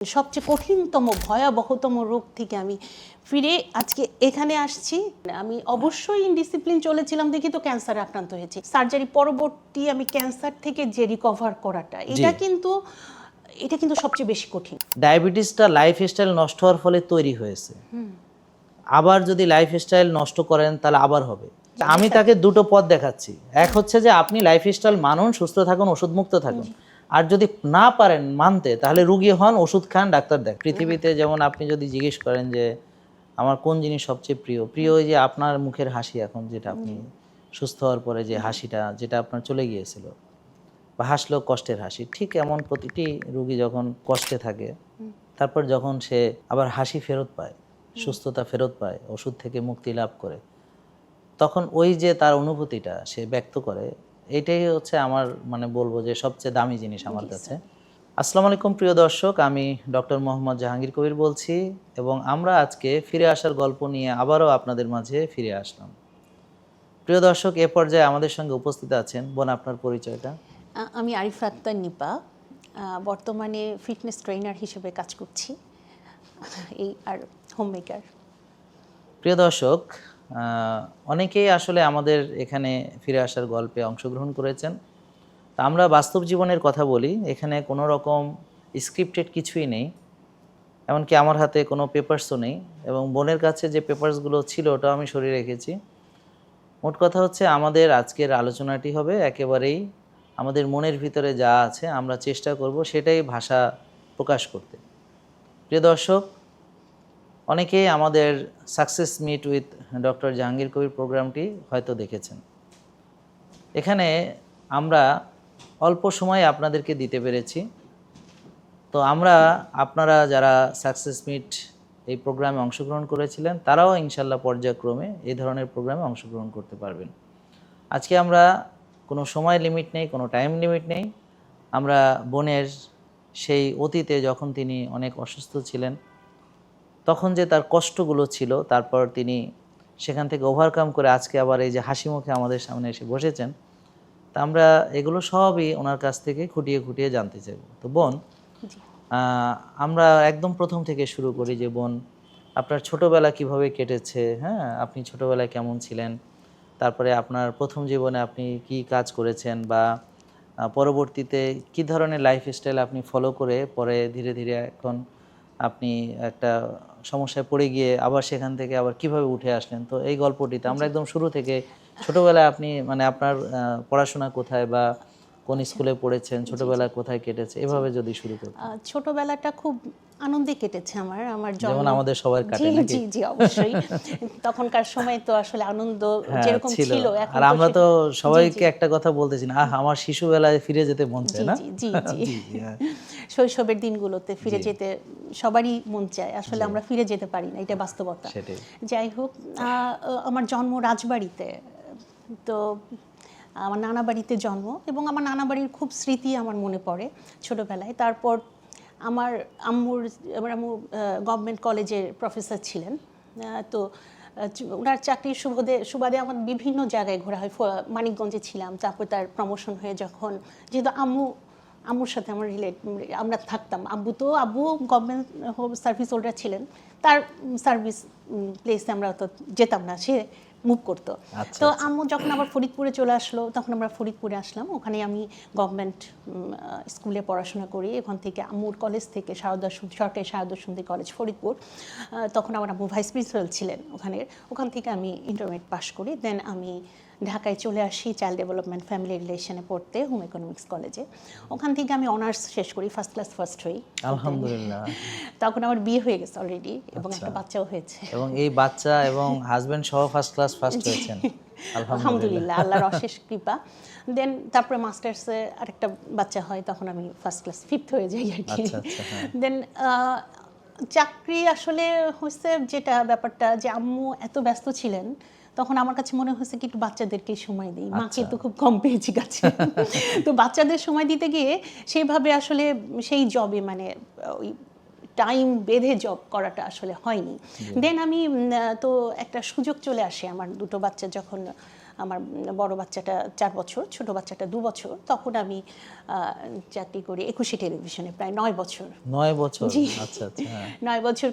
সবচেয়ে কঠিনতম ভয়াবহতম রোগ থেকে আমি ফিরে আজকে এখানে আসছি। আমি অবশ্যই ইনডিসিপ্লিন চলেছিলাম দেখি তো ক্যান্সারে আক্রান্ত হয়েছি। সার্জারি পরবর্তী আমি ক্যান্সার থেকে যে রিকভার করাটা এটা কিন্তু সবচেয়ে বেশি কঠিন। ডায়াবেটিসটা লাইফস্টাইল নষ্ট হওয়ার ফলে তৈরি হয়েছে। আবার যদি লাইফস্টাইল নষ্ট করেন তাহলে আবার হবে। আমি তাকে দুটো পথ দেখাচ্ছি। এক হচ্ছে যে আপনি লাইফস্টাইল মানুন, সুস্থ থাকুন, ওষুধ মুক্ত থাকুন। আর যদি না পারেন মানতে তাহলে রুগী হন, ওষুধ খান, ডাক্তার দেখ। পৃথিবীতে যেমন আপনি যদি জিজ্ঞেস করেন যে আমার কোন জিনিস সবচেয়ে প্রিয়, ওই যে আপনার মুখের হাসি। এখন যেটা আপনি সুস্থ হওয়ার পরে যে হাসিটা যেটা আপনার চলে গিয়েছিল, বা হাসলেও কষ্টের হাসি, ঠিক এমন প্রতিটি রুগী যখন কষ্টে থাকে তারপর যখন সে আবার হাসি ফেরত পায়, সুস্থতা ফেরত পায়, ওষুধ থেকে মুক্তি লাভ করে, তখন ওই যে তার অনুভূতিটা সে ব্যক্ত করে, এটাই হচ্ছে আমার বলবো যে সবচেয়ে দামি জিনিস আমার কাছে। আসসালামু আলাইকুম প্রিয় দর্শক, আমি ডক্টর মোহাম্মদ জাহাঙ্গীর কবির বলছি এবং আমরা আজকে ফিরে আসার গল্প নিয়ে আবারও আপনাদের মাঝে ফিরে আসলাম। প্রিয় দর্শক, এ পর্যায়ে আমাদের সঙ্গে উপস্থিত আছেন বোন, আপনার পরিচয়টা? আমি আরিফা আক্তার নিপা, বর্তমানে ফিটনেস ট্রেনার হিসেবে কাজ করছি, আর হোমমেকার। প্রিয় দর্শক, অনেকেই আসলে আমাদের এখানে ফিরে আসার গল্পে অংশগ্রহণ করেছেন। তা আমরা বাস্তব জীবনের কথা বলি, এখানে কোনো রকম স্ক্রিপ্টেড কিছুই নেই, এমনকি আমার হাতে কোনো পেপারসও নেই, এবং বোনের কাছে যে পেপারসগুলো ছিল ওটাও আমি সরিয়ে রেখেছি। মোট কথা হচ্ছে আমাদের আজকের আলোচনাটি হবে একেবারেই আমাদের মনের ভিতরে যা আছে আমরা চেষ্টা করব সেটাই ভাষা প্রকাশ করতে। প্রিয় দর্শক, অনেকেই আমাদের success meet with doctor Jahangir Kabir প্রোগ্রামটি হয়তো দেখেছেন। এখানে আমরা অল্প সময় আপনাদেরকে দিতে পেরেছি। তো আপনারা যারা সাকসেস মিট এই প্রোগ্রামে অংশগ্রহণ করেছিলেন তারাও ইনশাল্লাহ পর্যায়ক্রমে এই ধরনের প্রোগ্রামে অংশগ্রহণ করতে পারবেন। আজকে আমরা কোনো সময় লিমিট নেই, কোনো টাইম লিমিট নেই। আমরা বোনের সেই অতীতে যখন তিনি অনেক অসুস্থ ছিলেন, তখন যে তার কষ্টগুলো ছিল, তারপর তিনি সেখান থেকে ওভারকাম করে আজকে আবার এই যে হাসি মুখে আমাদের সামনে এসে বসেছেন, তা আমরা এগুলো সবই ওনার কাছ থেকে খুঁটিয়ে খুঁটিয়ে জানতে চাইব। তো বোন, আমরা একদম প্রথম থেকে শুরু করি যে বোন, আপনার ছোটবেলা কিভাবে কেটেছে? হ্যাঁ, আপনি ছোটবেলায় কেমন ছিলেন? তারপরে আপনার প্রথম জীবনে আপনি কি কাজ করেছেন, বা পরবর্তীতে কি ধরনের লাইফস্টাইল আপনি ফলো করে পরে ধীরে ধীরে এখন আপনি একটা সমস্যায় পড়ে গিয়ে আবার সেখান থেকে আবার কিভাবে উঠে আসলেন? তো এই গল্পটিতে আমরা একদম শুরু থেকে, ছোটবেলায় আপনি আপনার পড়াশোনা কোথায় বা কোন স্কুলে পড়েছেন, ছোটবেলায় কোথায় কেটেছে, এভাবে যদি শুরু করতেন। ছোটবেলাটা খুব আনন্দে কেটেছে আমার যেমন আমাদের সবার কাটে নাকি? জি জি অবশ্যই। তখনকার সময় তো আসলে আনন্দ যেরকম ছিল, এখন আর আমরা তো সবাইকে একটা কথা বলতেছি না, আমার শিশুবেলায় ফিরে যেতে মন চায় না? জি জি জি। শৈশবের দিনগুলোতে ফিরে যেতে সবারই মন চায়, আসলে আমরা ফিরে যেতে পারি না, এটা বাস্তবতা। যাই হোক, আমার জন্ম রাজবাড়িতে, তো আমার নানা বাড়িতে জন্ম, এবং আমার নানা বাড়ির খুব স্মৃতি আমার মনে পড়ে ছোটোবেলায়। তারপর আমার আম্মু গভর্নমেন্ট কলেজের প্রফেসর ছিলেন, তো ওনার চাকরির সুবাদে আমার বিভিন্ন জায়গায় ঘোরা হয়। মানিকগঞ্জে ছিলাম, তারপর তার প্রমোশন হয়ে যখন, যেহেতু আম্মুর সাথে আমরা থাকতাম, আব্বু গভর্নমেন্ট সার্ভিস হোল্ডার ছিলেন, তার সার্ভিস প্লেসে আমরা তো যেতাম না, সে মুভ করতো। তো আম্মু যখন আবার ফরিদপুরে চলে আসলো, তখন আমরা ফরিদপুরে আসলাম। ওখানে আমি গভর্নমেন্ট স্কুলে পড়াশোনা করি। ওখান থেকে আম্মুর কলেজ থেকে সরকারি শারদা সুন্দরী কলেজ ফরিদপুর, তখন আমার আম্মু ভাইস প্রিন্সিপাল ছিলেন ওখান থেকে আমি ইন্টারমিডিয়েট পাস করি। দেন আমি ঢাকায় চলে আসি চাইল্ড ডেভেলপমেন্ট ফ্যামিলি রিলেশনে পড়তে, হোম ইকোনমিক্স কলেজে। ওখান থেকে আমি অনার্স শেষ করি, ফার্স্ট ক্লাস ফার্স্ট হই, আলহামদুলিল্লাহ। তখন আমার বিয়ে হয়ে গেছে অলরেডি, এবং একটা বাচ্চাও হয়েছে, এবং এই বাচ্চা এবং হাজবেন্ড সহ ফার্স্ট ক্লাস ফার্স্ট হয়েছেন, আলহামদুলিল্লাহ, আল্লাহর অশেষ কৃপা। দেন তারপরে মাস্টার্সে আরেকটা বাচ্চা হয়, তখন আমি ফার্স্ট ক্লাস ফিফথ হয়ে যাই আর কি। দেন চাকরি আসলে হচ্ছে যেটা ব্যাপারটা, যে আম্মু এত ব্যস্ত ছিলেন, তখন আমার কাছে মনে হয়েছে কি একটু বাচ্চাদেরকে সময় দিই, মাকে তো খুব কম পেয়েছি কাছে। তো বাচ্চাদের সময় দিতে গিয়ে সেইভাবে আসলে সেই জবে ওই টাইম বেঁধে জব করাটা আসলে হয়নি। দেন আমি তো একটা সুযোগ চলে আসে, আমার দুটো বাচ্চা যখন আমার বড় বাচ্চাটা 4 বছর, ছোট বাচ্চাটা 2 বছর, তখন আমি চাকরি করি 21 টেলিভিশনে প্রায় 9 বছর। 9 বছর? জি। আচ্ছা আচ্ছা, হ্যাঁ। 9 বছর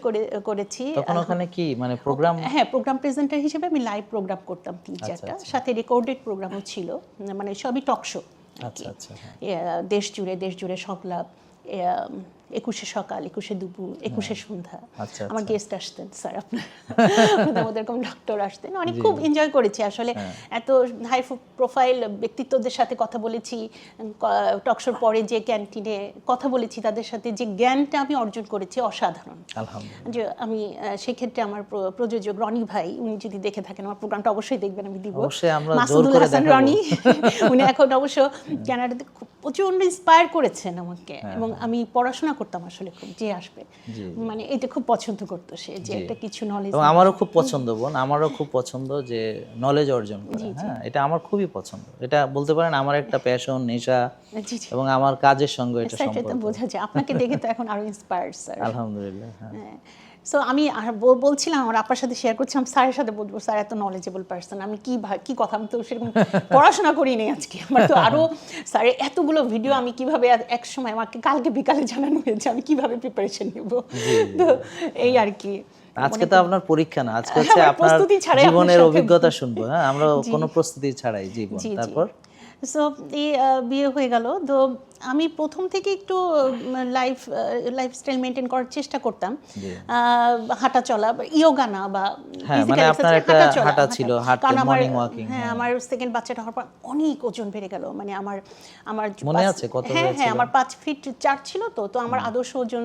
করেছি। তখন ওখানে কি মানে প্রোগ্রাম? হ্যাঁ, প্রোগ্রাম প্রেজেন্টার হিসেবে আমি লাইভ প্রোগ্রাম করতাম 3-4টা, সাথে রেকর্ডেড প্রোগ্রামও ছিল, মানে সবই টক শো। আচ্ছা আচ্ছা, হ্যাঁ। দেশ জুড়ে সংলাপ, 21শে সকাল, 21শে দুপুর, 21শে সন্ধ্যা। আচ্ছা, আমার আচ্ছা। গেস্ট আসতেন স্যার, আপনার ওরকম ডক্টর আসতেন, অনেক খুব এনজয় করেছি আসলে। এত হাই প্রোফাইল ব্যক্তিত্বদের সাথে কথা বলেছি, টকশোর পরে যে ক্যান্টিনে কথা বলেছি তাদের সাথে, যে জ্ঞানটা আমি অর্জন করেছি অসাধারণ। আলহামদুলিল্লাহ। যে আমি সেক্ষেত্রে আমার প্রযোজক রনি ভাই, উনি যদি দেখে থাকেন আমার প্রোগ্রামটা অবশ্যই দেখবেন, আমি দিব। অবশ্যই আমরা জোর মাসুদুল করে হাসান দেখাবো। রনি, উনি এখন অবশ্য কানাডাতে খুব প্রচন্ড ইন্সপায়ার করেছেন আমাকে, এবং আমি পড়াশোনা করতাম আসলে খুব, যে আসবে মানে এটা খুব পছন্দ করতো সে, যে একটা কিছু নলেজ। এবং আমারও খুব পছন্দ বোন, আমারও খুব পছন্দ যে নলেজ অর্জন করা। হ্যাঁ, এটা আমার খুবই পছন্দ। এটা বলতে পারেন আমার একটা প্যাশন, নেশা, এবং আমার কাজের সঙ্গে এটা স্যার, সেটা সম্পর্ক। বোঝা যায়, আপনাকে দেখে তো এখন আরো ইন্সপায়ার্ড স্যার। আলহামদুলিল্লাহ। হ্যাঁ। সো আমি বলছিলাম, আমার আপার সাথে শেয়ার করছিলাম, স্যারের সাথে বলবো স্যার এত নলেজেবল পারসন, আমি কি কথা, আমি তো সেরকম পড়াশোনা করি নাই আজকে, আমার তো আরো স্যারের এতগুলো ভিডিও আমি কিভাবে এক সময় আমাকে কালকে বিকালে জানানো হয়েছে আমি কিভাবে প্রিপারেশন নেব, তো এই আর কি। আজকে তো আপনার পরীক্ষা না, আজকে হচ্ছে আমার আপনার প্রস্তুতি ছাড়াই আপনার জীবনের সাথে- অভিজ্ঞতা শুনবো। হ্যাঁ, আমরা কোনো প্রস্তুতি ছাড়াই জীবন। জি, জি। তারপর সো এই বিয়ে হয়ে গেল, তো আমি প্রথম থেকে একটু লাইফস্টাইল মেনটেন করার চেষ্টা করতাম, হাঁটা চলা, ইয়োগা না বা হ্যাঁ, মানে physical আপনার exercise, একটা হাঁটা চলা, হাঁটা ছিল, হাঁটতে, কারণ আমার মর্নিং ওয়াকিং। হ্যাঁ, আমার সেকেন্ড বাচ্চাটা হওয়ার পর অনেক ওজন বেড়ে গেল, মানে আমার মনে আছে কত হ্যাঁ হয়েছিল? হ্যাঁ, আমার 5 ফিট 4 ছিল, তো আমার আদর্শ ওজন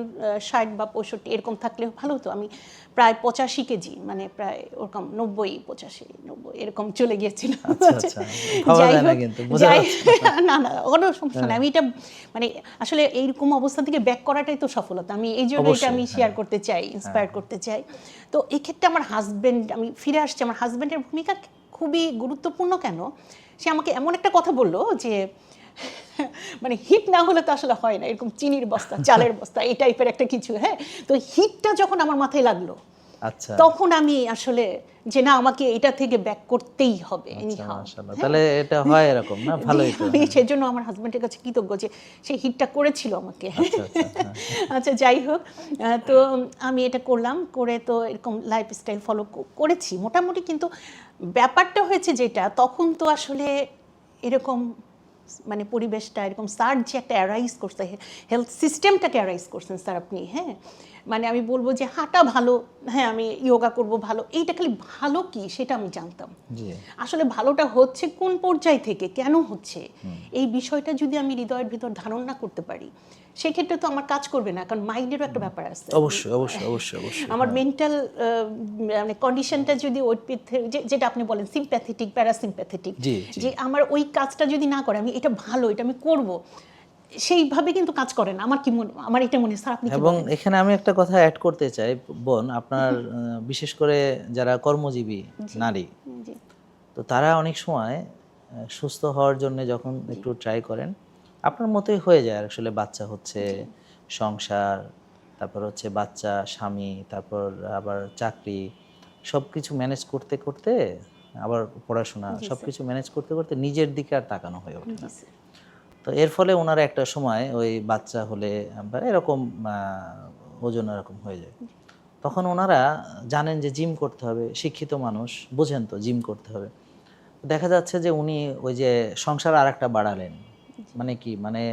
60 বা 65 এরকম থাকলে ভালো হতো। আমি প্রায় 85 কেজি, মানে প্রায় ওরকম 90-85-90 এরকম চলে গিয়েছিল। আচ্ছা আচ্ছা, ভাবা যায় না কিন্তু, বোঝা যাচ্ছে। না না, কোনো সমস্যা নেই, আমি এটা মানে আসলে এইরকম অবস্থা থেকে ব্যাক করাটাই তো সফলতা, আমি এই জন্য এটা আমি শেয়ার করতে চাই, ইন্সপায়ার করতে চাই। তো এই ক্ষেত্রে আমার হাজবেন্ড, আমি ফিরে আসছি, আমার হাজবেন্ডের ভূমিকা খুবই গুরুত্বপূর্ণ। কেন? সে আমাকে এমন একটা কথা বললো যে মানে হিট না হলে তো আসলে হয় না, এরকম চিনির বস্তা, চালের বস্তা, এই টাইপের একটা কিছু। হ্যাঁ, তো হিটটা যখন আমার মাথায় লাগলো, আচ্ছা, তখন আমি আসলে যে না, আমাকে এটা থেকে ব্যাক করতেই হবে। মাশাআল্লাহ, তাহলে এটা হয় এরকম না, ভালোই তো। আমি সেজন্য আমার হাজবেন্ডের কাছে কৃতজ্ঞ যে সে হিটটা করেছিল আমাকে। আচ্ছা আচ্ছা, হ্যাঁ। আচ্ছা, যাই হোক, তো আমি এটা করলাম, করে তো এরকম লাইফস্টাইল ফলো করেছি মোটামুটি, কিন্তু ব্যাপারটা হয়েছে যেটা, তখন তো আসলে এরকম মানে পরিবেশটা এরকম, স্যার যে একটা অ্যারাইজ করছে, হেলথ সিস্টেমটাকে অ্যারাইজ করছেন স্যার আপনি। হ্যাঁ, মানে আমি বলবো যে হাঁটা ভালো, হ্যাঁ আমি ইয়োগা করব ভালো, এইটা খালি ভালো কি সেটা আমি জানতাম। আসলে ভালোটা হচ্ছে কোন পর্যায় থেকে, কেন হচ্ছে, এই বিষয়টা যদি আমি হৃদয়ের ভিতর ধারণ না করতে পারি, সেক্ষেত্রে তো আমার কাজ করবে না, কারণ মাইন্ডেরও একটা ব্যাপার আছে। অবশ্যই অবশ্যই অবশ্যই অবশ্যই, আমার মেন্টাল মানে কন্ডিশনটা যদি ওই যেটা আপনি বলেন সিম্প্যাথেটিক প্যারাসিম্প্যাথেটিক, যে আমার ওই কাজটা যদি না করে, আমি এটা ভালো, এটা আমি করব, সেইভাবে কিন্তু কাজ করে না। আমার কি মনে, আমার এটা মনে, স্যার আপনি কি এবং বলেন? এখানে আমি একটা কথা অ্যাড করতে চাই বোন, আপনার বিশেষ করে যারা কর্মজীবী নারী, তো তারা অনেক সময় সুস্থ হওয়ার জন্য যখন একটু ট্রাই করেন, আপনার মতোই হয়ে যায় আসলে, বাচ্চা হচ্ছে, সংসার, তারপর হচ্ছে বাচ্চা, স্বামী, তারপর আবার চাকরি, সব কিছু ম্যানেজ করতে করতে, আবার পড়াশোনা, সব কিছু ম্যানেজ করতে করতে নিজের দিকে আর তাকানো হয়ে ওঠে না। তো এর ফলে ওনারা একটা সময় ওই বাচ্চা হলে বা এরকম ওজন এরকম হয়ে যায়, তখন ওনারা জানেন যে জিম করতে হবে, শিক্ষিত মানুষ বোঝেন তো জিম করতে হবে। দেখা যাচ্ছে যে উনি ওই যে সংসার আর একটা বাড়ালেন, মানে কি, মানে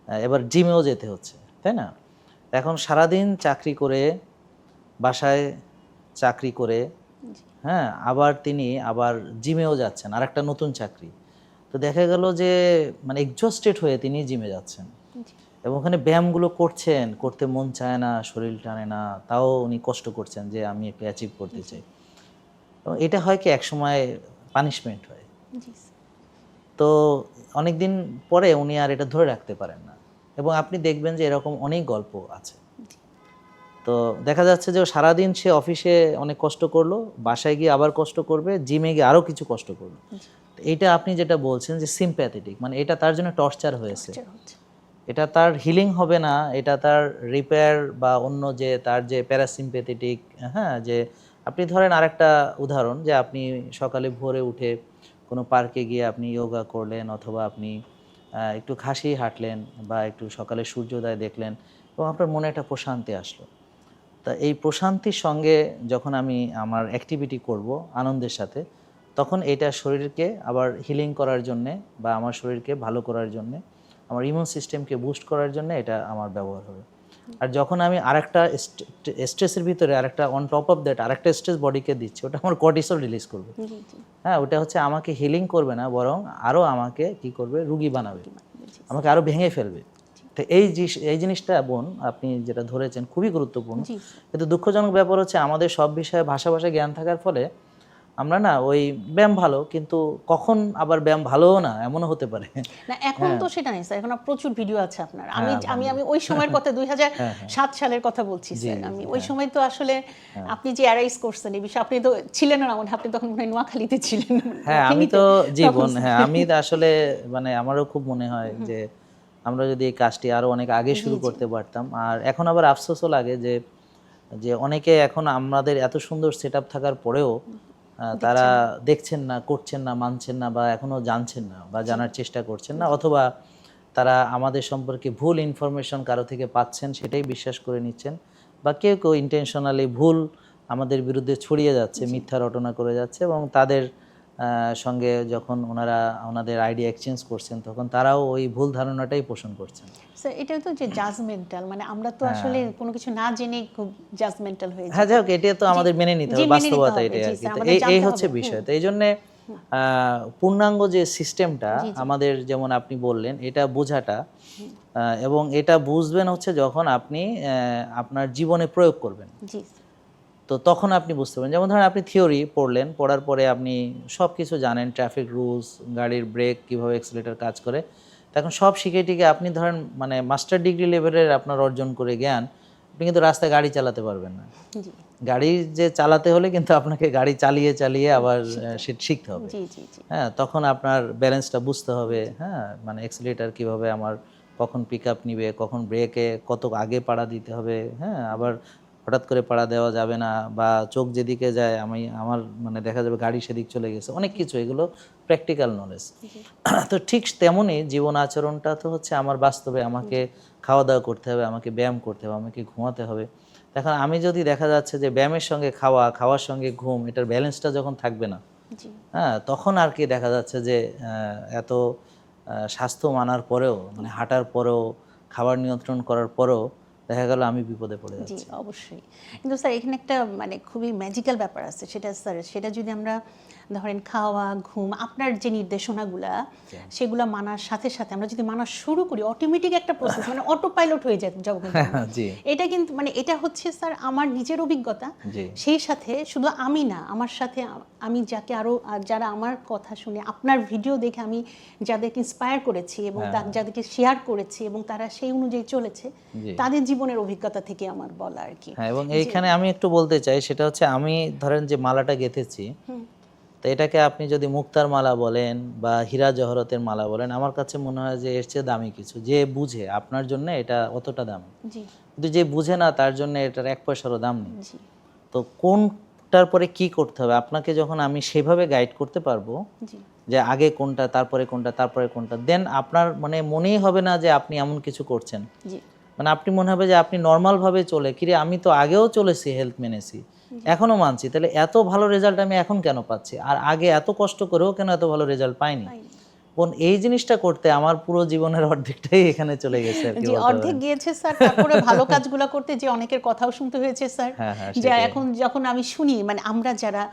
এবার জিমেও যেতে হচ্ছে, তাই না? এখন সারাদিন চাকরি করে, বাসায় চাকরি করে, হ্যাঁ, আবার তিনি আবার জিমেও যাচ্ছেন, আর একটা নতুন চাকরি। তো দেখা গেল যে মানে এক্সস্টেড হয়ে তিনি জিমে যাচ্ছেন, এবং ওখানে ব্যায়ামগুলো করছেন, করতে মন চায় না, শরীর টানে না, তাও উনি কষ্ট করছেন যে আমি একটু অ্যাচিভ করতে চাই। এবং এটা হয় কি, এক সময় পানিশমেন্ট হয়। তো অনেক দিন পরে উনি আর এটা ধরে রাখতে পারেন না, এবং আপনি দেখবেন যে এরকম অনেক গল্প আছে। তো দেখা যাচ্ছে যে সারাদিন সে অফিসে অনেক কষ্ট করলো, বাসায় গিয়ে আবার কষ্ট করবে, জিমে গিয়ে আরও কিছু কষ্ট করলো। এইটা আপনি যেটা বলছেন যে সিম্প্যাথেটিক, মানে এটা তার জন্য টর্চার হয়েছে, এটা তার হিলিং হবে না, এটা তার রিপেয়ার বা অন্য যে তার যে প্যারাসিম্প্যাথেটিক। হ্যাঁ, যে আপনি ধরেন আরেকটা উদাহরণ, যে আপনি সকালে ভোরে উঠে কোনো পার্কে গিয়ে আপনি যোগা করলেন, অথবা আপনি একটু খাসি হাঁটলেন, বা একটু সকালে সূর্যোদয় দেখলেন, এবং আপনার মনে একটা প্রশান্তি আসলো। তা এই প্রশান্তির সঙ্গে যখন আমি আমার অ্যাক্টিভিটি করব আনন্দের সাথে, তখন এটা শরীরকে আবার হিলিং করার জন্যে, বা আমার শরীরকে ভালো করার জন্যে, আমার ইমিউন সিস্টেমকে বুস্ট করার জন্য এটা আমার ব্যবহার হবে। আর যখন আমি আরেকটা স্ট্রেসের ভিতরে আরেকটা অন টপ অফ দ্যাট আরেকটা স্ট্রেস বডিকে দিচ্ছি, ওটা আমার কর্টিসল রিলিজ করবে। হ্যাঁ, ওটা হচ্ছে আমাকে হিলিং করবে না, বরং আরও আমাকে কি করবে, রুগী বানাবে, আমাকে আরও ভেঙে ফেলবে। তো এই জিনিসটা বোন আপনি যেটা ধরেছেন খুবই গুরুত্বপূর্ণ। কিন্তু দুঃখজনক ব্যাপার হচ্ছে আমাদের সব বিষয়ে ভাষা জ্ঞান থাকার ফলে আমরা না ওই ব্যায়াম ভালো, কিন্তু কখন আবার ব্যায়াম ভালোও না, এমনও হতে পারে না। এখন তো সেটা নেই স্যার, এখন প্রচুর ভিডিও আছে আপনার। আমি ওই সময়ের কথা 2007 সালের কথা বলছি স্যার। আমি ওই সময় তো আসলে আপনি যে অ্যারাইজ করছেন এই বিষয়ে, আপনি তো ছিলেন না, আপনি তখন মনে হয় নোয়াখালীতে ছিলেন। হ্যাঁ, আমি তো জীবন, হ্যাঁ আমি আসলে মানে আমারও খুব মনে হয় যে আমরা যদি এই কাজটি আরো অনেক আগে শুরু করতে পারতাম। আর এখন আবার আফসোসও লাগে যে অনেকে এখন আমাদের এত সুন্দর সেটআপ থাকার পরেও তারা দেখছেন না, করছেন না, মানছেন না, বা এখনো জানছেন না, বা জানার চেষ্টা করছেন না, অথবা তারা আমাদের সম্পর্কে ভুল ইনফরমেশন কারো থেকে পাচ্ছেন, সেটাই বিশ্বাস করে নিচ্ছেন, বা কেউ কেউ ইন্টেনশনালি ভুল আমাদের বিরুদ্ধে ছড়িয়ে যাচ্ছে, মিথ্যা রটনা করে যাচ্ছে, এবং তাদের সঙ্গে যখন ওনাদের আইডিয়া এক্সচেঞ্জ করছেন, তখন তারাও ওই ভুল ধারণাটাই পোষণ করছেন। স্যার এটা তো যে জাজমেন্টাল, মানে আমরা তো আসলে কোনো কিছু না জেনে খুব জাজমেন্টাল হয়ে যাই। হ্যাঁ, যাই হোক, এটা তো আমাদের মেনে নিতে হবে, বাস্তবতা এটাই আর কি। এই হচ্ছে বিষয়। তো এই জন্যে পূর্ণাঙ্গ যে সিস্টেমটা আমাদের, যেমন আপনি বললেন, এটা বোঝাটা, এবং এটা বুঝবেন হচ্ছে যখন আপনি আপনার জীবনে প্রয়োগ করবেন। তো তখন আপনি বুঝতে পারবেন। যেমন ধরেন আপনি থিওরি পড়লেন, পড়ার পরে আপনি সব কিছু জানেন, ট্রাফিক রুলস, গাড়ির ব্রেক কীভাবে, এক্সিলেটর কাজ করে, তখন সব শিখে টিকে আপনি ধরেন মানে মাস্টার ডিগ্রি লেভেলের আপনার অর্জন করে জ্ঞান, আপনি কিন্তু রাস্তায় গাড়ি চালাতে পারবেন না। গাড়ি যে চালাতে হলে কিন্তু আপনাকে গাড়ি চালিয়ে আবার শিখতে হবে। হ্যাঁ, তখন আপনার ব্যালেন্সটা বুঝতে হবে। হ্যাঁ, মানে এক্সিলেটর কীভাবে আমার কখন পিক আপ নিবে, কখন ব্রেকে কত আগে পাড়া দিতে হবে। হ্যাঁ, আবার হঠাৎ করে পাড়া দেওয়া যাবে না, বা চোখ যেদিকে যায় আমার মানে দেখা যাবে গাড়ি সেদিক চলে গেছে, অনেক কিছু, এগুলো প্র্যাকটিক্যাল নলেজ। তো ঠিক তেমনই জীবন আচরণটা তো হচ্ছে আমার বাস্তবে আমাকে খাওয়া দাওয়া করতে হবে, আমাকে ব্যায়াম করতে হবে, আমাকে ঘুমাতে হবে। এখন আমি যদি দেখা যাচ্ছে যে ব্যায়ামের সঙ্গে খাওয়ার সঙ্গে ঘুম, এটার ব্যালেন্সটা যখন থাকবে না, হ্যাঁ, তখন আর কি দেখা যাচ্ছে যে এত স্বাস্থ্য মানার পরেও, মানে হাঁটার পরেও, খাবার নিয়ন্ত্রণ করার পরেও দেখা গেল আমি বিপদে পড়ে যাচ্ছি। জি, অবশ্যই। কিন্তু স্যার এখানে একটা মানে খুবই ম্যাজিক্যাল ব্যাপার আছে, সেটা যদি আমরা ধরেন খাওয়া, ঘুম, আপনার যে নির্দেশনাগুলা সেগুলো মানার সাথে সাথে আমরা যদি মানা শুরু করি, অটোমেটিক একটা প্রসেস, মানে অটো পাইলট হয়ে যায় যাবো। এটা কিন্তু মানে এটা হচ্ছে স্যার আমার নিজের অভিজ্ঞতা। সেই সাথে শুধু আমি না, আমার সাথে আমি যারা আমার কথা শুনে, আপনার ভিডিও দেখে আমি যাদেরকে ইন্সপায়ার করেছি এবং যাদেরকে শেয়ার করেছি এবং তারা সেই অনুযায়ী চলেছে, তাদের জীবনের অভিজ্ঞতা থেকে আমার বলা আর কি। হ্যাঁ, এবং এইখানে আমি একটু বলতে চাই, সেটা হচ্ছে আমি ধরেন যে মালাটা গেঁথেছি, তো এটাকে আপনি যদি মুক্তার মালা বলেন বা হীরা জহরতের মালা বলেন, আমার কাছে মনে হয় যে এর চেয়ে দামি কিছু। যে বুঝে আপনার জন্য এটা অতটা দামি, কিন্তু যে বুঝে না তার জন্য এটার 1 পয়সারও দাম নেই। তো কোনটার পরে কি করতে হবে আপনাকে যখন আমি সেভাবে গাইড করতে পারবো, যে আগে কোনটা, তারপরে কোনটা, তারপরে কোনটা, দেন আপনার মানে মনেই হবে না যে আপনি এমন কিছু করছেন। মানে আপনি মনে হবে যে আপনি নর্মাল ভাবে চলে, কিরে আমি তো আগেও চলেছি, হেলথ মেনেছি, এখনো মানছি, তাহলে এত ভালো রেজাল্ট আমি এখন কেন পাচ্ছি, আর আগে এত কষ্ট করেও কেন এত ভালো রেজাল্ট পাইনি। কোন এই জিনিসটা করতে আমার পুরো জীবনের অর্ধেকটাই এখানে চলে গেছে আর কি। জি, অর্ধেক গিয়েছে স্যার। তারপরে ভালো কাজগুলো করতে যে অনেকের কথাও শুনতে হয়েছে স্যার। যে এখন যখন আমি শুনি, মানে আমরা যারা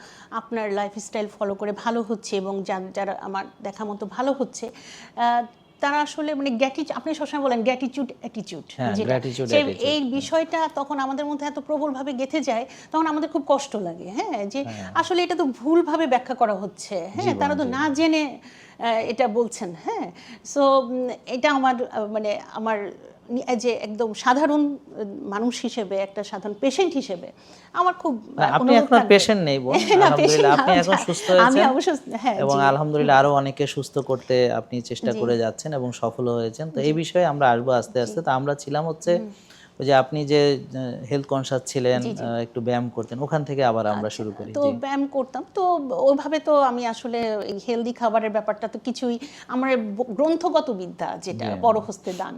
আপনার লাইফস্টাইল ফলো করে ভালো হচ্ছে এবং যারা আমার দেখা মতো ভালো হচ্ছে, তারা আসলে মানে আপনি সবসময় বলেন গ্র্যাটিটিউড অ্যাটিটিউড, এই বিষয়টা তখন আমাদের মধ্যে এত প্রবলভাবে গেঁথে যায়, তখন আমাদের খুব কষ্ট লাগে। হ্যাঁ, যে আসলে এটা তো ভুলভাবে ব্যাখ্যা করা হচ্ছে। হ্যাঁ, তারা তো না জেনে এটা বলছেন। হ্যাঁ, সো এটা আমার যে একদম সাধারণ মানুষ হিসেবে, একটা সাধারণ পেশেন্ট হিসেবে আমার খুব, আপনি এখন পেশেন্ট নেই বোন, আলহামদুলিল্লাহ আপনি এখন সুস্থ হয়েছেন, এবং আলহামদুলিল্লাহ আরো অনেকে সুস্থ করতে আপনি চেষ্টা করে যাচ্ছেন এবং সফল হয়েছেন। তো এই বিষয়ে আমরা আসবো আস্তে আস্তে। তো আমরা ছিলাম হচ্ছে ওই যে আপনি যে হেলথ কনসাস ছিলেন, একটু ব্যায়াম করতেন, ওখান থেকে আবার আমরা শুরু করি। তো ব্যায়াম করতাম, তো ওইভাবে তো আমি আসলে এই হেলদি খাবারের ব্যাপারটা তো কিছুই, আমার গ্রন্থগত বিদ্যা যেটা পরহস্তে দান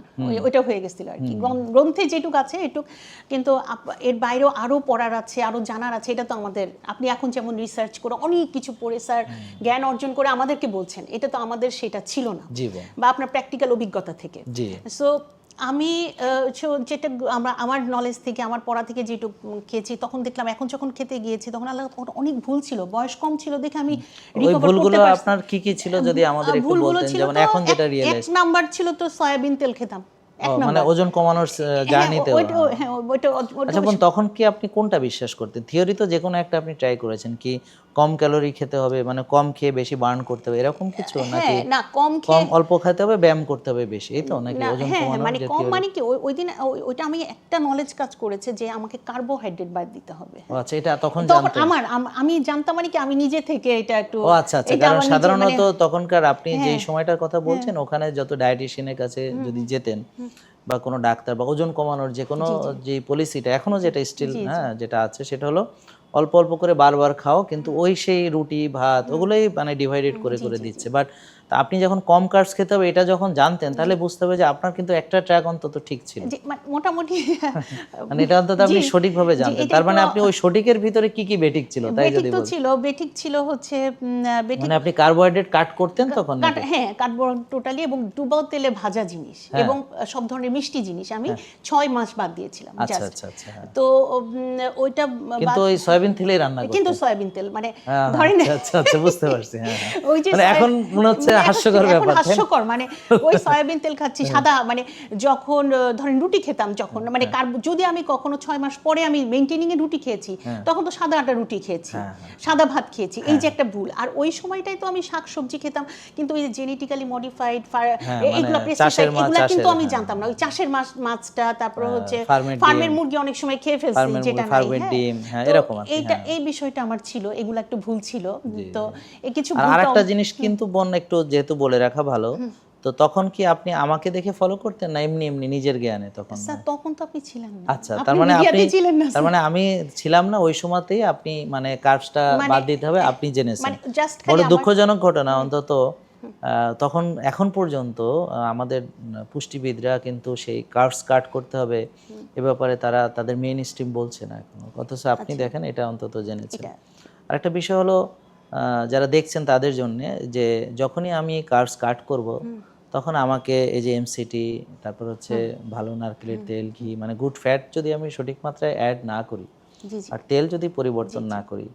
ওইটা হয়ে গেছিল আর কি। গ্রন্থে যেটুক আছে এটুক, কিন্তু এর বাইরেও আরো পড়ার আছে, আরো জানার আছে। এটা তো আমাদের, আপনি এখন যেমন রিসার্চ করে অনেক কিছু পড়ে স্যার জ্ঞান অর্জন করে আমাদেরকে বলছেন, এটা তো আমাদের সেটা ছিল না, বা আপনার প্র্যাকটিক্যাল অভিজ্ঞতা থেকে। সো আমি যেটা আমার নলেজ থেকে, আমার পড়া থেকে যেটুকু খেয়েছি, তখন দেখলাম এখন যখন খেতে গিয়েছি তখন আল্লাহ অনেক ভুল ছিল, বয়স কম ছিল দেখে আমি রিকভার করতে পারছি। আপনার কি কি ছিল যদি আমাদের একটু বলতেন, যেমন এখন যেটা রিয়েলাইজ। এক নাম্বার ছিল তো সয়াবিন তেল খেতাম, মানে ওজন কমানোর জার্নিতে। আচ্ছা, তখন কি আপনি কোনটা বিশ্বাস করতেন? থিওরি তো যে কোনো একটা আপনি ট্রাই করেছেন, কি কম ক্যালোরি খেতে হবে, মানে কম খেয়ে বেশি বার্ন করতে হবে, এরকম কিছু নাকি না কম অল্প খেতে হবে, ব্যায়াম করতে হবে বেশি, এই তো নাকি ওজন কমানোর? মানে কম মানে কি, ওই দিন ওইটা আমি একটা নলেজ কাজ করেছে যে আমাকে কার্বোহাইড্রেট বাদ দিতে হবে। আচ্ছা, এটা তখন জানতেন? আমি জানতাম মানে কি, আমি নিজে থেকে এটা একটু। আচ্ছা, কারণ সাধারণত তখনকার আপনি যেই সময়টার কথা বলছেন, ওখানে যত ডায়েটিশিয়ানের কাছে যদি যেতেন বা কোনো ডাক্তার বা ওজন কমানোর যে কোনো যে পলিসিটা এখনো যেটা স্টিল যেটা আছে, সেটা হলো অল্প অল্প করে বারবার খাও, কিন্তু ওই সেই রুটি ভাত ওগুলোই মানে ডিভাইডেড করে করে দিচ্ছে। বাট আপনি যখন কম কার্বস খেতে হবে এটা যখন জানতেন, তাহলে বুঝতে হবে যে আপনার কিন্তু একটা ট্র্যাক অন্তত ঠিক ছিল, মোটামুটি মানে এটা অন্তত আপনি সঠিকভাবে জানতেন। তার মানে আপনি ওই সঠিকের ভিতরে কি কি বেঠিক ছিল, তাই যদি বলেন? বেঠিক ছিল হচ্ছে মানে আপনি কার্বোহাইড্রেট কাট করতেন তখন? হ্যাঁ, কার্বোহাইড্রেট টোটালি, এবং ডুবাও তেলে ভাজা জিনিস এবং সব ধরনের মিষ্টি জিনিস আমি 6 মাস বাদ দিয়েছিলাম। আচ্ছা, তো ওইটা কিন্তু ওই সয়াবিন তেলেই রান্না করতেন? কিন্তু সয়াবিন তেল মানে ধরেন, আচ্ছা বুঝতে পারছি। ওই যে এখন মনে হচ্ছে হাস্যকর ব্যাপার, হাস্যকর মানে ওই সয়াবিন তেল খাচ্ছি সাদা, মানে যখন ধরেন রুটি খেতাম, যখন মানে যদি আমি কখনো 6 মাস পরে আমি মেইনটেনিং এ রুটি খেয়েছি, তখন তো সাদা আটা রুটি খেয়েছি, সাদা ভাত খেয়েছি, এই যে একটা ভুল। আর ওই সময়টাই তো আমি শাকসবজি খেতাম, কিন্তু ওই জেনেটিক্যালি মডিফাইড এগুলো পেস্টিসাইড এগুলো কিন্তু আমি জানতাম না। ওই চাষের মাছটা, তারপর হচ্ছে ফার্মের মুরগি অনেক সময় খেয়ে ফেলছি, যেটা নাই, এইটা এই বিষয়টা আমার ছিল, এগুলো একটু ভুল ছিল। তো এই কিছু আরেকটা জিনিস কিন্তু বোন একটু যেহেতু বলে রাখা ভালো, তো তখন কি আপনি আমাকে দেখে ফলো করতেন না এমনি এমনি নিজের জ্ঞানে? তখন তখন তো আপনি ছিলেন না। আচ্ছা, তার মানে আমি ছিলাম না ওই সময়তেই আপনি মানে কার্বসটা বাদ দিতে হবে আপনি জেনেছেন। বড় দুঃখজনক ঘটনা, অন্তত তখন এখন পর্যন্ত আমাদের পুষ্টিবিদরা কিন্তু সেই কার্বস কাট করতে হবে এ ব্যাপারে তারা তাদের মেইন স্ট্রিম বলছে না এখনো, অথচ আপনি দেখেন এটা অন্তত জেনেছেন। আরেকটা বিষয় হলো যারা দেখছেন তাদের জন্য, যে যখনই আমি কার্বস কাট করব তখন আমাকে এই যে এমসিটি, তারপর হচ্ছে ভালো নারকেলের তেল, ঘি, মানে গুড ফ্যাট যদি আমি সঠিক মাত্রায় অ্যাড না করি, আর তেল যদি পরিবর্তন না করি,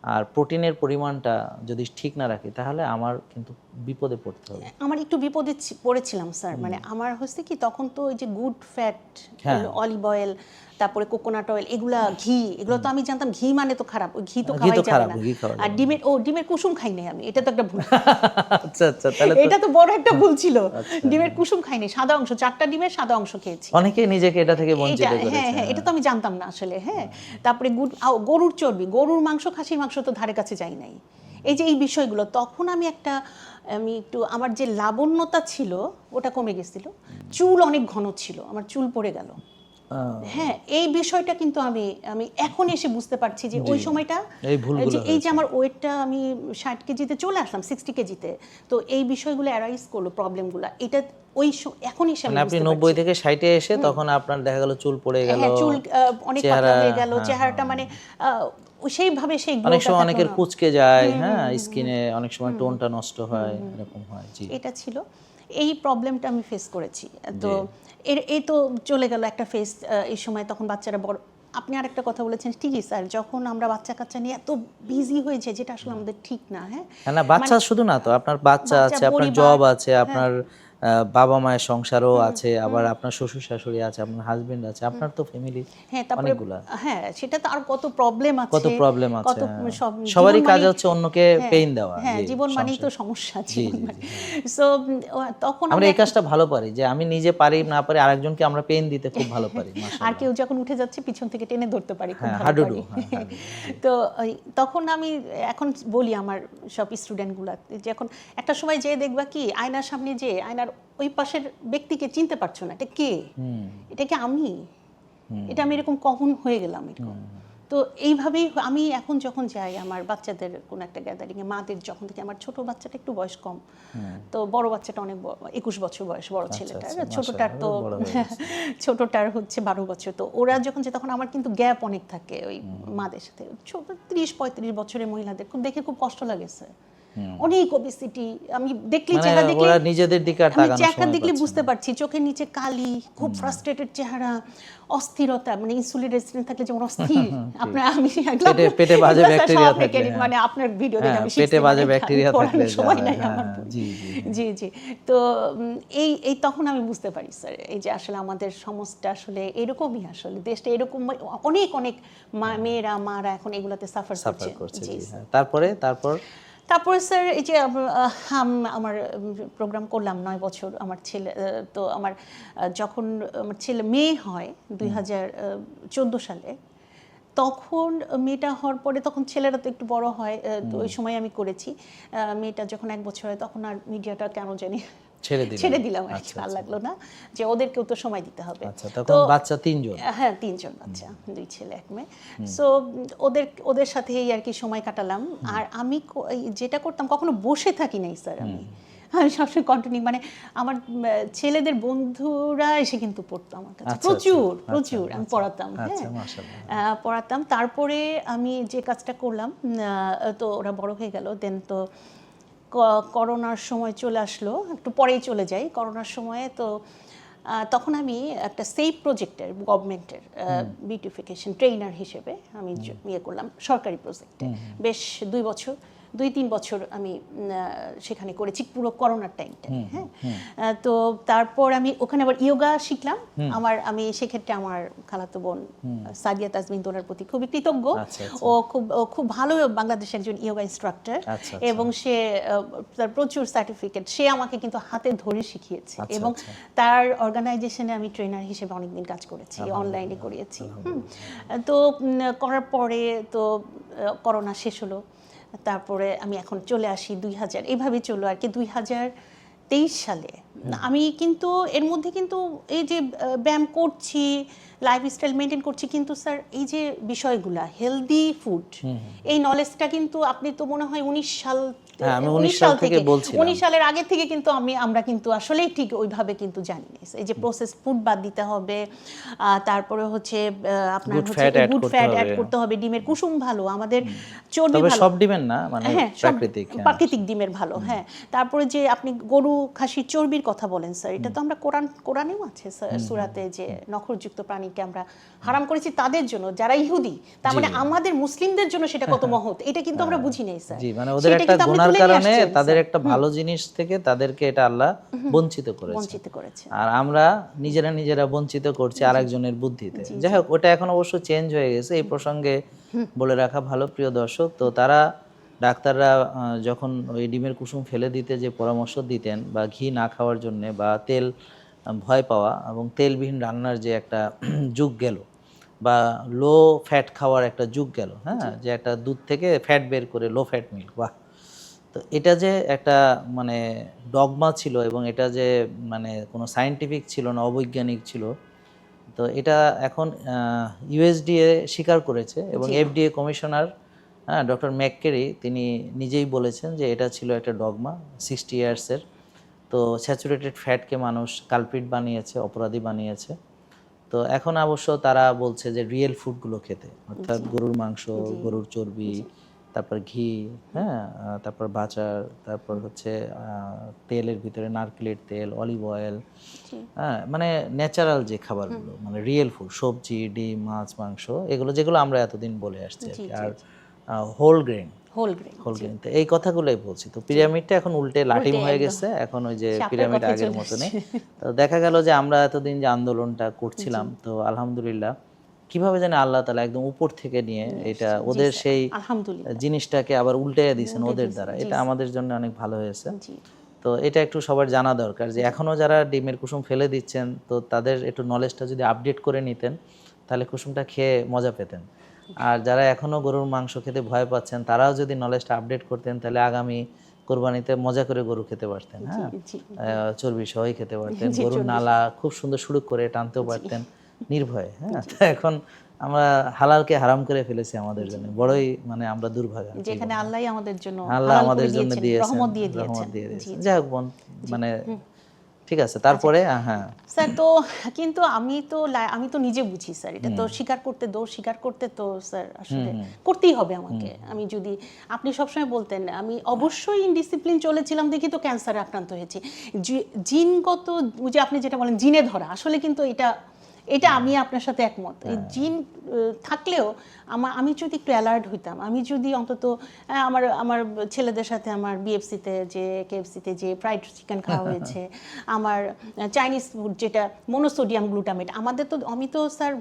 আর প্রোটিনের পরিমাণটা যদি ঠিক না রাখি, তাহলে আমার কিন্তু বিপদে পড়তে হবে। আমার একটু বিপদে পড়েছিলাম স্যার, মানে আমার হচ্ছে কি, তখন তো ওই যে গুড ফ্যাট, অলিভ অয়েল, তারপরে কোকোনাট অয়েল, এগুলা ঘি, এগুলো তো আমি জানতাম ঘি মানে তো খারাপ, ওই ঘি তো খাওয়াই যাবে না। আর ডিমের কুসুম খাই নাই আমি, এটা তো একটা ভুল। আচ্ছা, তাহলে এটা তো বড় একটা ভুল ছিল। ডিমের কুসুম খাই নাই, সাদা অংশ, 4টা ডিমের সাদা অংশ খেয়েছি। অনেকে নিজেকে এটা থেকে বঞ্চিত করেছে। হ্যাঁ, এটা তো আমি জানতাম না আসলে। হ্যাঁ, তারপরে গরুর চর্বি, গরুর মাংস, খাসির মাংস তো ধারে কাছে যাই নাই। এই যে এই বিষয়গুলো, তখন আমি একটু আমার যে লাবণ্যতা ছিল ওটা কমে গেছিল, চুল অনেক ঘন ছিল, আমার চুল পড়ে গেল। হ্যাঁ, এই বিষয়টা কিন্তু আমি এখন এসে বুঝতে পারছি যে ওই সময়টা এই যে আমার ওয়েটটা আমি 60 কেজিতে চলে আসলাম 60 কেজিতে, তো এই বিষয়গুলো অ্যারাইজ করলো, প্রবলেমগুলো, এটা ওই এখন এসে আমি আপনি 90 থেকে 60 এ এসে তখন আপনার দেখা গেল চুল পড়ে গেল, চুল অনেক পাতলা হয়ে গেল, চেহারাটা মানে সেইভাবে সেই অনেক সময় অনেকের কুচকে যায়, হ্যাঁ, স্কিনে অনেক সময় টোনটা নষ্ট হয়, এরকম হয়। জি, এটা ছিল, এই প্রবলেমটা আমি ফেস করেছি। তো এই তো চলে গেল একটা ফেস, এই সময় তখন বাচ্চারা বড়। আপনি আরেকটা কথা বলেছেন, ঠিকই স্যার, যখন আমরা বাচ্চা কাচ্চা নিয়ে এত বিজি হয়েছে, যেটা আসলে আমাদের ঠিক না। হ্যাঁ, না, বাচ্চা শুধু না তো, আপনার বাচ্চা আছে, আপনার জব আছে, আপনার বাবা মায়ের সংসারও আছে, আবার আপনার শ্বশুর শাশুড়ি আছে, আপনার হাজবেন্ড আছে, আপনার তো ফ্যামিলি অনেকগুলা। হ্যাঁ, সেটা তো আর কত প্রবলেম আছে, সবারই কাজ হচ্ছে অন্যকে পেইন দেওয়া। হ্যাঁ, জীবন মানেই তো সমস্যা। সো তখন আমরা এই কাজটা ভালো পারি, যে আমি নিজে পারি না পারি আরেকজনকে আমরা পেইন দিতে খুব ভালো পারি। আর কেউ যখন উঠে যাচ্ছে পিছন থেকে টেনে ধরতে পারি, খুব ভালো পারি। তো তখন আমি এখন বলি আমার সব স্টুডেন্টগুলো, যে এখন একটা সময় যে দেখবা কি, আয়নার সামনে যে আয়নার ওই পাশের ব্যক্তিকে চিনতে পারছো না, এটা কে, এটা কি আমি, এটা আমি এরকম কখন হয়ে গেলাম এরকম। তো এইভাবেই আমি এখন যখন যাই আমার বাচ্চাদের কোনো একটা গ্যাদারিংয়ে, মাদের যখন থেকে, আমার ছোট বাচ্চাটা একটু বয়স কম, তো বড় বাচ্চাটা অনেক 21 বছর বয়স বড় ছেলেটার, ছোটটার তো ছোটটার হচ্ছে 12 বছর। তো ওরা যখন যে তখন আমার কিন্তু গ্যাপ অনেক থাকে ওই মাদের সাথে। ছোট 30-35 বছরের মহিলাদের খুব দেখে খুব কষ্ট লাগেছে, অনেক ওবেসিটি, আমি দেখলি চেহারা দেখলে ওরা নিজেদের দিকে আর তাকানোর চেহারা সময় দেখলে পাচ্ছে বুঝতে না। পারছি চোখের নিচে কালি, খুব ফ্রাস্ট্রেটেড চেহারা, অস্থিরতা, মানে ইনসুলিন রেজিস্ট্যান্ট থাকলে যেমন অস্থির আপনার, আমি পেটে বাজে ব্যাকটেরিয়া থাকলে, মানে আপনার ভিডিও দেখে আমি পেটে বাজে ব্যাকটেরিয়া থাকলে সময় নাই হ্যাঁ, আমার। জি জি জি তো এই তখন আমি বুঝতে পারি স্যার, এই যে আসলে আমাদের সমাজটা আসলে এরকমই, আসলে দেশটা এরকম, অনেক অনেক মেয়েরা মারা এখন এগুলাতে সাফার করছে। জি হ্যাঁ। তারপরে স্যার এই যে আমার প্রোগ্রাম করলাম 9 বছর আমার ছেলে, তো আমার যখন আমার ছেলে মেয়ে হয় 2014 সালে, তখন মেয়েটা হওয়ার পরে তখন ছেলেরা তো একটু বড় হয়, তো ওই সময় আমি করেছি। মেয়েটা যখন 1 বছর হয় তখন আর মিডিয়াটা কেন জানি ছেড়ে দিলাম আর কি, ভালো লাগলো না, যে ওদেরকেও তো সময় দিতে হবে। তখন বাচ্চা 3 জন? হ্যাঁ 3 জন বাচ্চা, 2 ছেলে 1 মেয়ে। সো ওদের সাথেই আর কি সময় কাটালাম। আর আমি যেটা করতাম, কখনো বসে থাকি নাই স্যার, আমি সবসময় কন্টিনিউ, মানে আমার ছেলেদের বন্ধুরা এসে কিন্তু পড়তো আমার কাছে, প্রচুর আমি পড়াতাম। হ্যাঁ পড়াতাম। তারপরে আমি যে কাজটা করলাম, তো ওরা বড় হয়ে গেল, দেন তো করোনার সময় চলে আসলো, একটু পরেই চলে যাই করোনার সময়ে। তো তখন আমি একটা সেভ প্রজেক্টের, গভর্নমেন্টের বিউটিফিকেশন ট্রেনার হিসেবে আমি ইয়ে করলাম, সরকারি প্রজেক্টে বেশ 2-3 বছর আমি সেখানে করেছি পুরো করোনার টাইমটা। হ্যাঁ তো তারপর আমি ওখানে আবার ইয়োগা শিখলাম। আমি সেক্ষেত্রে আমার খালাতো বোন সাদিয়া তাজমিন দোলার প্রতি খুবই কৃতজ্ঞ। ও খুব ভালো বাংলাদেশের একজন ইয়োগা ইনস্ট্রাক্টর, এবং সে তার প্রচুর সার্টিফিকেট, সে আমাকে কিন্তু হাতে ধরে শিখিয়েছে, এবং তার অর্গানাইজেশনে আমি ট্রেনার হিসেবে অনেকদিন কাজ করেছি, অনলাইনে করিয়েছি। তো করার পরে তো করোনা শেষ হলো, তারপরে আমি এখন চলে আসি 2000, এইভাবে চলো আর কি। 2023 সালে আমি কিন্তু এর মধ্যে কিন্তু এই যে ব্যায়াম করছি, লাইফস্টাইল মেনটেন করছি, কিন্তু স্যার এই যে বিষয়গুলা হেলদি ফুড, এই নলেজটা কিন্তু আপনি তো মনে হয় 19 সাল থেকে বলছিলাম, 19 সালের আগে থেকে কিন্তু আমরা কিন্তু আসলেই ঠিক ওইভাবে কিন্তু জানি না। এই যে প্রসেস ফুড বাদ দিতে হবে, তারপরে হচ্ছে আপনার হচ্ছে গুড ফ্যাট অ্যাড করতে হবে, ডিমের কুসুম ভালো, আমাদের চর্বি ভালো, সব ডিমের না, মানে প্রাকৃতিক ডিমের ভালো। হ্যাঁ তারপরে যে আপনি গরু খাসির চর্বির কথা বলেন স্যার, এটা তো আমরা কোরআনেও আছে সূরাতে, যে নখরযুক্ত প্রাণীকে আমরা হারাম করেছি তাদের জন্য যারা ইহুদি, তার মানে আমাদের মুসলিমদের জন্য সেটা কত মহৎ, এটা কিন্তু আমরা বুঝি নাই স্যার। জি, মানে ওদের একটা গুনার কারণে, তাদের একটা ভালো জিনিস থেকে তাদেরকে এটা আল্লাহ বঞ্চিত করেছে, আর আমরা নিজেরা বঞ্চিত করছি আরেকজনের বুদ্ধিতে। যাই হোক, ওটা এখন অবশ্য চেঞ্জ হয়ে গেছে। এই প্রসঙ্গে বলে রাখা ভালো, প্রিয় দর্শক, তো ডাক্তাররা যখন ওই ডিমের কুসুম ফেলে দিতে যে পরামর্শ দিতেন, বা ঘি না খাওয়ার জন্য, বা তেল ভয় পাওয়া, এবং তেলবিহীন রান্নার যে একটা যুগ গেল, বা লো ফ্যাট খাওয়ার একটা যুগ গেল, হ্যাঁ, যে একটা দুধ থেকে ফ্যাট বের করে লো ফ্যাট মিল্ক, বাহ, তো এটা যে একটা মানে ডগমা ছিল, এবং এটা যে মানে কোনো সায়েন্টিফিক ছিল না, অবৈজ্ঞানিক ছিল, তো এটা এখন ইউএসডিএ স্বীকার করেছে, এবং এফডিএ কমিশনার ডক্টর ম্যাককেরি তিনি নিজেই বলেছেন যে এটা ছিল একটা ডগমা 60 ইয়ার্সের। তো স্যাচুরেটেড ফ্যাটকে মানুষ কালপ্রিট বানিয়েছে, অপরাধী বানিয়েছে। তো এখন অবশ্য তারা বলছে যে রিয়েল ফুডগুলো খেতে, অর্থাৎ গরুর মাংস, গরুর চর্বি, তারপর ঘি, হ্যাঁ, তারপর বাটার, তারপর হচ্ছে তেলের ভিতরে নারকেলের তেল, অলিভ অয়েল, হ্যাঁ, মানে ন্যাচারাল যে খাবারগুলো, মানে রিয়েল ফুড, সবজি, ডিম, মাছ, মাংস, এগুলো যেগুলো আমরা এতদিন বলে আসছি, আর হোল গ্রেন। তো এই কথাগুলোই বলছি। তো পিরামিডটা এখন উল্টে লাটিম হয়ে গেছে, এখন ওই যে পিরামিড আগের মতো নেই। তো দেখা গেল যে আমরা এতদিন যে আন্দোলনটা করছিলাম, তো আলহামদুলিল্লাহ কিভাবে যেন আল্লাহ তাআলা একদম উপর থেকে নিয়ে এটা ওদের সেই জিনিসটাকে আবার উল্টে দিয়েছেন ওদের দ্বারা, এটা আমাদের জন্য অনেক ভালো হয়েছে। তো এটা একটু সবার জানা দরকার, যে এখনো যারা ডিমের কুসুম ফেলে দিচ্ছেন, তো তাদের একটু নলেজটা যদি আপডেট করে নিতেন, তাহলে কুসুমটা খেয়ে মজা পেতেন। আর যারা এখনো গরুর মাংস খেতে ভয় পাচ্ছেন, তারাও যদি নলেজটা আপডেট করতেন, তাহলে আগামী কোরবানিতে মজা করে গরু খেতে পারতেন, হ্যাঁ, চর্বি সহই খেতে পারতেন, গরুর নালা খুব সুন্দর সুড়ুক করে টানতেও পারতেন, নির্ভয়। হ্যাঁ, তো এখন আমরা হালালকে হারাম করে ফেলেছি আমাদের জন্য, বড়ই মানে আমরা দুর্ভাগা। যেখানে আল্লাহই আমাদের জন্য আল্লাহ হালাল আমাদের করে জন্য দিয়েছেন, দিয়েছেন, রহমত দিয়ে রহমত দিয়েছেন। দিয়ে জি দিয়েছেন। জি যাই হোক বোন, মানে ঠিক আছে, তারপরে হ্যাঁ স্যার। তো কিন্তু আমি তো নিজে বুঝি স্যার, এটা তো স্বীকার করতে তো স্যার আসলে করতেই হবে আমাকে। আমি যদি আপনি সবসময় বলতেন, আমি অবশ্যই ইনডিসিপ্লিন চলেছিলাম দেখি তো ক্যান্সারে আক্রান্ত হয়েছি। জিনগত, যে আপনি যেটা বলেন জিনে ধরা, আসলে কিন্তু এটা আমি আপনার সাথে একমত। এই জিন থাকলেও আমি যদি একটু অ্যালার্ট হইতাম, আমি যদি অন্তত আমার ছেলেদের সাথে আমার বিএফসিতে যে কেএফসিতে যে ফ্রাইড চিকেন খাওয়া হয়েছে, আমার চাইনিজ ফুড যেটা মনোসোডিয়াম গ্লুটামেট, আমি তো স্যার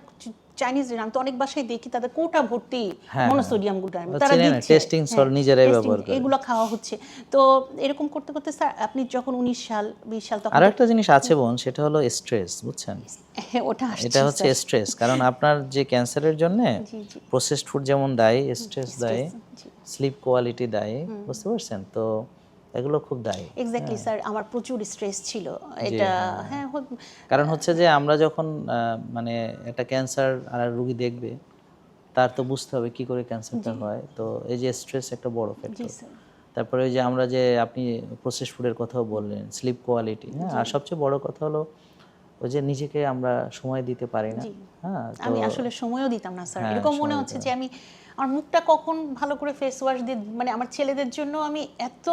চাইনিজ, আমি তো অনেক বাসায় দেখি তাদের কোটা ভর্তি মনোসোডিয়াম গ্লুটামেট তারা দিচ্ছে, টেস্টিং সল নিজেরাই ব্যবহার করে, এগুলো খাওয়া হচ্ছে। তো এরকম করতে করতে স্যার আপনি যখন 19 সাল 20 সাল তখন আর একটা জিনিস আছে বোন, সেটা হলো স্ট্রেস, বুঝছেন? এটা হচ্ছে স্ট্রেস, কারণ আপনার যে ক্যান্সারের জন্য প্রসেসড ফুড যেমন দায়ী, স্ট্রেস দায়ী, স্লিপ কোয়ালিটি দায়ী, বুঝতে পারছেন? তো এগুলো খুব দায়ী। এক্স্যাক্টলি স্যার, আমার প্রচুর স্ট্রেস ছিল এটা। হ্যাঁ, কারণ হচ্ছে যে আমরা যখন মানে একটা ক্যান্সার আর রোগী দেখবে, তার তো বুঝতে হবে কি করে ক্যান্সারটা হয়। তো এই যে স্ট্রেস একটা বড় ফ্যাক্টর। তারপরে ওই যে আমরা যে আপনি প্রসেস ফুডের কথাও বললেন, স্লিপ কোয়ালিটি, হ্যাঁ, আর সবচেয়ে বড় কথা হলো ওই যে নিজেকে আমরা সময় দিতে পারি না। হ্যাঁ, আমি আসলে সময়ও দিতাম না স্যার। এরকম মনে হচ্ছে যে আমি আমার মুখটা কখন ভালো করে ফেস ওয়াশ দিয়ে, মানে আমার ছেলেদের জন্য আমি এত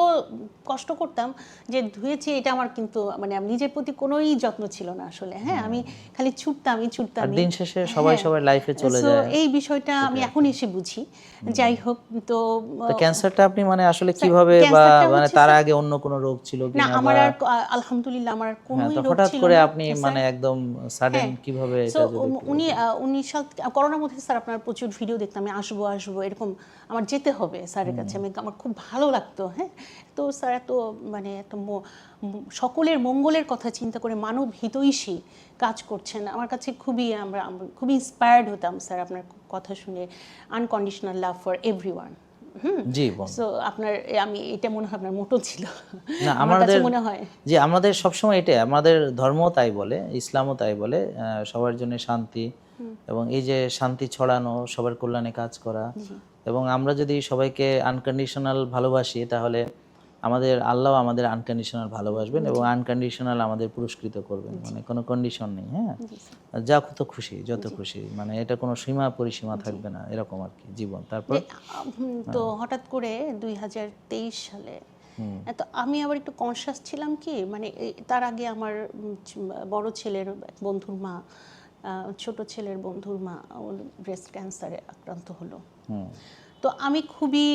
কষ্ট করতাম যে ধুয়েছি, এটা আমার কিন্তু মানে আমি নিজের প্রতি কোনোই যত্ন ছিল না আসলে। হ্যাঁ, আমি খালি ছুটতাম। আর দিন শেষে সবার লাইফে চলে যায়। এই বিষয়টা আমি এখন এসে বুঝি। যাই হোক, তো ক্যান্সারটা আপনি মানে আসলে কিভাবে, বা মানে তার আগে অন্য কোনো রোগ ছিল কিনা? না, আমার আর আলহামদুলিল্লাহ আমার আর কোনোই রোগ হঠাৎ ছিল না। করে আপনি মানে একদম সাডেন কিভাবে এটা? উনি 19 সাল করোনার মধ্যে স্যার আপনার প্রচুর ভিডিও দেখতাম, আমি আসবো এরকম, আমার যেতে হবে স্যারের কাছে, আমার খুব ভালো লাগতো। হ্যাঁ, তো স্যার এত মানে একটা সকলের মঙ্গলের কথা চিন্তা করে মানব হিতৈষী কাজ করছেন, আমার কাছে আমরা খুবই ইন্সপায়ার্ড হতাম স্যার আপনার কথা শুনে। Unconditional love for everyone. জি বোন, সো আপনার আমি এটা মনে হয় আপনার মোটো ছিল না, আমার কাছে মনে হয় যে আমাদের সবসময় এটা, আমাদের ধর্ম তাই বলে, ইসলামও তাই বলে, সবার জন্য শান্তি, এবং এই যে শান্তি ছড়ানো, সবার কল্যাণে কাজ করা। এবং আমরা যদি সবাইকে আনকন্ডিশনাল ভালোবাসি, তাহলে আমাদের আল্লাহ আমাদের আনকন্ডিশনাল ভালোবাসবেন এবং আনকন্ডিশনাল আমাদের পুরস্কৃত করবেন, মানে কোনো কন্ডিশন নেই। হ্যাঁ, যা কত খুশি, যত খুশি, মানে এটা কোনো সীমা পরিসীমা থাকবে না, এরকম আর কি জীবন। তারপর তো হঠাৎ করে 2023 সালে, তো আমি আবার একটু কনসাস ছিলাম কি, মানে তার আগে আমার বড় ছেলের বন্ধুর মা, ছোট ছেলের বন্ধুর মা ব্রেস্ট ক্যান্সারে আক্রান্ত হলো। তো আমি খুবই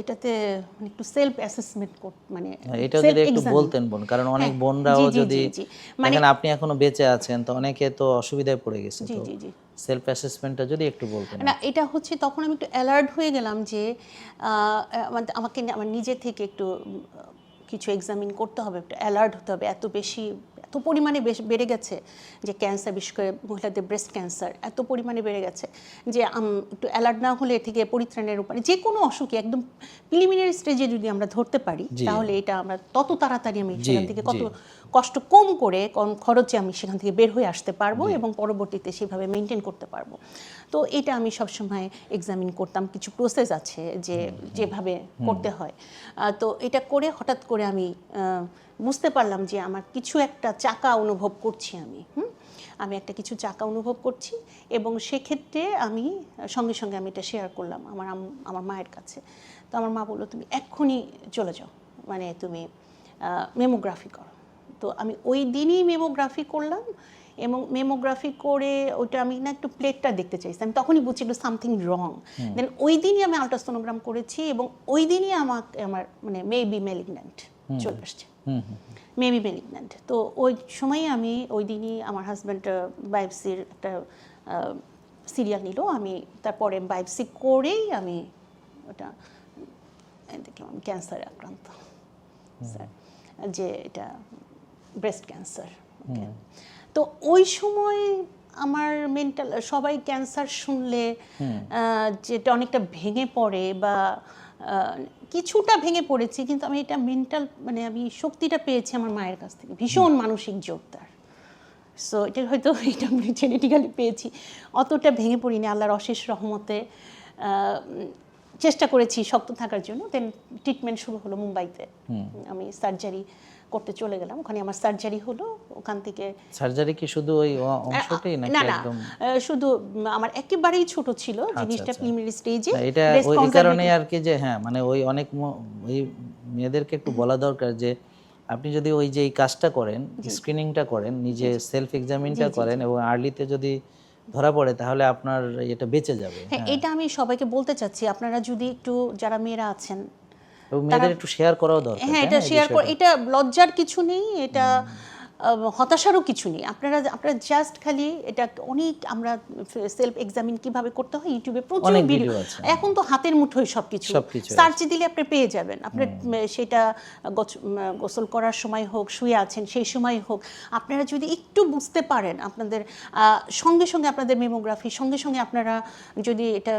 এটাতে একটু সেলফ অ্যাসেসমেন্ট মানে এটা যদি একটু বলতেন বোন, কারণ অনেক বোনরাও যদি মানে আপনি এখনো বেঁচে আছেন, তো অনেকে তো অসুবিধায় পড়ে গেছে, তো সেলফ অ্যাসেসমেন্টটা যদি একটু বলতেন। না, এটা হচ্ছে তখন আমি একটু অ্যালার্ট হয়ে গেলাম যে আমাকে আমার নিজে থেকে একটু কিছু এক্সামিন করতে হবে, একটু অ্যালার্ট হতে হবে। এত পরিমাণে বেড়ে গেছে যে ক্যান্সার, বিশেষ করে মহিলাদের ব্রেস্ট ক্যান্সার এত পরিমাণে বেড়ে গেছে যে একটু অ্যালার্ট না হলে এ থেকে পরিত্রাণের উপায়, যে কোনো অসুখে একদম প্রিলিমিনারি স্টেজে যদি আমরা ধরতে পারি, তাহলে এটা আমরা তত তাড়াতাড়ি আমি সেখান থেকে কত কষ্ট কম করে, কম খরচে আমি সেখান থেকে বের হয়ে আসতে পারবো এবং পরবর্তীতে সেভাবে মেনটেন করতে পারবো। তো এটা আমি সবসময় এক্সামিন করতাম, কিছু প্রসেস আছে যেভাবে করতে হয়। তো এটা করে হঠাৎ করে আমি বুঝতে পারলাম যে আমার কিছু একটা চাকা অনুভব করছি আমি একটা কিছু চাকা অনুভব করছি, এবং সেক্ষেত্রে আমি সঙ্গে সঙ্গে আমি এটা শেয়ার করলাম আমার মায়ের কাছে। তো আমার মা বললো, তুমি এক্ষুনি চলে যাও, মানে তুমি মেমোগ্রাফি করো। তো আমি ওই দিনই মেমোগ্রাফি করলাম, এবং মেমোগ্রাফি করে ওটা আমি না একটু প্লেটটা দেখতে চাইছি, আমি তখনই বুঝছি একটু সামথিং রং। দেন ওই দিনই আমি আল্ট্রাসোনোগ্রাম করেছি, এবং ওই দিনই আমার মানে মেবি ম্যালিগন্যান্ট চলে আসছে, মেবি ম্যালিগন্যান্ট। তো ওই সময়ই আমি ওই দিনই আমার হাজব্যান্ড বায়োপসির একটা সিরিয়াল নিল, আমি তারপরে বায়োপসি করেই আমি ওটা দেখলাম আমি ক্যান্সারে আক্রান্ত স্যার, যে এটা ব্রেস্ট ক্যান্সার। তো ওই সময় আমার মেন্টাল, সবাই ক্যান্সার শুনলে যেটা অনেকটা ভেঙে পড়ে, বা কিছুটা ভেঙে পড়েছি, কিন্তু আমি এটা মেন্টাল মানে আমি শক্তিটা পেয়েছি আমার মায়ের কাছ থেকে, ভীষণ মানসিক জোরদার সো এটা হয়তো এটা আমি জেনেটিক্যালি পেয়েছি, অতটা ভেঙে পড়িনি আল্লাহর অশেষ রহমতে। চেষ্টা করেছি শক্ত থাকার জন্য। দেন ট্রিটমেন্ট শুরু হলো মুম্বাইতে, আমি সার্জারি করতে চলে গেলাম, ওখানে আমার সার্জারি হলো। ওখান থেকে সার্জারি কি শুধু ওই অংশটাই নাকি না একদম? শুধু আমার একেবারেই ছোট ছিল জিনিসটা, প্রিলিমিনারি স্টেজে। এটা ওই কারণে আর কি যে হ্যাঁ মানে ওই অনেক ওই মেয়েদেরকে একটু বলা দরকার যে আপনি যদি ওই যে এই কাজটা করেন, স্ক্রিনিংটা করেন, নিজে সেলফ এক্সামিনটা করেন এবং আর্লিতে যদি ধরা পড়ে তাহলে আপনার এটা বেঁচে যাবে। হ্যাঁ, এটা আমি সবাইকে বলতে চাচ্ছি, আপনারা যদি একটু যারা মেয়েরা আছেন এবং মেয়েদের একটু শেয়ার করাও দরকার। হ্যাঁ, এটা শেয়ার কর, এটা লজ্জার কিছু নেই, এটা হতাশারও কিছু নেই। আপনারা জাস্ট খালি এটা অনেক, আমরা সেলফ এক্সামিন কিভাবে করতে হয় ইউটিউবে প্রচুর ভিডিও আছে, এখন তো হাতের মুঠোয় সবকিছু, সার্চ দিলে আপনি পেয়ে যাবেন। আপনার সেটা গোসল করার সময় হোক, শুয়ে আছেন সেই সময় হোক, আপনারা যদি একটু বুঝতে পারেন, আপনাদের সঙ্গে সঙ্গে আপনাদের মেমোগ্রাফি সঙ্গে সঙ্গে আপনারা যদি এটা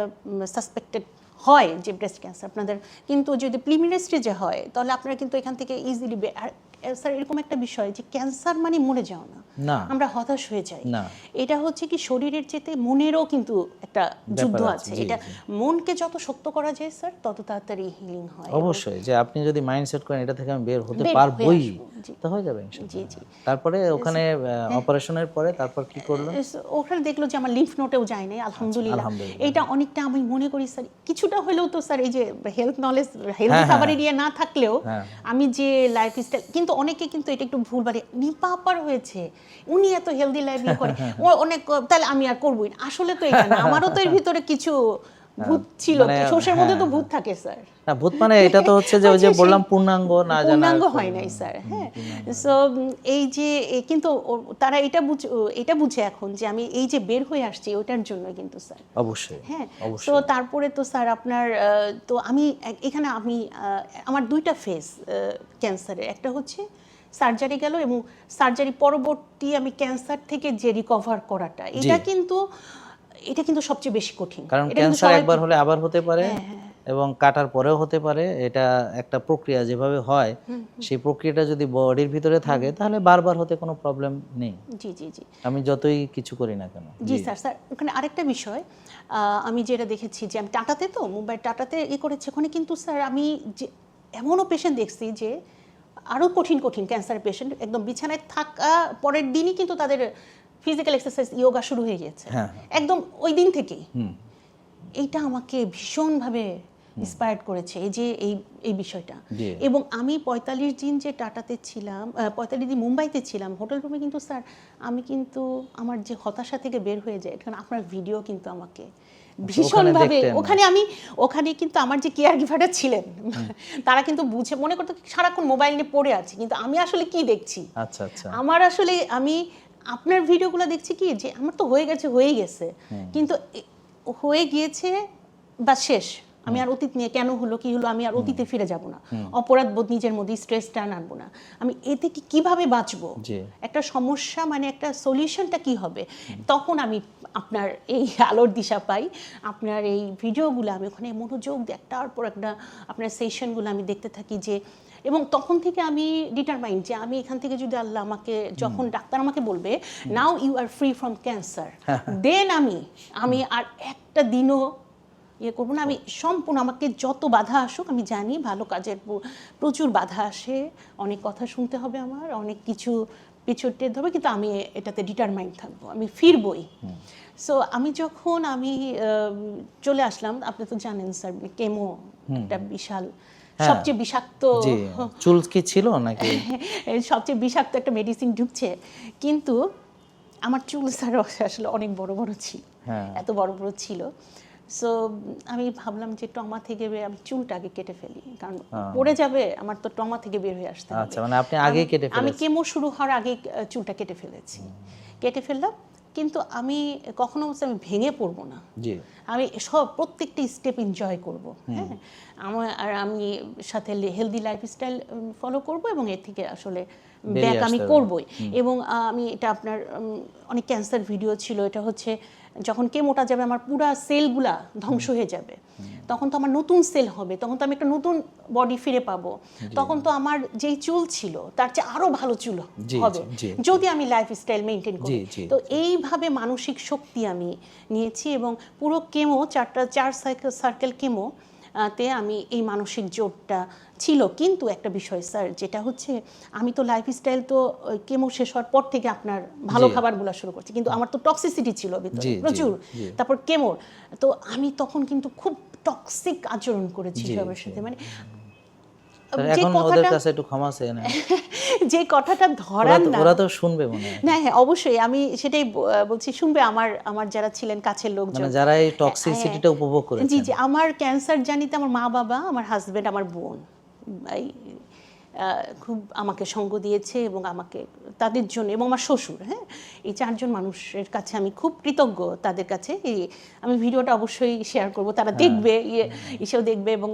সাসপেক্টেড হয় যে ব্রেস্ট ক্যান্সার আপনাদের, কিন্তু যদি প্রিলিমিনারি স্টেজে হয় তাহলে আপনারা কিন্তু এখান থেকে ইজিলি। আর স্যার এরকম একটা বিষয় যে ক্যান্সার মানে মরে যাও না, আমরা হতাশ হয়ে যাই। এটা হচ্ছে কি শরীরের চেয়ে মনেরও কিন্তু একটা যুদ্ধ আছে। এটা মনকে যত শক্ত করা যায় স্যার তত তাড়াতাড়ি হিলিং হয়। অবশ্যই, যে আপনি যদি মাইন্ডসেট করেন এটা থেকে আমি বের হতে পারবোই, তো হয়ে যাবে ইনশাআল্লাহ। জি জি। তারপরে ওখানে অপারেশনের পরে তারপর কি করলেন? ওখানে দেখলো যে আমার লিম্ফ নোটেও যায় নাই, আলহামদুলিল্লাহ। এটা অনেকটা আমি মনে করি স্যার কিছুটা হলেও তো স্যার এই যে হেলথ নলেজ, হেলথ খাবার এরিয়া না থাকলেও আমি যে লাইফস্টাইল, কিন্তু অনেকে কিন্তু এটা একটু ভুল বাড়ে, নিপা আপার হয়েছে উনি এত হেলদি লাইফ করে ও অনেক, তাহলে আমি আর করবোই না। আসলে তো এটা না, আমারও তো এর ভিতরে কিছু ভূত ছিল, শোষের মধ্যে তো ভূত থাকে স্যার। না ভূত মানে এটা তো হচ্ছে যে ওই যে বললাম পূর্ণাঙ্গ না জানা, পূর্ণাঙ্গ হয় নাই স্যার। হ্যাঁ, সো এই যে কিন্তু তারা এটা বুঝে এখন যে আমি এই যে বের হয়ে আসছি ওটার জন্য কিন্তু স্যার। অবশ্যই। হ্যাঁ, তো তারপরে তো স্যার আপনার তো আমি এখানে আমার দুইটা ফেজ ক্যান্সারের, একটা হচ্ছে সার্জারি গেল এবং সার্জারি পরবর্তী আমি ক্যান্সার থেকে যে রিকভার করাটা, এটা কিন্তু সবচেয়ে বেশি কঠিন। কারণ ক্যান্সার একবার হলে আবার হতে পারে এবং কাটার পরেও হতে পারে। এটা একটা প্রক্রিয়া, যেভাবে হয় সেই প্রক্রিয়াটা যদি বডির ভিতরে থাকে তাহলে বারবার হতে কোনো প্রবলেম নেই। জি জি জি, আমি যতই কিছু করি না কেন। জি স্যার। স্যার ওখানে আরেকটা বিষয় আমি যেটা দেখেছি যে আমি টাটাতে, তো মুম্বাই টাটাতে করেছি, ওখানে কিন্তু স্যার আমি যে এমনও পেশেন্ট দেখছি যে আরও কঠিন ক্যান্সার পেশেন্ট একদম বিছানায় থাকা পরের দিনই কিন্তু তাদের ফিজিক্যাল এক্সারসাইজ ইয়োগা শুরু হয়ে গেছে একদম ওই দিন থেকেই। এইটা আমাকে ভীষণভাবে ইন্সপায়ার্ড করেছে এই যে এই বিষয়টা। এবং আমি 45 দিন যে টাটাতে ছিলাম, 45 দিন মুম্বাইতে ছিলাম হোটেল রুমে, কিন্তু স্যার আমি কিন্তু আমার যে হতাশা থেকে বের হয়ে যায়, কারণ আপনার ভিডিও কিন্তু আমাকে ভীষণভাবে ওখানে কিন্তু আমার যে কেয়ার গিভাররা ছিলেন তারা কিন্তু বুঝে মনে করতো সারাক্ষণ মোবাইল নিয়ে পড়ে আছি, কিন্তু আমি আসলে কি দেখছি, আমার আসলে আমি আপনার ভিডিওগুলো দেখছি কি যে আমার তো হয়ে গেছে, কিন্তু হয়ে গিয়েছে বা শেষ, আমি আর অতীত নিয়ে কেন হলো কি হলো আমি আর অতীতে ফিরে যাব না, অপরাধ বোধ নিজের মধ্যে, স্ট্রেসটা আনবো না, আমি এ থেকে কিভাবে বাঁচবো, একটা সমস্যা মানে একটা সলিউশনটা কি হবে, তখন আমি আপনার এই আলোর দিশা পাই। আপনার এই ভিডিওগুলো আমি ওখানে মনোযোগ দিয়ে একটার পর একটা আপনার সেশনগুলো আমি দেখতে থাকি যে, এবং তখন থেকে আমি ডিটারমাইন্ড যে আমি এখান থেকে যদি আল্লাহ আমাকে, যখন ডাক্তার আমাকে বলবে now you are free from cancer, then আমি আর একটা দিনও করবো না, আমি সম্পূর্ণ, আমাকে যত বাধা আসুক, আমি জানি ভালো কাজের প্রচুর বাধা আসে, অনেক কথা শুনতে হবে, আমার অনেক কিছু পিছুটে ধরবে, কিন্তু আমি এটাতে ডিটারমাইন্ড থাকবো, আমি ফিরবই। সো আমি যখন চলে আসলাম, আপনি তো জানেন স্যার কেমো একটা বিশাল, সবচেয়ে বিষাক্ত, চুল কি ছিল নাকি সবচেয়ে বিষাক্ত একটা মেডিসিন ঢুকছে, কিন্তু আমার চুল স্যার আসলে অনেক বড় বড় ছিল, এত বড় বড় ছিল। সো আমি ভাবলাম যে ট্রমা থেকে আমি চুলটা আগে কেটে ফেলি, কারণ পড়ে যাবে, আমার তো ট্রমা থেকে বের হয়ে আসতে হবে। আচ্ছা, মানে আপনি আগে কেটে ফেলেছেন? আমি কেমো শুরু হওয়ার আগে চুলটা কেটে ফেললাম, কিন্তু আমি কখনো আমি ভেঙে পড়বো না, আমি প্রত্যেকটা স্টেপ এনজয় করব। হ্যাঁ, আমি সাথে হেলদি লাইফস্টাইল ফলো করব এবং এর থেকে আসলে ব্যাক আমি করবই। এবং আমি এটা আপনার অনেক ক্যান্সার ভিডিও ছিল, এটা হচ্ছে যখন কেমোটা যাবে আমার পুরা সেলগুলা ধ্বংস হয়ে যাবে, তখন তো আমার নতুন সেল হবে, তখন তো আমি একটা নতুন বডি ফিরে পাবো, তখন তো আমার যেই চুল ছিল তার চেয়ে আরো ভালো চুল হবে যদি আমি লাইফস্টাইল মেনটেন করি। তো এইভাবে মানসিক শক্তি আমি নিয়েছি এবং পুরো কেমো 4 সার্কেল কেমো তে আমি এই মানসিক জোরটা ছিল। কিন্তু একটা বিষয় স্যার, যেটা হচ্ছে আমি তো লাইফস্টাইল তো কেমো শেষ হওয়ার পর থেকে আপনার ভালো খাবারগুলো শুরু করছি, কিন্তু আমার তো টক্সিসিটি ছিল ভিতরে প্রচুর, তারপর কেমোর, তো আমি তখন কিন্তু খুব টক্সিক আচরণ করেছি সবার সাথে। মানে যে কথাটা ধরার না, ওরা তো শুনবে মনে হয়। না হ্যাঁ অবশ্যই, আমি সেটাই বলছি, শুনবে আমার যারা ছিলেন কাছের লোকজন, মানে যারা এই টক্সিসিটিটা উপভোগ করেছেন। জি জি, আমার ক্যান্সার জানিতে আমার মা বাবা, আমার হাজবেন্ড, আমার বোন খুব আমাকে সঙ্গ দিয়েছে এবং আমাকে তাদের জন্য, এবং আমার শ্বশুর, হ্যাঁ, এই 4 জন মানুষের কাছে আমি খুব কৃতজ্ঞ তাদের কাছে। আমি ভিডিওটা অবশ্যই শেয়ার করব, তারা দেখবে, এসেও দেখবে, এবং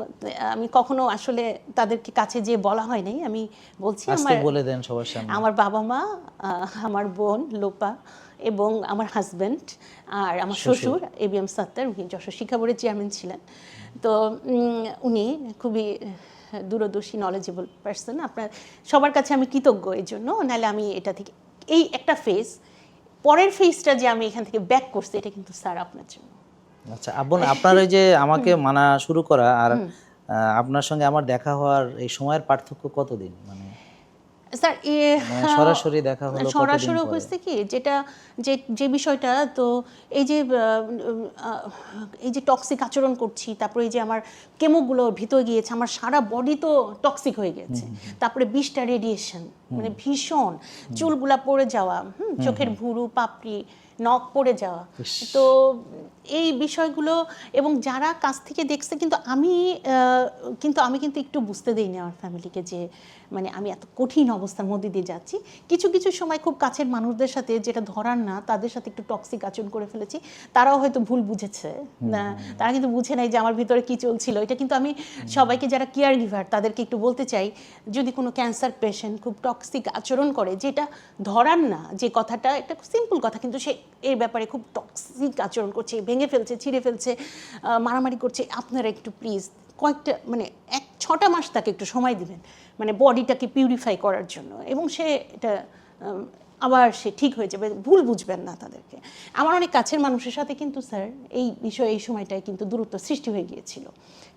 আমি কখনো আসলে তাদেরকে কাছে যেয়ে বলা হয় নাই, আমি বলছি বলে দেন সবার সামনে। আমার বাবা মা, আমার বোন লোপা এবং আমার হাজব্যান্ড আর আমার শ্বশুর ABM সাত্তার, উনি যশোর শিক্ষা বোর্ডের চেয়ারম্যান ছিলেন। তো উনি খুবই দূরদর্শী নলেজেবল পার্সন। আপনার সবার কাছে আমি কৃতজ্ঞ এই জন্য, নাহলে আমি এটা থেকে এই একটা ফেজ, পরের ফেজটা যে আমি এখান থেকে ব্যাক করছি, এটা কিন্তু স্যার আপনার জন্য। আচ্ছা আব্বন, আপনার ওই যে আমাকে মানা শুরু করা আর আপনার সঙ্গে আমার দেখা হওয়ার এই সময়ের পার্থক্য কতদিন? মানে স্যার সরাসরি দেখা হলো, সরাসরি হয়েছে কি, যেটা যে বিষয়টা, তো এই যে টক্সিক আচরণ করছি, তারপরে এই যে আমার কেমোগুলো ভিতরে গিয়েছে, আমার সারা বডি তো টক্সিক হয়ে গেছে, তারপরে 20টা রেডিয়েশন, মানে ভীষণ চুলগুলা পড়ে যাওয়া, চোখের ভুরু, পাপড়ি, নখ পড়ে যাওয়া, তো এই বিষয়গুলো, এবং যারা কাছ থেকে দেখছে, কিন্তু আমি কিন্তু একটু বুঝতে দেইনি আমার ফ্যামিলিকে যে মানে আমি এত কঠিন অবস্থার মধ্যে দিয়ে যাচ্ছি। কিছু কিছু সময় খুব কাছের মানুষদের সাথে, যেটা ধরার না, তাদের সাথে একটু টক্সিক আচরণ করে ফেলেছি, তারাও হয়তো ভুল বুঝেছে, তারা কিন্তু বুঝে নাই যে আমার ভিতরে কি চলছিল। এটা কিন্তু আমি সবাইকে, যারা কেয়ার গিভার, তাদেরকে একটু বলতে চাই, যদি কোনো ক্যান্সার পেশেন্ট খুব টক্সিক আচরণ করে, যেটা ধরার না, যে কথাটা একটা সিম্পল কথা, কিন্তু সে এর ব্যাপারে খুব টক্সিক আচরণ করছে, ভেঙে ফেলছে, ছিঁড়ে ফেলছে, মারামারি করছে, আপনারা একটু প্লিজ কয়েকটা, মানে 6টা মাস তাকে একটু সময় দিবেন, মানে বডিটাকে পিউরিফাই করার জন্য, এবং সে এটা আবার সে ঠিক হয়ে যাবে, ভুল বুঝবেন না তাদেরকে। আমার অনেক কাছের মানুষের সাথে কিন্তু স্যার এই বিষয়ে, এই সময়টায় কিন্তু দূরত্ব সৃষ্টি হয়ে গিয়েছিল,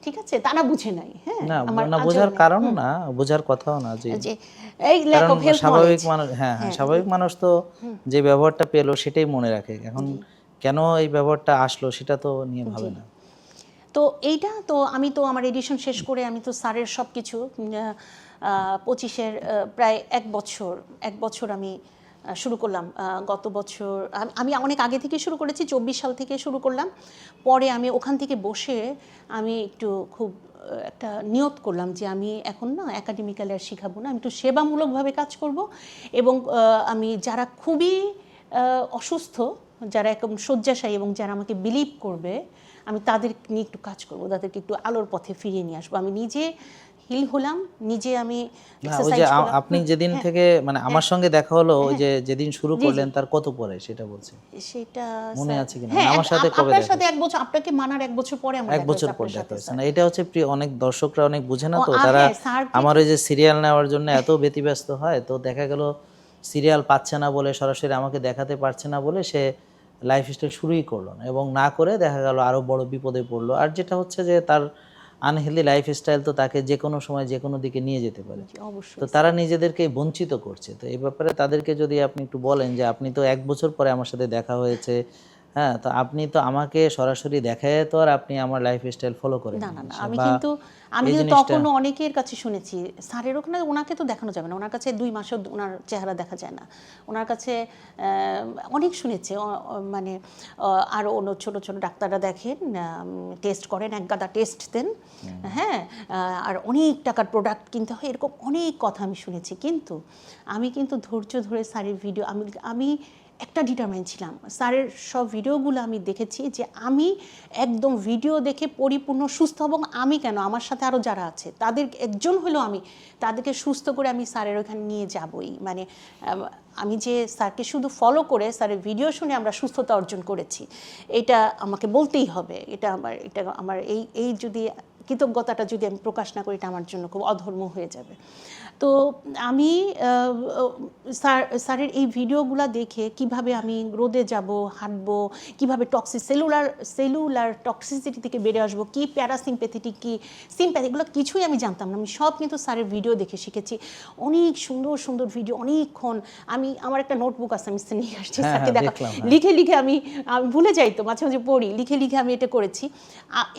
ঠিক আছে, তারা বুঝে নাই। হ্যাঁ, আমার না বোঝার কারণ না, বোঝার কথাও না, যে এই ল্যাক অফ হেলথ স্বাভাবিক মানুষ, হ্যাঁ স্বাভাবিক মানুষ তো যে ব্যবহারটা পেলো সেটাই মনে রাখে, এখন কেন এই ব্যবহারটা আসলো সেটা তো নিয়ে ভাবে না। তো এইটা তো আমি তো আমার এডিশন শেষ করে আমি তো স্যারের সব কিছু 25-এর প্রায় এক বছর আমি শুরু করলাম। গত বছর আমি অনেক আগে থেকে শুরু করেছি, 24 সাল থেকে শুরু করলাম। পরে আমি ওখান থেকে বসে আমি একটু খুব একটা নিয়ত করলাম যে আমি এখন না একাডেমিক্যালি আর শিখাবো না, আমি একটু সেবামূলকভাবে কাজ করব, এবং আমি যারা খুবই অসুস্থ, যারা একদম শয্যাশায়ী এবং যারা আমাকে বিলিভ করবে, আমি তাদের নিয়ে একটু কাজ করবো, তাদেরকে একটু আলোর পথে ফিরিয়ে নিয়ে আসবো। আমি নিজে হিল হলাম, নিজে আমি এক্সারসাইজ করলাম। আপনি যেদিন থেকে মানে আমার সঙ্গে দেখা হলো, ওই যে যেদিন শুরু করলেন তার কত পরে সেটা বলছেন, সেটা মনে আছে কিনা? আমার সাথে কবে আপনার সাথে 1 বছর, আপনাকে মানার 1 বছর পরে আমার 1 বছর পর দেখা হয়েছে না। এটা হচ্ছে অনেক দর্শকরা অনেক বুঝে না, তো তারা আমার ওই যে সিরিয়াল নেওয়ার জন্য এত ব্যতিব্যস্ত হয়, তো দেখা গেল সিরিয়াল পাচ্ছে না বলে, সরাসরি আমাকে দেখাতে পারছে না বলে সে লাইফস্টাইল শুরুই করলো না, এবং না করে দেখা গেল আরো বড় বিপদে পড়লো। আর যেটা হচ্ছে যে তার আনহেলদি লাইফস্টাইল তো তাকে যে কোনো সময় যে কোনো দিকে নিয়ে যেতে পারে, তো তারা নিজেদেরকে বঞ্চিত করছে। তো এই ব্যাপারে তাদেরকে যদি আপনি একটু বলেন যে আপনি তো 1 বছর পরে আমার সাথে দেখা হয়েছে, হ্যাঁ, তো আপনি তো আমাকে সরাসরি দেখায় তো আর আপনি আমার লাইফস্টাইল ফলো করেন না। আমি কিন্তু তখনও অনেকের কাছে শুনেছি, স্যারের ওখানে ওনাকে তো দেখানো যাবে না, ওনার কাছে 2 মাসও ওনার চেহারা দেখা যায় না, ওনার কাছে অনেক শুনেছে, মানে আরও অন্য ছোট ছোট ডাক্তাররা দেখেন, টেস্ট করেন, এক গাদা টেস্ট দেন, হ্যাঁ, আর অনেক টাকার প্রোডাক্ট কিনতে হয়, এরকম অনেক কথা আমি শুনেছি। কিন্তু আমি কিন্তু ধৈর্য ধরে স্যারের ভিডিও, আমি একটা ডিটারমাইন ছিলাম। স্যারের সব ভিডিওগুলো আমি দেখেছি যে আমি একদম ভিডিও দেখে পরিপূর্ণ সুস্থ, এবং আমি কেন, আমার সাথে আরও যারা আছে তাদের একজন হলেও আমি তাদেরকে সুস্থ করে আমি স্যারের ওখানে নিয়ে যাবই। মানে আমি যে স্যারকে শুধু ফলো করে স্যারের ভিডিও শুনে আমরা সুস্থতা অর্জন করেছি, এটা আমাকে বলতেই হবে। এটা আমার এই যদি কৃতজ্ঞতাটা যদি আমি প্রকাশ না করি, এটা আমার জন্য খুব অধর্ম হয়ে যাবে। তো আমি স্যারের এই ভিডিওগুলো দেখে কিভাবে আমি রোদে যাব, হাঁটবো, কিভাবে সেলুলার টক্সিসিটি থেকে বেরিয়ে আসবো, কি প্যারাসিম্প্যাথেটিক, কি সিম্প্যাথি, এগুলো কিছুই আমি জানতাম না। আমি সব কিন্তু স্যারের ভিডিও দেখে শিখেছি। অনেক সুন্দর সুন্দর ভিডিও, অনেকক্ষণ আমার একটা নোটবুক আছে, আমি নিয়ে আসছি স্যারকে দেখা, লিখে লিখে আমি ভুলে যাই তো, মাঝে মাঝে পড়ি, লিখে লিখে আমি এটা করেছি।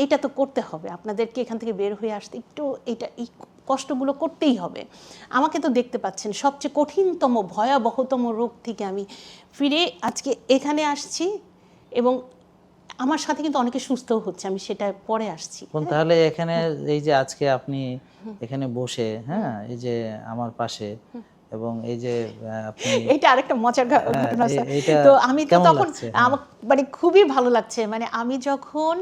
এটা তো করতে হবে, আপনাদেরকে এখান থেকে বের হয়ে আসতে একটু এই কষ্টগুলো করতেই হবে। আমাকে তো দেখতে পাচ্ছেন, সবচেয়ে কঠিনতম ভয়াবহতম রোগ থেকে আমি ফিরে আজকে এখানে আসছি, এবং আমার সাথে কিন্তু অনেকে সুস্থও হচ্ছে, আমি সেটা পরে আসছি। তাহলে এখানে এই যে আজকে আপনি এখানে বসে, হ্যাঁ, এই যে আমার পাশে, এবং এই যে আপনি, এটা আরেকটা মজার ঘটনা স্যার। তো আমি তো তখন আমার মানে খুবই ভালো লাগছে। মানে আমি যখন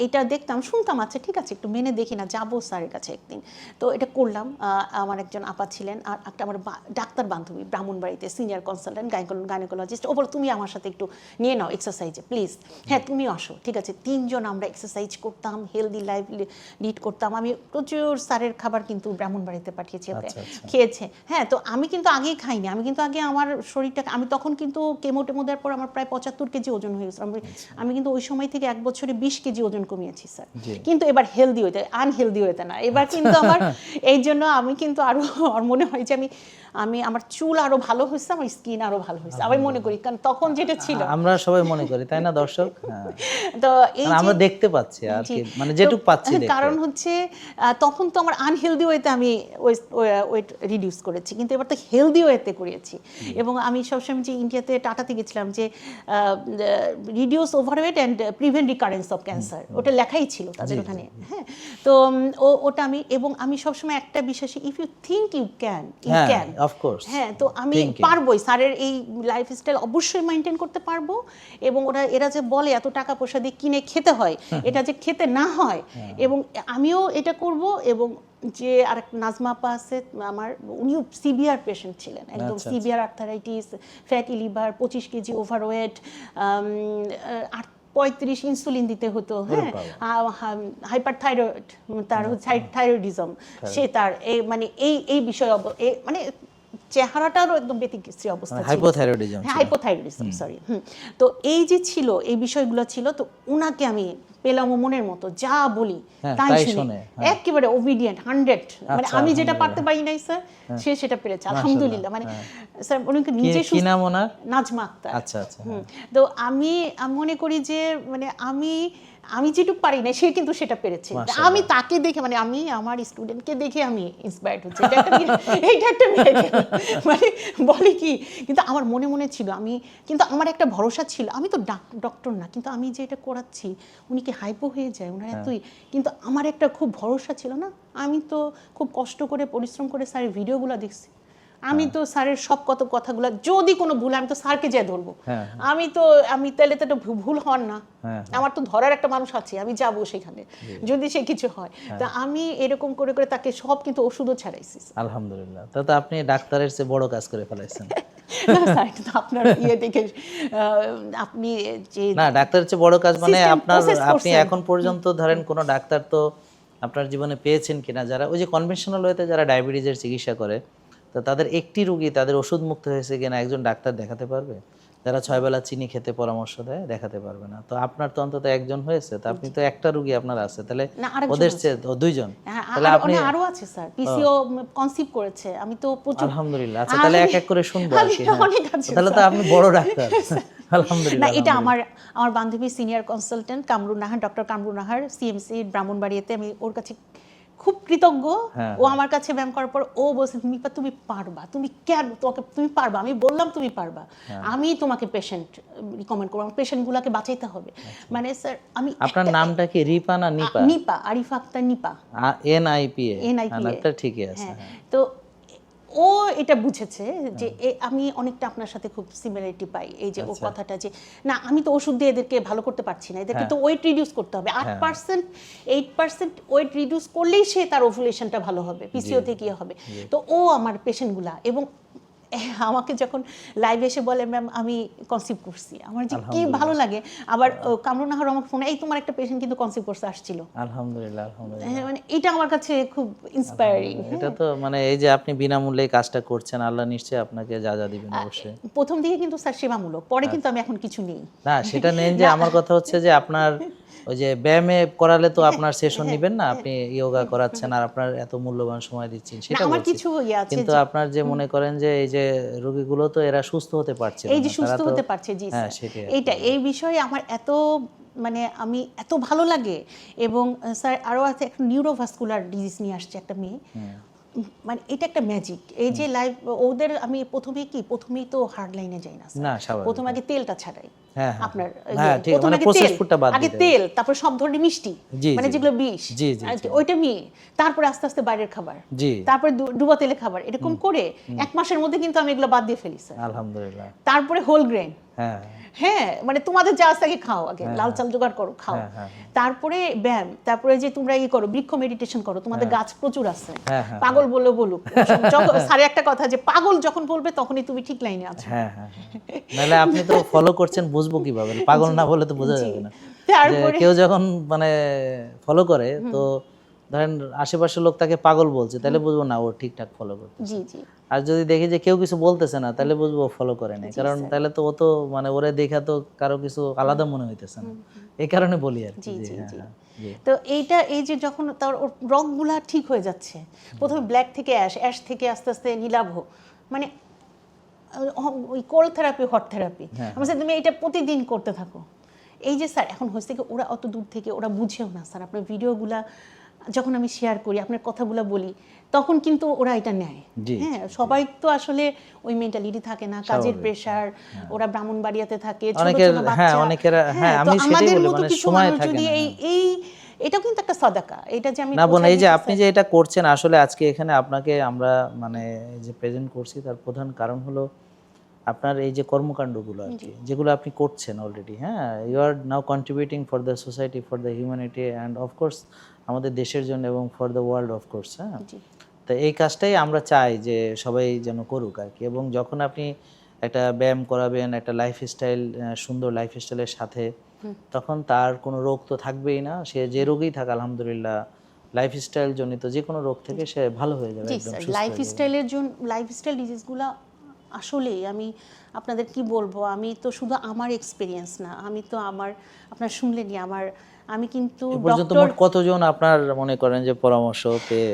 এটা দেখতাম, শুনতাম, আচ্ছা ঠিক আছে একটু মেনে দেখি না, যাবো স্যারের কাছে একদিন। তো এটা করলাম। আমার একজন আপা ছিলেন, আর একটা আমার ডাক্তার বান্ধবী ব্রাহ্মণবাড়িতে, সিনিয়র কনসালটেন্ট গাইনোকোলজিস্ট, ও বলো তুমি আমার সাথে একটু নিয়ে নাও এক্সারসাইজে প্লিজ, হ্যাঁ তুমি আসো, ঠিক আছে। 3 জন আমরা এক্সারসাইজ করতাম, হেলদি লাইফ লিড করতাম। আমি প্রচুর স্যারের খাবার কিন্তু ব্রাহ্মণবাড়িতে পাঠিয়েছি, ওকে খেয়েছে। হ্যাঁ, তো আমি কিন্তু আগেই খাইনি, আমি কিন্তু আগে আমার শরীরটাকে, আমি তখন কিন্তু কেমো দেওয়ার পর আমার প্রায় 75 কেজি ওজন হয়ে গেছে। আমি কিন্তু ওই সময় থেকে 1 বছরে 20 কেজি ওজন কমিয়েছি স্যার। কিন্তু এবার হেলদি হইতে, আনহেলদি হইতে না, এবার কিন্তু আমার এই জন্য আমি কিন্তু আরো মনে হয় যে আমি আমার চুল আরো ভালো হয়েছে, আমার স্কিন আরো ভালো হয়েছে, আমি মনে করি, কারণ তখন যেটা ছিল, আমরা সবাই মনে করি, তাই না দর্শক? তো এই আমরা দেখতে পাচ্ছি আর কি, মানে যেটুকু পাচ্ছি, কারণ হচ্ছে তখন তো আমার আনহেলদি ওয়েতে আমি ওয়েট রিডিউস করেছি, কিন্তু এবার তো হেলদি ওয়েতে করেছি। এবং আমি সবসময় যে ইন্ডিয়াতে টাটাতে গেছিলাম যে reduce overweight and prevent recurrence of cancer, ওটা লেখাই ছিল তাদের ওখানে। হ্যাঁ, তো ওটা আমি সবসময় একটা বিশ্বাসী, if you think you can, you can, of course. হ্যাঁ, তো আমি পারবোই, স্যারের এই লাইফস্টাইল অবশ্যই মেনটেন করতে পারবো। এবং এরা যে বলে এত টাকা পয়সা দিয়ে কিনে খেতে হয়, এটা যে খেতে না হয়, এবং আমিও এটা করব। এবং যে আরেক নাজমা আপা আছে আমার, উনিও সিভিয়ার পেশেন্ট ছিলেন, একদম severe arthritis, fatty liver, 25 KG overweight, 35 insulin দিতে হতো। হ্যাঁ, হাইপার থাইরয়েড, তার থাইরয়েডিজম, সে তার মানে এই বিষয় মানে চেহারাটারও একদম ব্যতিক্রমী অবস্থা ছিল, হাইপোথাইরয়েডিজম, সরি। তো এই যে ছিল, এই বিষয়গুলো ছিল, তো উনাকে আমি পেলাম মনের মতো, যা বলি তাই শুনে, একেবারে ওবিডিয়েন্ট 100। মানে আমি যেটা পারতে পারি নাই স্যার, সে সেটা পেরেছে, আলহামদুলিল্লাহ। মানে স্যার উনাকে নিজে, নাজমা আক্তার। আচ্ছা আচ্ছা। তো আমি মনে করি যে মানে আমি যেটুকু পারি না, সে কিন্তু সেটা পেরেছে। আমি তাকে দেখে, মানে আমি আমার স্টুডেন্টকে দেখে আমি ইন্সপায়ার্ড হচ্ছি, এইটা একটা মানে বলে কি, কিন্তু আমার মনে মনে ছিল, কিন্তু আমার একটা ভরসা ছিল, আমি তো ডক্টর না, কিন্তু আমি যে এটা করাচ্ছি, উনি কি হাইপো হয়ে যায়, ওনার এতই, কিন্তু আমার একটা খুব ভরসা ছিল না। আমি তো খুব কষ্ট করে পরিশ্রম করে স্যারের ভিডিওগুলো দেখছি, আমি তো স্যারের সব কথাগুলো, যদি কোনো ভুল, আমি তো স্যারকে যেয়ে ধরবো। আমি তাহলে তো একটা ভুল হন না, আমার তো ধরার একটা মানুষ আছে, আমি যাবো সেখানে যদি সে কিছু হয়। তা আমি এরকম করে করে তাকে সব কিন্তু ওষুধও ছাড়াইছি। আলহামদুলিল্লাহ, তো আপনি ডাক্তারের চেয়ে বড় কাজ করে ফেলাইছেন। আপনার ইয়ে দেখে আপনি যে, না, ডাক্তারের চেয়ে বড় কাজ মানে আপনি এখন পর্যন্ত ধরেন কোনো ডাক্তার তো আপনার জীবনে পেয়েছেন কিনা, যারা ওই যে কনভেনশনাল ওয়েতে যারা ডায়াবেটিসের চিকিৎসা করে, তো তাদের একটি রোগী তাদের ওষুধ মুক্ত হয়েছে কিনা একজন ডাক্তার দেখাতে পারবে? যারা 6 বেলা চিনি খেতে পরামর্শ দেয়, দেখাতে পারবে না। তো আপনার তো অন্তত একজন হয়েছে, তো আপনি তো একটা রোগী আপনার আছে, তাহলে ওদের চেয়ে 2 জন, তাহলে আপনি আরো আছে স্যার, পিসিও কনসিভ করেছে, আমি তো প্রচুর, আলহামদুলিল্লাহ। আচ্ছা, তাহলে এক এক করে শুনবো আর কি। তাহলে তো আপনি বড় ডাক্তার, আলহামদুলিল্লাহ। না, এটা আমার বান্ধবী senior consultant Kamrun Nahar, doctor Kamrun Nahar, CMC ব্রাহ্মণবাড়িয়াতে, আমি ওর কাছে খুব কৃতজ্ঞ। ও আমার কাছে ব্যায়াম করার পর ও বলছে, তুমি পারবা, তুমি কেন, তুমি পারবা, আমি বললাম তুমি পারবা, আমি তোমাকে পেশেন্ট রিকমেন্ড করবো, পেশেন্টগুলোকে বাঁচাইতে হবে। মানে স্যার, আমি, আপনার নামটা কি রিপা না নিপা? নিপা, আরিফা আক্তার নিপা, NIPA, নামটা ঠিকই আছে। তো ও এটা বুঝেছে যে আমি অনেকটা আপনার সাথে খুব সিমিলারিটি পাই, এই যে ও কথাটা যে না আমি তো ওষুধ দিয়ে এদেরকে ভালো করতে পারছি না, এদেরকে তো ওয়েট রিডিউস করতে হবে, 8% 8% ওয়েট রিডিউস করলেই সে তার ওভুলেশনটা ভালো হবে, পিসিওতে কি হবে। তো ও আমার পেশেন্টগুলা, এবং আমাকে যখন লাইভ এসে বলে ম্যাম আমি কনসিভ করছি, আমার যে কি ভালো লাগে। আবার কামরুন নাহার আমাকে ফোন, এই তোমার একটা পেশেন্ট কিন্তু কনসিভ করতে আসছিল। আলহামদুলিল্লাহ, আলহামদুলিল্লাহ, মানে এটা আমার কাছে খুব ইন্সপায়ারিং। এটা তো মানে এই যে আপনি বিনামূল্যে কাজটা করছেন, আল্লাহ নিশ্চয়ই আপনাকে যা যা দিবেন অবশ্যই। প্রথম দিকে কিন্তু স্যার সেবামূলক, পরে কিন্তু আমি এখন কিছু নেই। না সেটা নেন, যে আমার কথা হচ্ছে যে আপনার ওই যে ব্যায়ামে করালে তো আপনার সেশন নেবেন না, আপনি ইয়োগা করাচ্ছেন আর আপনার এত মূল্যবান সময় দিচ্ছেন, সেটা আমার বলছি। কিছু ইয়ে আছে, কিন্তু আপনার যে মনে করেন যে এই যে রোগীগুলো তো এরা সুস্থ হতে পারছে না, এই যে সুস্থ তারা তো হতে পারছে, জি হ্যাঁ স্যার, সেটাই এইটা এই বিষয়ে আমার এত মানে আমি এত ভালো লাগে। এবং স্যার আরও আছে একটা নিউরোভাস্কুলার ডিজিজ নিয়ে আসছে একটা মেয়ে, মানে এটা একটা ম্যাজিক। এই যে লাইভ ওদের আমি প্রথমেই তো হার্ড লাইনে যাই না স্যার, প্রথমে আগে তেলটা ছাড়াই আপনার, প্রথমে আগে তেল, তারপর সব ধরনের মিষ্টি, মানে যেগুলো বিষ, ওইটা নিয়ে তারপরে আস্তে আস্তে বাইরের খাবার, তারপরে ডুবা তেলে খাবার, এরকম করে 1 মাসের মধ্যে কিন্তু আমি এগুলো বাদ দিয়ে ফেলি স্যার, আলহামদুলিল্লাহ। তারপরে হোল গ্রেন, হ্যাঁ মানে তোমাদের যা আছে আগে খাও, আগে লাল চাল জোগাড় করো খাও, তারপরে ব্যায়াম, তারপরে যে তোমরা করো বৃক্ষ মেডিটেশন করো, তোমাদের গাছ প্রচুর আছে, পাগল বলে বলুক, সারে একটা কথা যে পাগল যখন বলবে তখনই তুমি ঠিক লাইনে আছো। নাহলে আপনি তো ফলো করছেন, বুঝবো কিভাবে? পাগল না বলে তো বোঝা যাবে না। কেউ যখন মানে ফলো করে তো ধরেন আশেপাশের লোক তাকে পাগল বলছে, তাহলে বুঝবো না ও ঠিকঠাক ফলো করতেছে। আর যদি দেখি যে কেউ কিছু বলতেছে না, তাহলে বুঝবো ফলো করে নাই, কারণ তাহলে তো ও তো মানে ওরে দেখা তো কারো কিছু আলাদা মনে হইতেছে না, এই কারণে বলি আর কি। তো এইটা এই যে যখন তার রংগুলা ঠিক হয়ে যাচ্ছে, প্রথমে ব্ল্যাক থেকে অ্যাশ থেকে আস্তে আস্তে নীলাভ, মানে ওই কোল্ড থেরাপি হট থেরাপি, আমি বলছি তুমি এটা প্রতিদিন করতে থাকো। এই যে স্যার এখন হচ্ছে কি ওরা অত দূর থেকে ওরা বুঝেও না স্যার, আপনার ভিডিওগুলা যখন আমি শেয়ার করি, আপনার কথাগুলো বলি, তখন কিন্তু ওরা এটা নেয়। হ্যাঁ, সবাই তো আসলে ওই মেন্টালিটি থাকে না, কাজের প্রেসার, ওরা ব্রাহ্মণবাড়িয়াতে থাকে, ছোট ছোট বাচ্চা, আমি সেটাই বলি মানে সময় থাকে না। এই এটাও কিন্তু একটা সাদাকা, এটা যে আমি না বোন, এই যে আপনি যে এটা করছেন, আসলে আজকে এখানে আপনাকে আমরা মানে যে প্রেজেন্ট করছি, তার প্রধান কারণ হলো আপনার এই যে কর্মকাণ্ডগুলো আর কি, যেগুলো আপনি করছেন অলরেডি। হ্যাঁ, you are now contributing for the society, for the humanity and of course আমাদের দেশের জন্য এবং ফর দ্য ওয়ার্ল্ড অফকোর্স। হ্যাঁ, তো এই কাজটাই আমরা চাই যে সবাই যেন করুক আর কি। এবং যখন আপনি একটা ব্যায়াম করাবেন, একটা লাইফস্টাইল, সুন্দর লাইফস্টাইলের সাথে, তখন তার কোনো রোগ তো থাকবেই না, সে যে রোগই থাক আলহামদুলিল্লাহ লাইফস্টাইল জনিত যে কোনো রোগ থেকে সে ভালো হয়ে যাবে, একদম সুস্থ। লাইফস্টাইল ডিজিজগুলো আসলে আমি আপনাদের কি বলবো, আমি তো শুধু আমার এক্সপিরিয়েন্স না, আমি তো আপনার শুনলেনই আমি কিন্তু ডক্টর কতজন আপনার মনে করেন যে পরামর্শ পেয়ে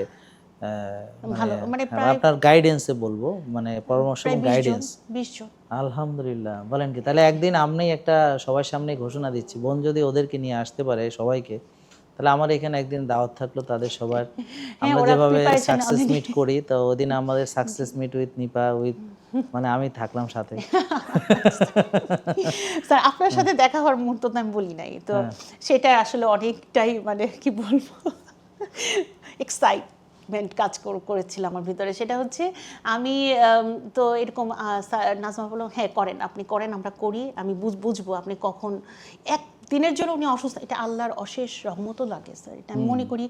ভালো মানে আপনার গাইডেন্সে বলবো, মানে পরামর্শ এবং গাইডেন্স 20 জন। আলহামদুলিল্লাহ, বলেন কি? তাহলে একদিন আমি একটা সবার সামনে ঘোষণা দিচ্ছি, বোন যদি ওদেরকে নিয়ে আসতে পারে সবাইকে, তাহলে আমার এখানে একদিন দাওয়াত থাকলো তাদের সবার। আমরা যেভাবে সাকসেস মিট করি, তো ওদিন আমাদের success meet with Nipa with মানে আমি থাকলাম সাথে। স্যার আপনার সাথে দেখা হওয়ার মুহূর্ত তো আমি বলি নাই, তো সেটা আসলে অনেকটাই মানে কি বলবো এক্সাইটমেন্ট কাজ করেছিল আমার ভিতরে। সেটা হচ্ছে আমি তো এরকম নাজমা বললাম হ্যাঁ করেন, আপনি করেন, আমরা করি, আমি বুঝবো আপনি কখন দিনের জন্য উনি অসুস্থ, এটা আল্লাহর অশেষ রহমতও লাগে স্যার, এটা আমি মনে করি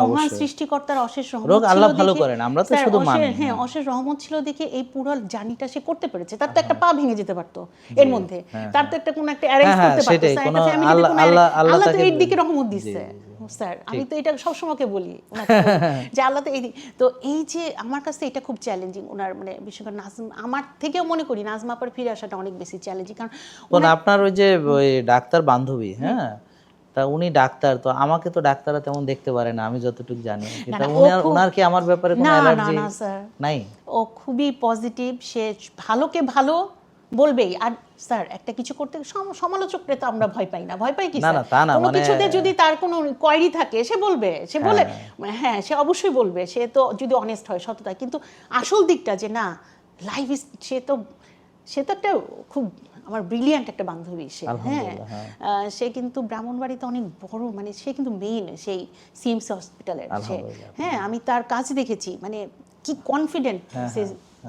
মহান সৃষ্টিকর্তার অশেষ রহমত ছিল, আল্লাহ ভালো করেন, আমরা তো শুধু মানি। হ্যাঁ, অশেষ রহমত ছিল দেখে এই পুরো জার্নিটা সে করতে পেরেছে। তার তো একটা পা ভেঙে যেতে পারতো এর মধ্যে, তার তো একটা কোন একটা অ্যারেঞ্জ করতে পারতো স্যার, একটা ফ্যামিলিতে কোন আল্লাহ তো এই দিকে রহমত দিচ্ছে স্যার। আমি তো এটা সবসময়কে বলি যে আল্লাহ তো এই যে আমার কাছে এটা খুব চ্যালেঞ্জিং, ওনার মানে বিশেষ করে আমার থেকেও মনে করি নাজমা আপার ফিরে আসাটা অনেক বেশি চ্যালেঞ্জিং, কারণ আপনার ওই যে ওই ডাক্তার বান্ধবী, হ্যাঁ, তা উনি ডাক্তার, তো আমাকে তো ডাক্তাররা তেমন দেখতে পারে না আমি যতটুকু জানি, কিন্তু ওনার কি আমার ব্যাপারে কোনো অ্যালার্জি নাই? ও খুবই পজিটিভ, সে ভালোকে ভালো বলবেই। আর স্যার একটা কিছু করতে সমালোচকরে তো আমরা ভয় পাই না, ভয় পাই কি স্যার? কোনো কিছুতে যদি তার কোনো কোয়ারি থাকে সে বলবে, সে বলে, হ্যাঁ সে অবশ্যই বলবে, সে তো যদি অনেস্ট হয়, সততা। কিন্তু আসল দিকটা যে না লাইফ সে তো একটা খুব আমার ব্রিলিয়ান্ট একটা বান্ধবী সে। হ্যাঁ, সে কিন্তু ব্রাহ্মণবাড়িতে অনেক বড়, মানে সে কিন্তু মেইন সেই সিএমসি হসপিটালের সে। হ্যাঁ, আমি তার কাজ দেখেছি, মানে কি কনফিডেন্ট সে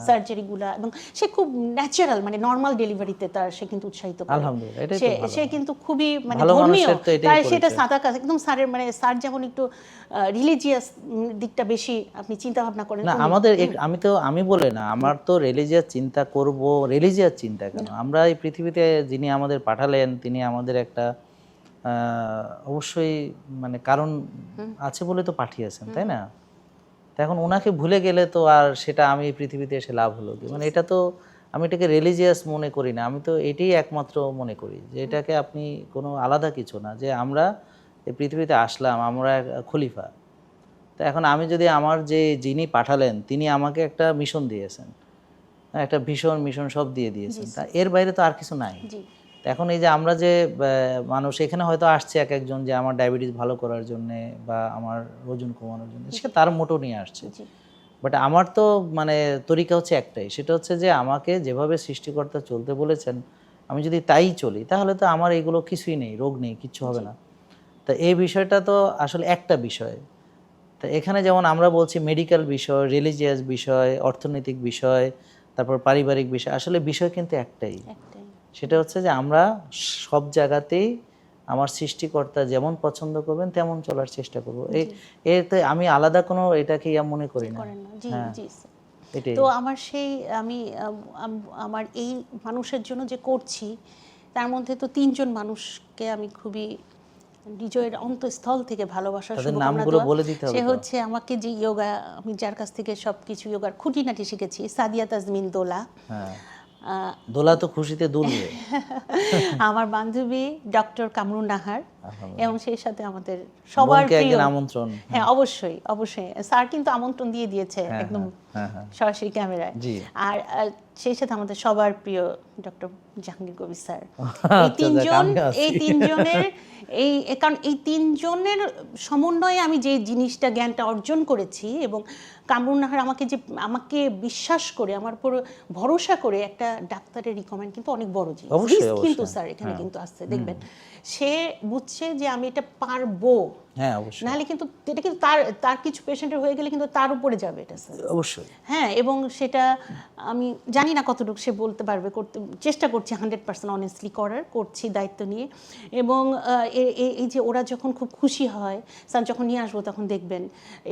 সার্জারিগুলা, এবং সে খুব ন্যাচারাল, মানে নর্মাল ডেলিভারিতে তার সে কিন্তু উৎসাহিত করে। আলহামদুলিল্লাহ, এটাই তো ভালো। সে কিন্তু খুবই মানে ভালো ধর্মীয়, মানুষের তো এটাই তার সেটা পরিচয়। সাদা কাজ একদম। স্যারের মানে স্যার যেমন একটু রিলিজিয়াস দিকটা বেশি আপনি চিন্তা ভাবনা করেন না, আমাদের আমি বলে না, আমার তো রিলিজিয়াস চিন্তা করব, রিলিজিয়াস চিন্তা কেন, আমরা এই পৃথিবীতে যিনি আমাদের পাঠালেন তিনি আমাদের একটা অবশ্যই মানে কারণ আছে বলে তো পাঠিয়েছেন, তাই না? তো এখন ওনাকে ভুলে গেলে তো আর সেটা আমি এই পৃথিবীতে এসে লাভ হলো কি? মানে এটা তো আমি এটাকে রিলিজিয়াস মনে করি না, আমি তো এটাই একমাত্র মনে করি যে এটাকে আপনি কোনো আলাদা কিছু না, যে আমরা এই পৃথিবীতে আসলাম, আমরা খলিফা। তো এখন আমি যদি আমার যে যিনি পাঠালেন তিনি আমাকে একটা মিশন দিয়েছেন, একটা ভীষণ মিশন সব দিয়ে দিয়েছেন, তা এর বাইরে তো আর কিছু নাই। তো এখন এই যে আমরা যে মানুষ এখানে হয়তো আসছে এক একজন যে আমার ডায়াবেটিস ভালো করার জন্যে বা আমার ওজন কমানোর জন্য, সেটা তার মোটো নিয়ে আসছে, বাট আমার তো মানে তরিকা হচ্ছে একটাই, সেটা হচ্ছে যে আমাকে যেভাবে সৃষ্টিকর্তা চলতে বলেছেন আমি যদি তাই চলি তাহলে তো আমার এগুলো কিছুই নেই, রোগ নেই, কিচ্ছু হবে না। তা এই বিষয়টা তো আসলে একটা বিষয়। তা এখানে যেমন আমরা বলছি মেডিকেল বিষয়, রিলিজিয়াস বিষয়, অর্থনৈতিক বিষয়, তারপর পারিবারিক বিষয়, আসলে বিষয় কিন্তু একটাই, সেটা হচ্ছে যে আমরা সব জায়গাতেই আমার সৃষ্টিকর্তা যেমন পছন্দ করবেন তেমন চলার চেষ্টা করব। এতে আমি আলাদা কোনো এটাকে মনে করি না। এটাই তো আমার সেই আমার এই মানুষের জন্য যে করছি, তার মধ্যে তো 3 জন মানুষকে আমি খুবই নিজের অন্তঃস্থল থেকে ভালোবাসার শুভকামনা দেওয়া। সে হচ্ছে আমাকে যে যোগা, আমি যার কাছ থেকে সবকিছু যোগার খুঁটিনাটি শিখেছি, সাদিয়া তাজমিন দোলা। দোলা তো খুশিতে দুলবে। আমার বান্ধবী ডক্টর কামরুন নাহার, এবং সেই সাথে আমাদের সবার প্রিয় আমন্ত্রণ। হ্যাঁ, অবশ্যই অবশ্যই স্যার কিন্তু আমন্ত্রণ দিয়ে দিয়েছে একদম সরাসরি ক্যামেরায়। আর সেই সাথে আমাদের সবার প্রিয় ডক্টর জাহাঙ্গীর কবির স্যার। এই তিনজনের কারণ এই 3 জনের সমন্বয়ে আমি যে জিনিসটা জ্ঞানটা অর্জন করেছি, এবং কামরুন নাহার আমাকে বিশ্বাস করে, আমার উপর ভরসা করে একটা ডাক্তারের রিকমেন্ড কিন্তু অনেক বড় জিনিস কিন্তু স্যার এখানে কিন্তু আসছে দেখবেন, সে বুঝছে যে আমি এটা পারবো। হ্যাঁ, অবশ্যই। নাহলে কিন্তু এটা কিন্তু তার কিছু পেশেন্টের হয়ে গেলে কিন্তু তার উপরে যাবে এটা স্যার, অবশ্যই। হ্যাঁ, এবং সেটা আমি জানি না কতটুকু সে বলতে পারবে, করতে চেষ্টা করছি 100% অনেস্টলি করছি দায়িত্ব নিয়ে। এবং এই যে ওরা যখন খুব খুশি হয়, স্যার যখন নিয়ে আসবো তখন দেখবেন,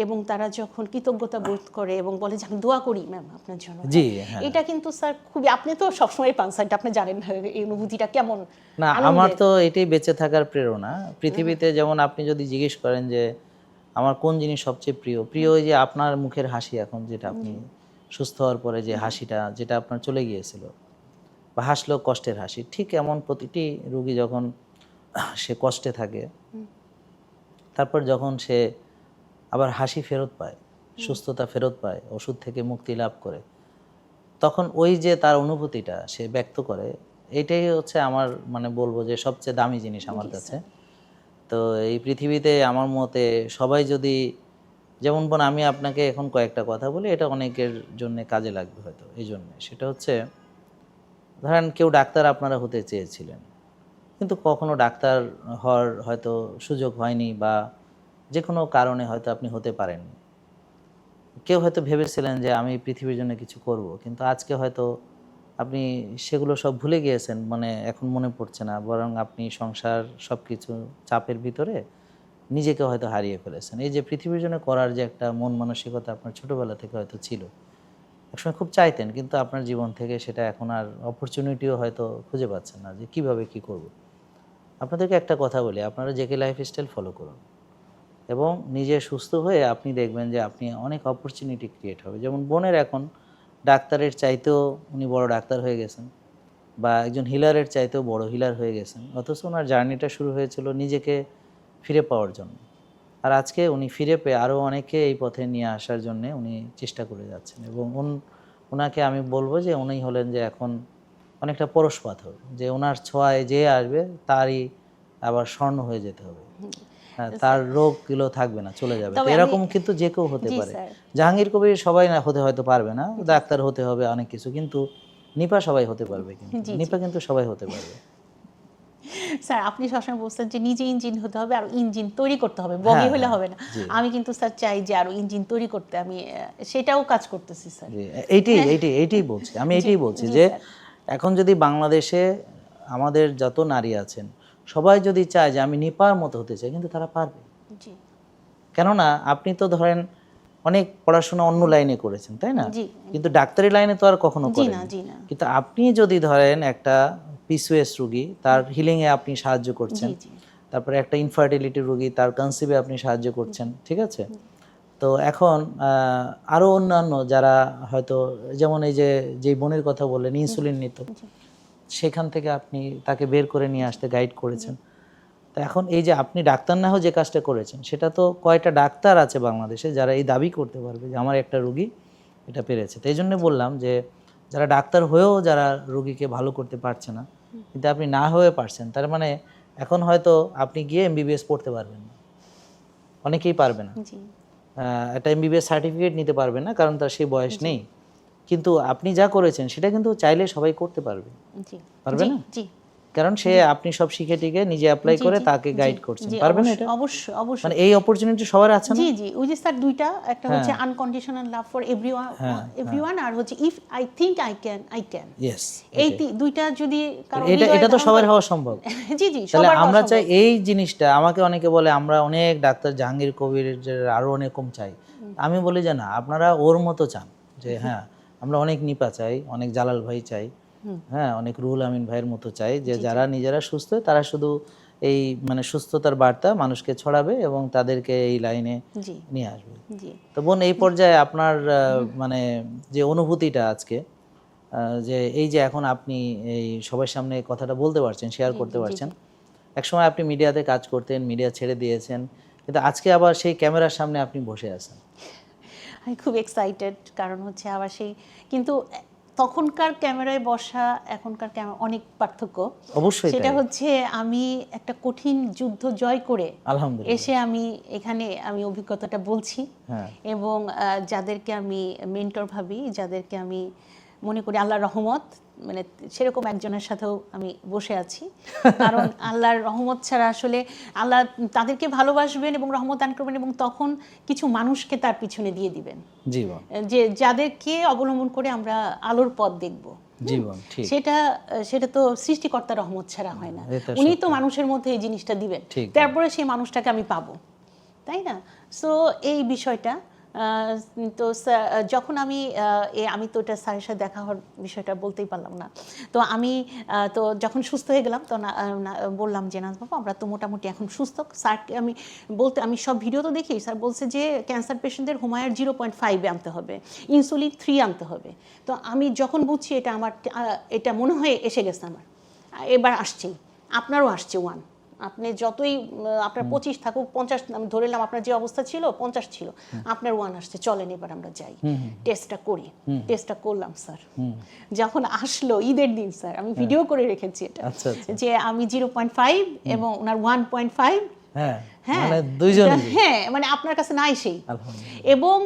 এবং তারা যখন কৃতজ্ঞতা বোধ করে এবং বলে যে আমি দোয়া করি ম্যাম আপনার জন্য, এটা কিন্তু স্যার খুবই, আপনি তো সবসময় পান স্যার, আপনি জানেন এই অনুভূতিটা কেমন। না, আমার তো এটাই বেঁচে থাকার প্রেরণা পৃথিবীতে। যেমন আপনি যদি জিজ্ঞেস করেন যে আমার কোন জিনিস সবচেয়ে প্রিয়, ওই যে আপনার মুখের হাসি, এখন যেটা আপনি সুস্থ হওয়ার পরে যে হাসিটা যেটা আপনার চলে গিয়েছিল, বা হাসলেও কষ্টের হাসি, ঠিক এমন প্রতিটি রোগী যখন সে কষ্টে থাকে, তারপর যখন সে আবার হাসি ফেরত পায়, সুস্থতা ফেরত পায়, ওষুধ থেকে মুক্তি লাভ করে, তখন ওই যে তার অনুভূতিটা সে ব্যক্ত করে, এটাই হচ্ছে আমার মানে বলবো যে সবচেয়ে দামি জিনিস আমার কাছে। তো এই পৃথিবীতে আমার মতে সবাই যদি, যেমন আমি আপনাকে এখন কয়েকটা কথা বলি, এটা অনেকের জন্য কাজে লাগবে হয়তো, এই জন্য সেটা হচ্ছে, ধরেন কেউ ডাক্তার আপনারা হতে চেয়েছিলেন, কিন্তু কখনো ডাক্তার হওয়ার হয়তো সুযোগ হয়নি, বা যে কোনো কারণে হয়তো আপনি হতে পারেননি। কেউ হয়তো ভেবেছিলেন যে আমি পৃথিবীর জন্য কিছু করব, কিন্তু আজকে হয়তো আপনি সেগুলো সব ভুলে গিয়েছেন, মানে এখন মনে পড়ছে না, বরং আপনি সংসার সব কিছু চাপের ভিতরে নিজেকে হয়তো হারিয়ে ফেলেছেন। এই যে পৃথিবীর জন্য করার যে একটা মন মানসিকতা আপনার ছোটোবেলা থেকে হয়তো ছিল, একসময় খুব চাইতেন, কিন্তু আপনার জীবন থেকে সেটা এখন আর অপরচুনিটিও হয়তো খুঁজে পাচ্ছেন না যে কিভাবে কি করব। আপনাদেরকে একটা কথা বলি, আপনারা জেকে লাইফস্টাইল ফলো করুন, এবং নিজে সুস্থ হয়ে আপনি দেখবেন যে আপনি অনেক অপরচুনিটি ক্রিয়েট হবে। যেমন বোনের এখন ডাক্তারের চাইতেও উনি বড় ডাক্তার হয়ে গেছেন, বা একজন হিলারের চাইতেও বড় হিলার হয়ে গেছেন, অথচ ওনার জার্নিটা শুরু হয়েছিল নিজেকে ফিরে পাওয়ার জন্য। আর আজকে উনি ফিরে পেয়ে আরও অনেকে এই পথে নিয়ে আসার জন্য উনি চেষ্টা করে যাচ্ছেন, এবং ওনাকে আমি বলবো যে উনি হলেন যে এখন অনেকটা পরশ পাথর, যে ওনার ছোঁয়ায় যে আসবে তারই আবার স্বর্ণ হয়ে যেতে হবে, তার রোগগুলো থাকবে না, চলে যাবে। এরকম কিন্তু যে কেউ হতে পারে। জাহাঙ্গীর কবির সবাই না হতে হয়তো পারবে না, ডাক্তার হতে হবে অনেক কিছু, কিন্তু নিপা সবাই হতে পারবে, কিন্তু নিপা কিন্তু সবাই হতে পারবে। স্যার আপনি সবসময় বলছেন যে নিজে ইঞ্জিন হতে হবে আর ইঞ্জিন তৈরি করতে হবে, বগি হলে হবে না। আমি কিন্তু স্যার চাই যে আরো ইঞ্জিন তৈরি করতে, আমি সেটাও কাজ করতেছি স্যার। এইটাই বলছি, আমি এইটাই বলছি যে এখন যদি বাংলাদেশে আমাদের যত নারী আছেন সবাই যদি চায় যে আমি নিপার মতো হতে চাই, কিন্তু তারা পারবে। কেননা আপনি তো ধরেন অনেক পড়াশোনা অন্য লাইনে করেছেন, তাই না? কিন্তু ডাক্তারি লাইনে তো আর কখনো করেন না। কিন্তু আপনি যদি ধরেন একটা পিসিওএস রোগী, তার হিলিং এ আপনি সাহায্য করছেন, তারপরে একটা ইনফার্টিলিটি রোগী, তার কনসিভে আপনি সাহায্য করছেন, ঠিক আছে? তো এখন আরো অন্যান্য যারা হয়তো, যেমন এই যে বোনের কথা বললেন ইনসুলিন নিত, সেখান থেকে আপনি তাকে বের করে নিয়ে আসতে গাইড করেছেন। তো এখন এই যে আপনি ডাক্তার না হয়ে যে কাজটা করেছেন, সেটা তো কয়টা ডাক্তার আছে বাংলাদেশে যারা এই দাবি করতে পারবে যে আমার একটা রোগী এটা পেরেছে। তো এই জন্য বললাম যে যারা ডাক্তার হয়েও যারা রোগীকে ভালো করতে পারছে না, কিন্তু আপনি না হয়ে পারছেন, তার মানে এখন হয়তো আপনি গিয়ে এমবিবিএস পড়তে পারবেন না, অনেকেই পারবে না, একটা এমবিবিএস সার্টিফিকেট নিতে পারবে না, কারণ তার সেই বয়স নেই। কিন্তু আপনি যা করেছেন সেটা কিন্তু চাইলে সবাই করতে পারবে, পারবে না? কারণ সে আপনি সব শিখে টিকে নিজে অ্যাপ্লাই করে তাকে গাইড করছেন, পারবে না? এটা অবশ্যই অবশ্যই, মানে এই অপরচুনিটি সবার আছে না? জি ওই যে স্যার দুইটা, একটা হচ্ছে আনকন্ডিশনাল লাভ ফর এভরিওয়ান, আর হচ্ছে if I think I can. Yes, এই দুইটা যদি কারো এটা তো সবার হওয়া সম্ভব। জি তাহলে আমরা চাই এই জিনিসটা, আমাকে অনেকে বলে আমরা অনেক ডাক্তার জাহাঙ্গীর কবির আরো অনেক কম চাই, আমি বলি যে না, আপনারা ওর মতো চান যে হ্যাঁ আমরা অনেক নিপা চাই, অনেক জালাল ভাই চাই, হ্যাঁ অনেক রুহুল আমিন ভাইয়ের মতো চাই, যে যারা নিজেরা সুস্থ তারা শুধু এই মানে সুস্থতার বার্তা মানুষকে ছড়াবে এবং তাদেরকে এই লাইনে নিয়ে আসবে। তো বোন, এই পর্যায়ে আপনার মানে যে অনুভূতিটা আজকে, যে এই যে এখন আপনি এই সবার সামনে কথাটা বলতে পারছেন, শেয়ার করতে পারছেন, একসময় আপনি মিডিয়াতে কাজ করতেন, মিডিয়া ছেড়ে দিয়েছেন, কিন্তু আজকে আবার সেই ক্যামেরার সামনে আপনি বসে আছেন। আমি খুব এক্সাইটেড, কারণ হচ্ছে আবার সেই, কিন্তু তখনকার ক্যামেরায় বসা এখনকার ক্যামেরা অনেক পার্থক্য অবশ্যই। সেটা হচ্ছে আমি একটা কঠিন যুদ্ধ জয় করে এসে আমি এখানে আমি অভিজ্ঞতাটা বলছি, এবং যাদেরকে আমি মেন্টর ভাবি, যাদেরকে আমি মনে করি আল্লাহর রহমত, মানে সেরকম একজনের সাথেও আমি বসে আছি। কারণ আল্লাহর রহমত ছাড়া আসলে আল্লাহ তাদেরকে ভালোবাসবেন এবং রহমত দান করবেন, এবং তখন কিছু মানুষকে তার পিছনে দিয়ে দিবেন, যে যাদেরকে অবলম্বন করে আমরা আলোর পথ দেখব। সেটা তো সৃষ্টিকর্তার রহমত ছাড়া হয় না, উনি তো মানুষের মধ্যে এই জিনিসটা দিবেন, তারপরে সেই মানুষটাকে আমি পাবো, তাই না? সো এই বিষয়টা, তো যখন আমি তো এটা স্যারের সাথে দেখা হওয়ার বিষয়টা বলতেই পারলাম না, তো আমি তো যখন সুস্থ হয়ে গেলাম তো বললাম যে নাজ বাবু আমরা তো মোটামুটি এখন সুস্থ। স্যারকে আমি সব ভিডিও তো দেখি, স্যার বলছে যে ক্যান্সার পেশেন্টদের হোমায়ার 0.5 আনতে হবে, ইনসুলিন 3 আনতে হবে। তো আমি যখন বুঝছি এটা আমার এটা মনে হয় এসে গেছে, আমার এবার আসছেই, আপনারও আসছে 1, আপনি যতই আপনার 25 থাকুক 50, আমি ধরে নিলাম আপনার যে অবস্থা ছিল 50 ছিল, আপনার 1 আসছে, চলেন এবার আমরা যাই টেস্টটা করি। টেস্টটা করলাম স্যার, যখন আসলো ঈদের দিন স্যার, আমি ভিডিও করে রেখেছি এটা, যে আমি 0.5 এবং ওনার 1.5, মানে আপনার কাছে নাই সেই, এবং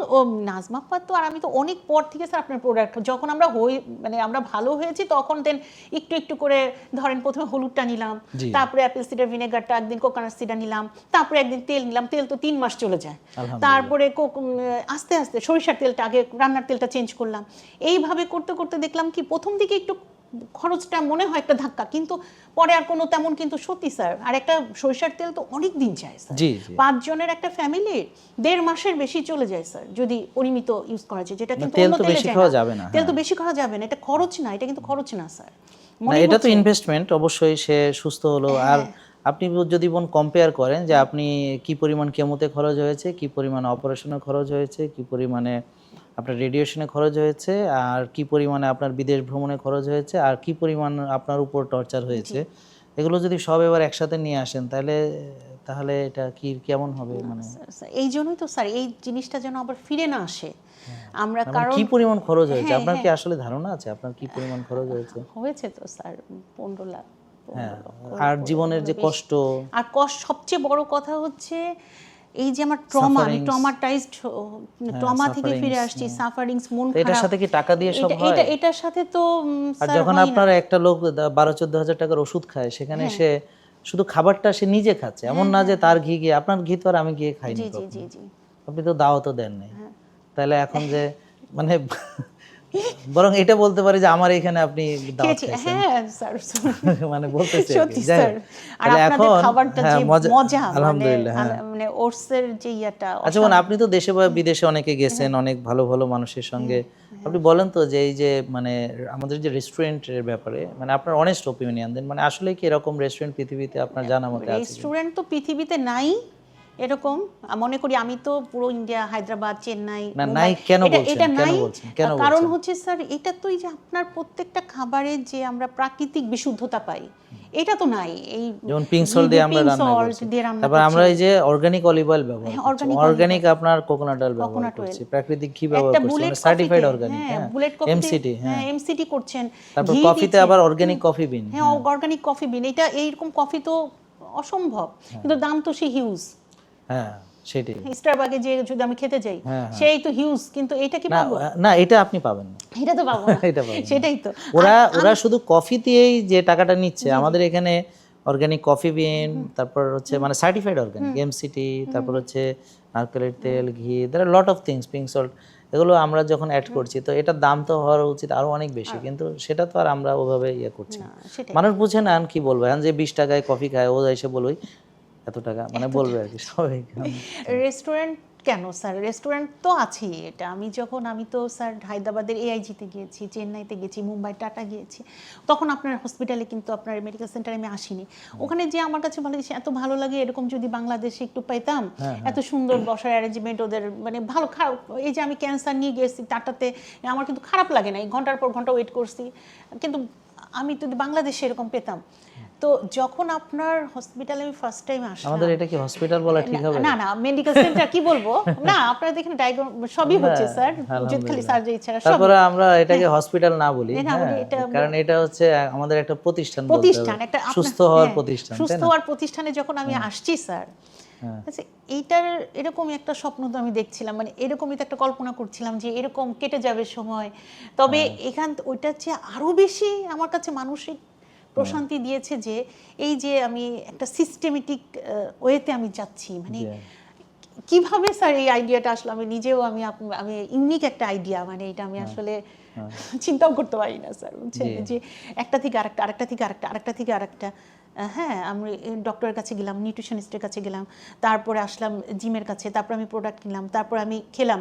নাজমা আপা তো আর আমি তো অনেক পর থেকে স্যার আপনার প্রোডাক্ট, যখন আমরা মানে আমরা ভালো হয়েছি তখন দেন একটু একটু করে, ধরেন প্রথমে হলুদটা নিলাম, তারপরে অ্যাপেল সিডার ভিনেগারটা, একদিন কোকোনাট সিডার নিলাম, তারপরে একদিন তেল নিলাম, তেল তো 3 মাস চলে যায়, তারপরে আস্তে আস্তে সরিষার তেলটা, আগে রান্নার তেলটা চেঞ্জ করলাম, এইভাবে করতে করতে দেখলাম কি প্রথম দিকে একটু খরচটা মনে হয় একটা ধাক্কা, কিন্তু পরে আর কোনো তেমন, কিন্তু সত্যি স্যার, আর একটা সরিষার তেল তো অনেক দিন যায় স্যার, 5 জনের একটা ফ্যামিলির 1.5 মাসের বেশি চলে যায় স্যার, যদি পরিমিত ইউজ করা যায়, যেটা কিন্তু অন্য তেলে যায় না, তেল তো বেশি খাওয়া যাবে না, এটা খরচ না, এটা কিন্তু খরচ না স্যার, এটা তো ইনভেস্টমেন্ট। অবশ্যই সে সুস্থ হলো, আর আপনি যদি কম্পেয়ার করেন যে আপনি কি পরিমাণ কেমোতে খরচ হয়েছে, কি পরিমাণ অপারেশনে খরচ হয়েছে, কি পরিমাণে আপনার রেডিয়েশনে খরচ হয়েছে, আর কি পরিমাণে আপনার বিদেশ ভ্রমণে খরচ হয়েছে, আর কি পরিমাণ আপনার উপর টর্চার হয়েছে, এগুলো যদি সব এবার একসাথে নিয়ে আসেন তাহলে এটা কেমন হবে? মানে এই জন্যই তো স্যার এই জিনিসটা যেন আবার ফিরে না আসে, আমরা কারণ কি পরিমাণ খরচ হয়েছে আপনার কি আসলে ধারণা আছে? আপনার কি পরিমাণ খরচ হয়েছে তো স্যার 15 লাখ। আর জীবনের যে কষ্ট, আর সবচেয়ে বড় কথা হচ্ছে এই যে আমার ট্রমা, আমি ট্রমাটাইজড, ট্রমা থেকে ফিরে আসছি, সাফারিংস, মন খারাপ, এটার সাথে কি টাকা দিয়ে সব হয়? এটার সাথে তো আর যখন আপনার একটা লোক 12-14 হাজার টাকার ওষুধ খায়, সেখানে সে শুধু খাবারটা সে নিজে খাচ্ছে, এমন না যে তার ঘি গিয়ে, আপনার ঘি তো আর আমি গিয়ে খাইনি, জি জি জি জি, আপনি তো দাওয়াতও দেন নাই, তাহলে এখন যে মানে বরং এটা বলতে পারি যে আমার এখানে আপনি দাওয়াত খাইছেন। হ্যাঁ স্যার, মানে বলতেছি সত্যি স্যার। আর আপনাদের খাবারটা যে মজা, আলহামদুলিল্লাহ। মানে ওটসের যে ইয়াটা। আচ্ছা বোন, আপনি তো দেশে বা বিদেশে অনেকে গেছেন, অনেক ভালো ভালো মানুষের সঙ্গে, আপনি বলেন তো যে এই যে মানে আমাদের যে রেস্টুরেন্টের ব্যাপারে মানে আপনার অনেস্ট ওপিনিয়ন দেন, মানে আসলে কি এরকম রেস্টুরেন্ট পৃথিবীতে আপনার জানা মতে আছে? রেস্টুরেন্ট তো পৃথিবীতে নাই এরকম, মনে করি আমি তো পুরো ইন্ডিয়া, হায়দ্রাবাদ, চেন্নাই, না নাই কেন বলছেন? এটা নাই, কেন কারণ হচ্ছে স্যার এটা তো এই যে আপনার প্রত্যেকটা খাবারে যে আমরা প্রাকৃতিক বিশুদ্ধতা পাই, এটা তো নাই। এই যেমন পিঙ্ক সল্ট দিয়ে আমরা রান্না করছি, তারপর আমরা এই যে অর্গানিক অলিভ অয়েল ব্যবহার করছি, অর্গানিক আপনার কোকোনাট অয়েল ব্যবহার করছি, প্রাকৃতিক ঘি ব্যবহার করছি, মানে সার্টিফাইড অর্গানিক, হ্যাঁ এমসিটি, হ্যাঁ এমসিটি করছেন। তারপর কফিতে আবার অর্গানিক কফি বিন, হ্যাঁ অর্গানিক কফি বিন, এটা এইরকম কফি তো অসম্ভব, কিন্তু দাম তো সেই হিউজ। হ্যাঁ সেটাই, স্টারবাকে যে যদি আমি খেতে যাই সেই তো হিউজ, কিন্তু এটা কি পাবো? না এটা আপনি পাবেন না, এটা তো পাবো না, সেটাই তো। ওরা শুধু কফি দিয়েই যে টাকাটা নিচ্ছে, আমাদের এখানে অর্গানিক কফি বিন, তারপর হচ্ছে মানে সার্টিফাইড অর্গানিক এমসিটি, তারপর হচ্ছে নারকেলের তেল, ঘি, there are lot of things, pink salt, এগুলো আমরা যখন অ্যাড করছি তো এটার দাম তো হওয়ার উচিত আরো অনেক বেশি, কিন্তু সেটা তো আর আমরা ওভাবে ইয়ে করছি না। মানুষ বুঝে না, কি বলবো এখন যে 20 টাকায় কফি খায়, ও এসে বলবে এত টাকা, মানে বলবে আর কি সবাই। রেস্টুরেন্ট কেন স্যার, রেস্টুরেন্ট তো আছেই। এটা আমি তো স্যার হায়দ্রাবাদের এআইজিতে গিয়েছি, চেন্নাইতে গেছি, মুম্বাই টাটা গিয়েছি, তখন আপনার হসপিটালে কিন্তু আপনার মেডিকেল সেন্টারে আমি আসিনি। ওখানে যে আমার কাছে ভালো লাগছে, এত ভালো লাগে, এরকম যদি বাংলাদেশে একটু পাইতাম, এত সুন্দর বসার অ্যারেঞ্জমেন্ট ওদের, মানে ভালো খারাপ। এই যে আমি ক্যান্সার নিয়ে গেছি টাটাতে, আমার কিন্তু খারাপ লাগে না, ঘন্টার পর ঘন্টা ওয়েট করছি, কিন্তু আমি যদি বাংলাদেশে এরকম পেতাম। তো যখন আপনার হসপিটালে আমি ফার্স্ট টাইম আসলাম, আমাদের এটা কি হসপিটাল বলা ঠিক হবে? না না মেডিকেল সেন্টার কি বলবো, না আপনারা দেখেন সবই হচ্ছে স্যার, খালি সার্জারি ছাড়া সব। তারপরে আমরা এটাকে হসপিটাল না বলি, কারণ এটা হচ্ছে আমাদের একটা প্রতিষ্ঠান, একটা সুস্থ হওয়ার প্রতিষ্ঠান, সুস্থ হওয়ার প্রতিষ্ঠানে যখন আমি আসছি স্যার, আচ্ছা এইটার এরকম একটা স্বপ্ন তো আমি দেখছিলাম, মানে এরকমই তো একটা কল্পনা করছিলাম যে এরকম কেটে যাবে সময়। তবে ওইটার চেয়ে আরো বেশি আমার কাছে মানসিক প্রশান্তি দিয়েছে যে এই যে আমি একটা সিস্টেমেটিক ওয়েতে আমি যাচ্ছি, মানে কিভাবে স্যার এই আইডিয়াটা আসলে আমি নিজেও আমি ইউনিক একটা আইডিয়া, মানে এটা আমি আসলে চিন্তাও করতে পারি না স্যার, বুঝছেন, যে একটা থেকে আরেকটা, আরেকটা থেকে আরেকটা, আরেকটা থেকে আরেকটা। হ্যাঁ আমি ডক্টরের কাছে গেলাম, নিউট্রিশনিস্টের কাছে গেলাম, তারপরে আসলাম জিমের কাছে, তারপর আমি প্রোডাক্ট কিনলাম, তারপর আমি খেলাম।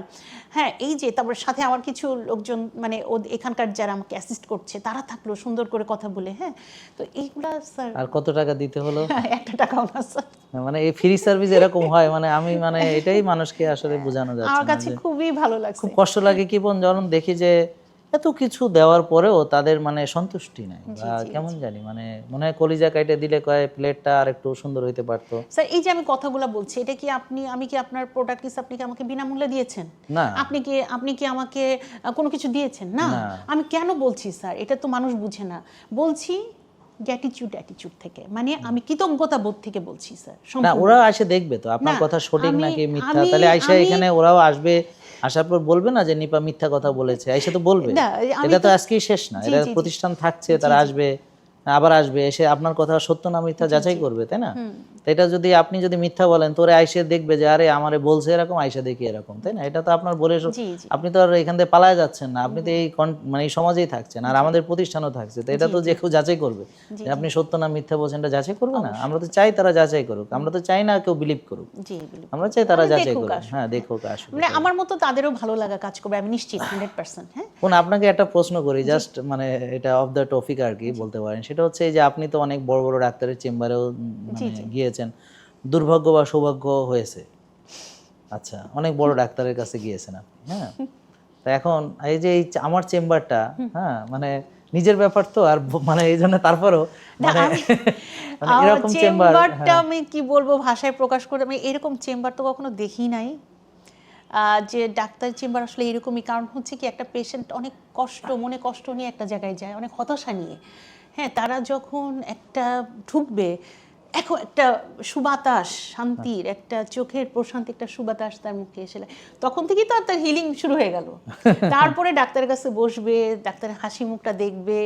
হ্যাঁ এই যে তারপর সাথে আমার কিছু লোকজন, মানে এখানকার যারা আমাকে অ্যাসিস্ট করছে তারা থাকলো সুন্দর করে কথা বলে। হ্যাঁ তো এইগুলা স্যার। আর কত টাকা দিতে হলো? 1 টাকাও না স্যার। মানে এই ফ্রি সার্ভিস এরকম হয়, মানে আমি মানে এটাই মানুষকে আসলে বোঝানো যাচ্ছে না। আমার কাছে খুবই ভালো লাগছে, খুব কষ্ট লাগে কি বোন, যখন দেখি যে এত কিছু দেওয়ার পরেও তাদের মানে সন্তুষ্টি নাই, বা কেমন জানি, মানে মনে হয় কলিজা কাটে দিলে কয় প্লেটটা আর একটু সুন্দর হইতে পারতো। স্যার এই যে আমি কথাগুলো বলছি, এটা কি আমি কি আপনার প্রোডাক্ট আপনি কি আমাকে বিনামূল্যে দিয়েছেন? না। আপনি কি আমাকে কোনো কিছু দিয়েছেন? না। আমি কেন বলছি স্যার, এটা তো মানুষ বুঝে না, বলছি অ্যাটিটিউড থেকে, মানে আমি কৃতজ্ঞতা বোধ থেকে বলছি স্যার। না ওরা এসে দেখবে তো আপনার কথা সঠিক নাকি মিথ্যা, তাহলে আইসা এখানে ওরাও আসবে, আসার পর বলবে না যে নিপা মিথ্যা কথা বলেছে, আইসা তো বলবে। এটা তো আজকেই শেষ না, এটা প্রতিষ্ঠান থাকছে, তারা আসবে, আবার আসবে, এসে আপনার কথা সত্য না মিথ্যা যাচাই করবে, তাই না? এটা যদি আপনি যদি মিথ্যা বলেন, তোরে আইসে দেখবে যে আরে আমারে বলছে এরকম, আইসা দেখি এরকম, তাই না? এটা তো আপনার বলে, আপনি তো আর এখান থেকে পালায় যাচ্ছেন না, আপনি তো এই মানে এই সমাজেই থাকছেন, আর আমাদের প্রতিষ্ঠানও থাকছে, তো এটা তো যে কেউ যাচাই করবে যে আপনি সত্য না মিথ্যা বলছেন, এটা যাচাই করবে না? আমরা তো চাই তারা যাচাই করুক, আমরা তো চাই না কেউ বিলিভ করুক, আমরা চাই তারা যাচাই করুক। হ্যাঁ দেখুক, আসলে মানে আমার মতো তাদেরও ভালো লাগা কাজ করবে, আমি নিশ্চিত 100%। হ্যাঁ কোন আপনাকে একটা প্রশ্ন করি, জাস্ট মানে এটা অফ দ্য টপিক আর কি বলতে পারেন, সেটা হচ্ছে যে আপনি তো অনেক বড় বড় ডাক্তারের চেম্বারেও গিয়েছেন, দুর্ভাগ্য বা সৌভাগ্য হয়েছে, আচ্ছা অনেক বড় ডাক্তারের কাছে গিয়েছেন আপনি, হ্যাঁ তো এখন এই যে আমার চেম্বারটা, হ্যাঁ নিজের ব্যাপার তো, আর মানে এই জন্য তারপরও এরকম চেম্বারটা আমি কি বলবো ভাষায় প্রকাশ করে, আমি এরকম চেম্বার তো কখনো দেখি নাই, যে ডাক্তার চেম্বার আসলে এরকমই। কারণ হচ্ছে কি, একটা পেশেন্ট অনেক মনে কষ্ট নিয়ে একটা জায়গায় যায়, অনেক হতাশা নিয়ে। হ্যাঁ তারা যখন একটা ঢুকবে, এখন একটা সুবাতাস, শান্তির একটা চোখের প্রশান্তি, একটা সুবাতাস তার মুখে এসে তখন থেকেই তো তার হিলিং শুরু হয়ে গেল। তারপরে ডাক্তারের কাছে বসবে, ডাক্তারের হাসি মুখটা দেখবে,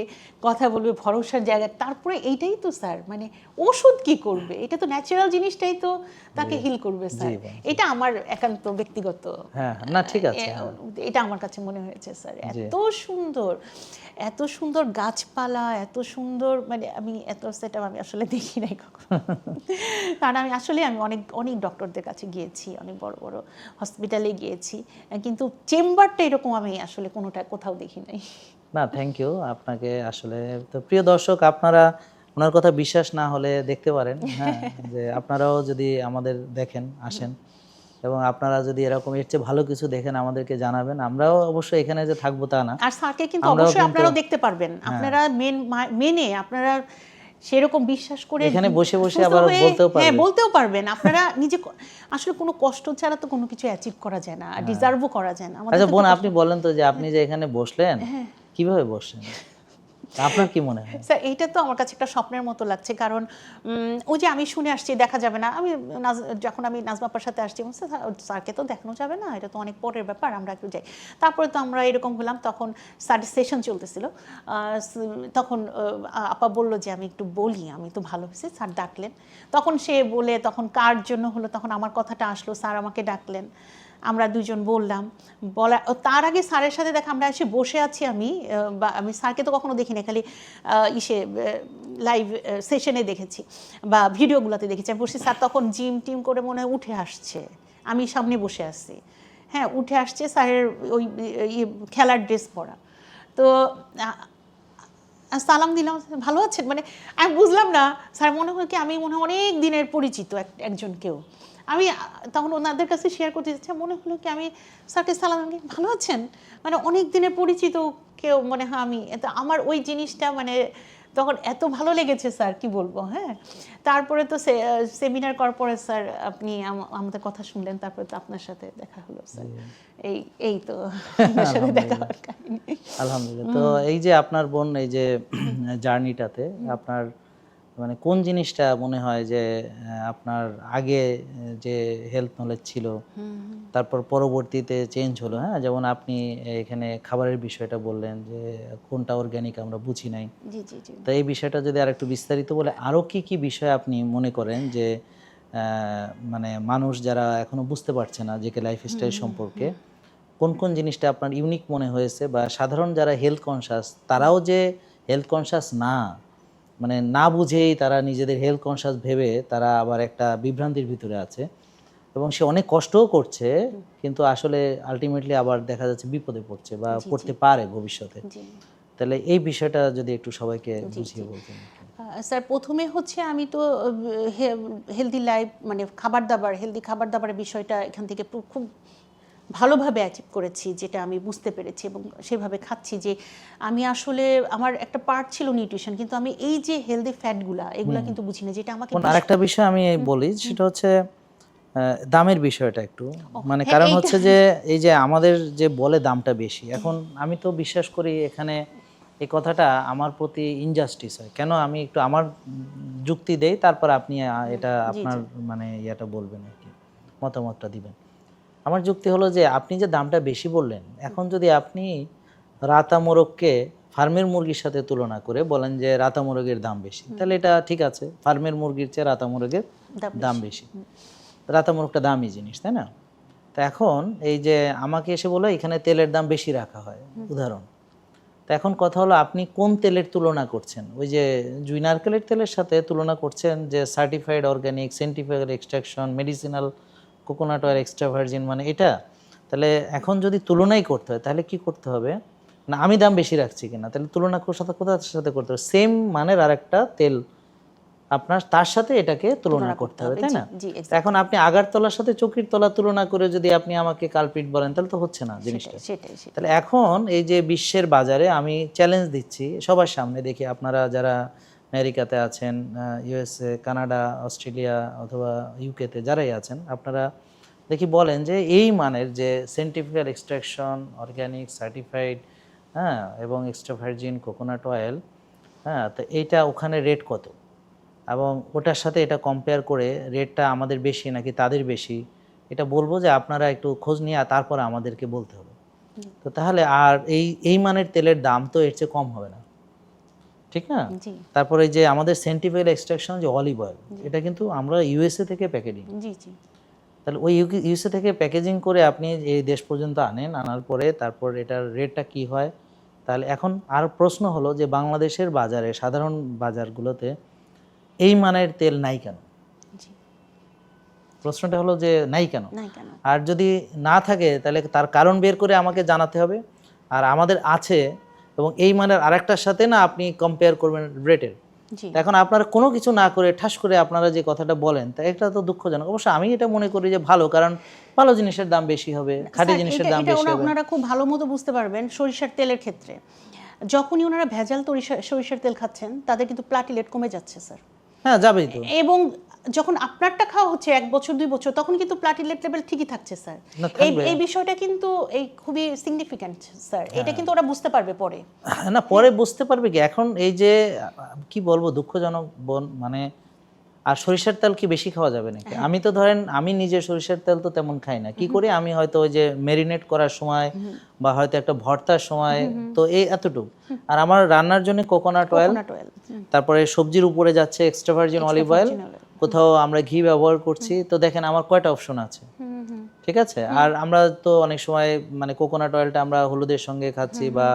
কথা বলবে, ভরসার জায়গা। তারপরে এইটাই তো স্যার, মানে ওষুধ কি করবে, এটা তো ন্যাচারাল জিনিসটাই তো তাকে হিল করবে স্যার। এটা আমার একান্ত ব্যক্তিগত, না ঠিক আছে, এটা আমার কাছে মনে হয়েছে স্যার। এত সুন্দর, এত সুন্দর গাছপালা, এত সুন্দর, মানে আমি এত সেটআপ আমি আসলে দেখি নাই কখনো। কারণ আমি অনেক অনেক ডক্টরদের কাছে গিয়েছি, অনেক বড় বড় হসপিটালে গিয়েছি, কিন্তু চেম্বারটা এরকম আমি আসলে কোথাও দেখি নাই। না থ্যাংক ইউ আপনাকে। আসলে তো প্রিয় দর্শক, আপনারা ওনার কথা বিশ্বাস না হলে দেখতে পারেন, হ্যাঁ, যে আপনারাও যদি আমাদের দেখেন, আসেন, এবং আপনারা যদি এরকম এর চেয়ে ভালো কিছু দেখেন আমাদেরকে জানাবেন। আমরাও অবশ্যই এখানে যে থাকবো তা না, আর স্যারকে কিন্তু অবশ্যই আপনারাও দেখতে পারবেন। আপনারা মেনে আপনারা সেরকম বিশ্বাস করে এখানে বসে বসে আবার বলতেও পারবেন। হ্যাঁ, বলতেও পারবেন। আপনারা নিজে আসলে কোনো কষ্ট ছাড়া তো কোনো কিছু অ্যাচিভ করা যায় না, ডিজার্ভও করা যায় না। আচ্ছা বোন, আপনি বলেন তো যে আপনি যে এখানে বসলেন, কিভাবে বসলেন, আপনার কি মনে হয়? স্যার এইটা তো আমার কাছে একটা স্বপ্নের মতো লাগছে। কারণ ওই যে আমি শুনে আসছি দেখা যাবে না, আমি যখন আমি নাজমা আপার সাথে আসছি, স্যারকে তো দেখানো যাবে না, এটা তো অনেক পরের ব্যাপার, আমরা একটু যাই। তারপরে তো আমরা এরকম হলাম, তখন স্যারের সেশন চলতেছিল, তখন আপা বলল যে আমি একটু বলি, আমি তো ভালো হয়েছে, স্যার ডাকলেন। তখন সে বলে, তখন কার জন্য হলো, তখন আমার কথাটা আসলো, স্যার আমাকে ডাকলেন, আমরা দুজন বললাম। তার আগে স্যারের সাথে দেখা, আমরা এসে বসে আছি, আমি স্যারকে তো কখনো দেখিনি, খালি লাইভ সেশনে দেখেছি বা ভিডিওগুলোতে দেখেছি। আমি বসে, স্যার তখন জিম টিম করে মনে হয় উঠে আসছে, আমি সামনে বসে আছি, হ্যাঁ, উঠে আসছে, স্যারের ওই খেলার ড্রেস পরা। তো সালাম দিলাম, ভালো আছেন, মানে আমি বুঝলাম না স্যার, মনে হয় কি আমি অনেক দিনের পরিচিত একজন কেউ। আমি তখন ওনাদের কাছে শেয়ার করতে চাচ্ছি, মনে হলো কি আমি স্যারকে সালাম, ভালো আছেন, মানে অনেক দিনের পরিচিত কেউ মনে হয় আমি। আমার ওই জিনিসটা মানে তখন এত ভালো লেগেছে স্যার, কি বলবো। হ্যাঁ, তারপরে তো সেমিনার করার পরে স্যার আপনি আমাদের কথা শুনলেন, তারপরে তো আপনার সাথে দেখা হলো স্যার। এই তো আপনার সাথে দেখা হওয়ার কাহিনী। আলহামদুলিল্লাহ। তো এই যে আপনার বোন এই যে জার্নিটাতে আপনার মানে কোন জিনিসটা মনে হয় যে আপনার আগে যে হেলথ নলেজ ছিল, তারপর পরবর্তীতে চেঞ্জ হলো, হ্যাঁ, যেমন আপনি এখানে খাবারের বিষয়টা বললেন যে কোনটা অর্গ্যানিক আমরা বুঝি নাই, জি জি জি। তো এই বিষয়টা যদি আর একটু বিস্তারিত বলে, আরো কি কি বিষয় আপনি মনে করেন যে মানে মানুষ যারা এখনো বুঝতে পারছে না যে লাইফস্টাইল সম্পর্কে, কোন কোন জিনিসটা আপনার ইউনিক মনে হয়েছে, বা সাধারণ যারা হেলথ কনসাস তারাও যে হেলথ কনসাস না, মানে না বুঝেই তারা নিজেদের হেলথ কনসাস ভেবে তারা আবার একটা বিভ্রান্তির ভিতরে আছে, এবং সে অনেক কষ্টও করছে, কিন্তু আসলে আলটিমেটলি আবার দেখা যাচ্ছে বিপদে পড়ছে বা পড়তে পারে ভবিষ্যতে। তাহলে এই বিষয়টা যদি একটু সবাইকে বুঝিয়ে বলতেন। স্যার প্রথমে হচ্ছে আমি তো হেলদি লাইফ, মানে খাবার দাবার, হেলদি খাবার দাবারের বিষয়টা এখান থেকে খুব ভালোভাবে অ্যাচিভ করেছি, যেটা আমি বুঝতে পেরেছি এবং সেভাবে খাচ্ছি। যে আমি আসলে আমার একটা পার্ট ছিল নিউট্রিশন, কিন্তু আমি এই যে হেলদি ফ্যাটগুলা এগুলা কিন্তু বুঝি না, যেটা আমাকে। আরেকটা বিষয় আমি বলি, সেটা হচ্ছে দামের বিষয়টা একটু, মানে কারণ হচ্ছে যে এই যে আমাদের যে বলে দামটা বেশি, এখন আমি তো বিশ্বাস করি এখানে এই কথাটা আমার প্রতি ইনজাস্টিস হয়। কেন, আমি একটু আমার যুক্তি দেই, তারপর আপনি এটা আপনার মানে ইয়াটা বলবেন আর কি, মতামতটা দিবেন। আমার যুক্তি হলো যে আপনি যে দামটা বেশি বললেন, এখন যদি আপনি রাতা মোরগকে ফার্মের মুরগির সাথে তুলনা করে বলেন যে রাতা মোরগের দাম বেশি, তাহলে এটা ঠিক আছে, ফার্মের মুরগির চেয়ে রাতা মোরগের দাম বেশি। রাতা মোরগটা দামি জিনিস, তাই না? তো এখন এই যে আমাকে এসে বলে এখানে তেলের দাম বেশি রাখা হয়, উদাহরণ। তো এখন কথা হলো আপনি কোন তেলের তুলনা করছেন? ওই যে জুই নারকেলের তেলের সাথে তুলনা করছেন যে certified organic, scientific extraction, medicinal coconut oil extra virgin, মানে এটা। তাহলে এখন যদি তুলনাই করতে হয় তাহলে কি করতে হবে, না আমি দাম বেশি রাখছি কিনা, তাহলে তুলনা কোথার সাথে করতে হবে? সেম মানের আরেকটা তেল আপনার তার সাথে এটাকে তুলনা করতে হবে, তাই না? এখন আপনি আগারতলার সাথে চকির তলা তুলনা করে যদি আপনি আমাকে কালপিট বলেন, তাহলে তো হচ্ছে না জিনিসটা। তাহলে এখন এই যে বিশ্বের বাজারে আমি চ্যালেঞ্জ দিচ্ছি সবার সামনে, দেখি আপনারা যারা আমেরিকাতে আছেন, ইউএসএ, কানাডা, অস্ট্রেলিয়া অথবা ইউকেতে যারাই আছেন, আপনারা দেখি বলেন যে এই মানের যে সায়েন্টিফিক এক্সট্রাকশন, অর্গানিক, সার্টিফাইড, হ্যাঁ, এবং এক্সট্রা ভার্জিন কোকোনাট অয়েল, হ্যাঁ, তো এইটা ওখানে রেট কত? এবং ওটার সাথে এটা কম্পেয়ার করে রেটটা আমাদের বেশি নাকি তাদের বেশি এটা বলবো যে আপনারা একটু খোঁজ নিয়ে তারপরে আমাদেরকে বলতে হবে। তো তাহলে আর এই মানের তেলের দাম তো এর চেয়ে কম হবে না, ঠিক না? তারপরে যে আমাদের সেন্টিফাইল এক্সট্রাকশন যে অলিভ অয়েল, এটা কিন্তু আমরা ইউএসএ থেকে প্যাকেজিং, তাহলে ওই ইউএসএ থেকে প্যাকেজিং করে আপনি এই দেশ পর্যন্ত আনার পরে তারপর এটার রেটটা কি হয়। তাহলে এখন আর প্রশ্ন হলো যে বাংলাদেশের বাজারে, সাধারণ বাজারগুলোতে এই মানের তেল নাই কেন? প্রশ্নটা হলো যে নাই কেন? আর যদি না থাকে তাহলে তার কারণ বের করে আমাকে জানাতে হবে। আর আমাদের আছে এবং এই মানের আরেকটার সাথে না আপনি কম্পেয়ার করবেন রেটের। এখন আপনারা কোনো কিছু না করে ঠাস করে আপনারা যে কথাটা বলেন তা এটা তো দুঃখজনক। অবশ্য আমি এটা মনে করি যে ভালো, কারণ ভালো জিনিসের দাম বেশি হবে, খাঁটি জিনিসের দাম বেশি হবে। ওনারা খুব ভালো মতো বুঝতে পারবেন সরিষার তেলের ক্ষেত্রে। যখনই ওনারা ভেজাল সরিষার তেল খাচ্ছেন তাদের কিন্তু প্লাটিলেট কমে যাচ্ছে স্যার। হ্যাঁ, যাবেই তো। এবং যখন আপনারটা খাওয়া হচ্ছে 1 বছর 2 বছর তখন কিন্তু প্লাটিলেট লেভেল ঠিকই থাকছে স্যার। এই বিষয়টা কিন্তু এই খুবই সিগনিফিক্যান্ট স্যার। এটা কিন্তু ওরা বুঝতে পারবে পরে। না, পরে বুঝতে পারবে কি? এখন এই যে কি বলবো, দুঃখজনক মানে আর সরিষার তেল কি বেশি খাওয়া যাবে নাকি? আমি তো ধরেন আমি নিজে সরিষার তেল তো তেমন খাই না। কি করি আমি হয়তো ওই যে মেরিনেট করার সময় বা হয়তো একটা ভর্তার সময়, তো এই এতটুকু। আর আমার রান্নার জন্য কোকোনাট অয়েল, তারপরে সবজির উপরে যাচ্ছে এক্সট্রা ভার্জিন অলিভ অয়েল, কোথাও আমরা ঘি ব্যবহার করছি। তো দেখেন আমার কয়টা অপশন আছে, ঠিক আছে? আর আমরা তো অনেক সময় মানে কোকোনাট অয়েলটা আমরা হলুদের সঙ্গে খাচ্ছি বা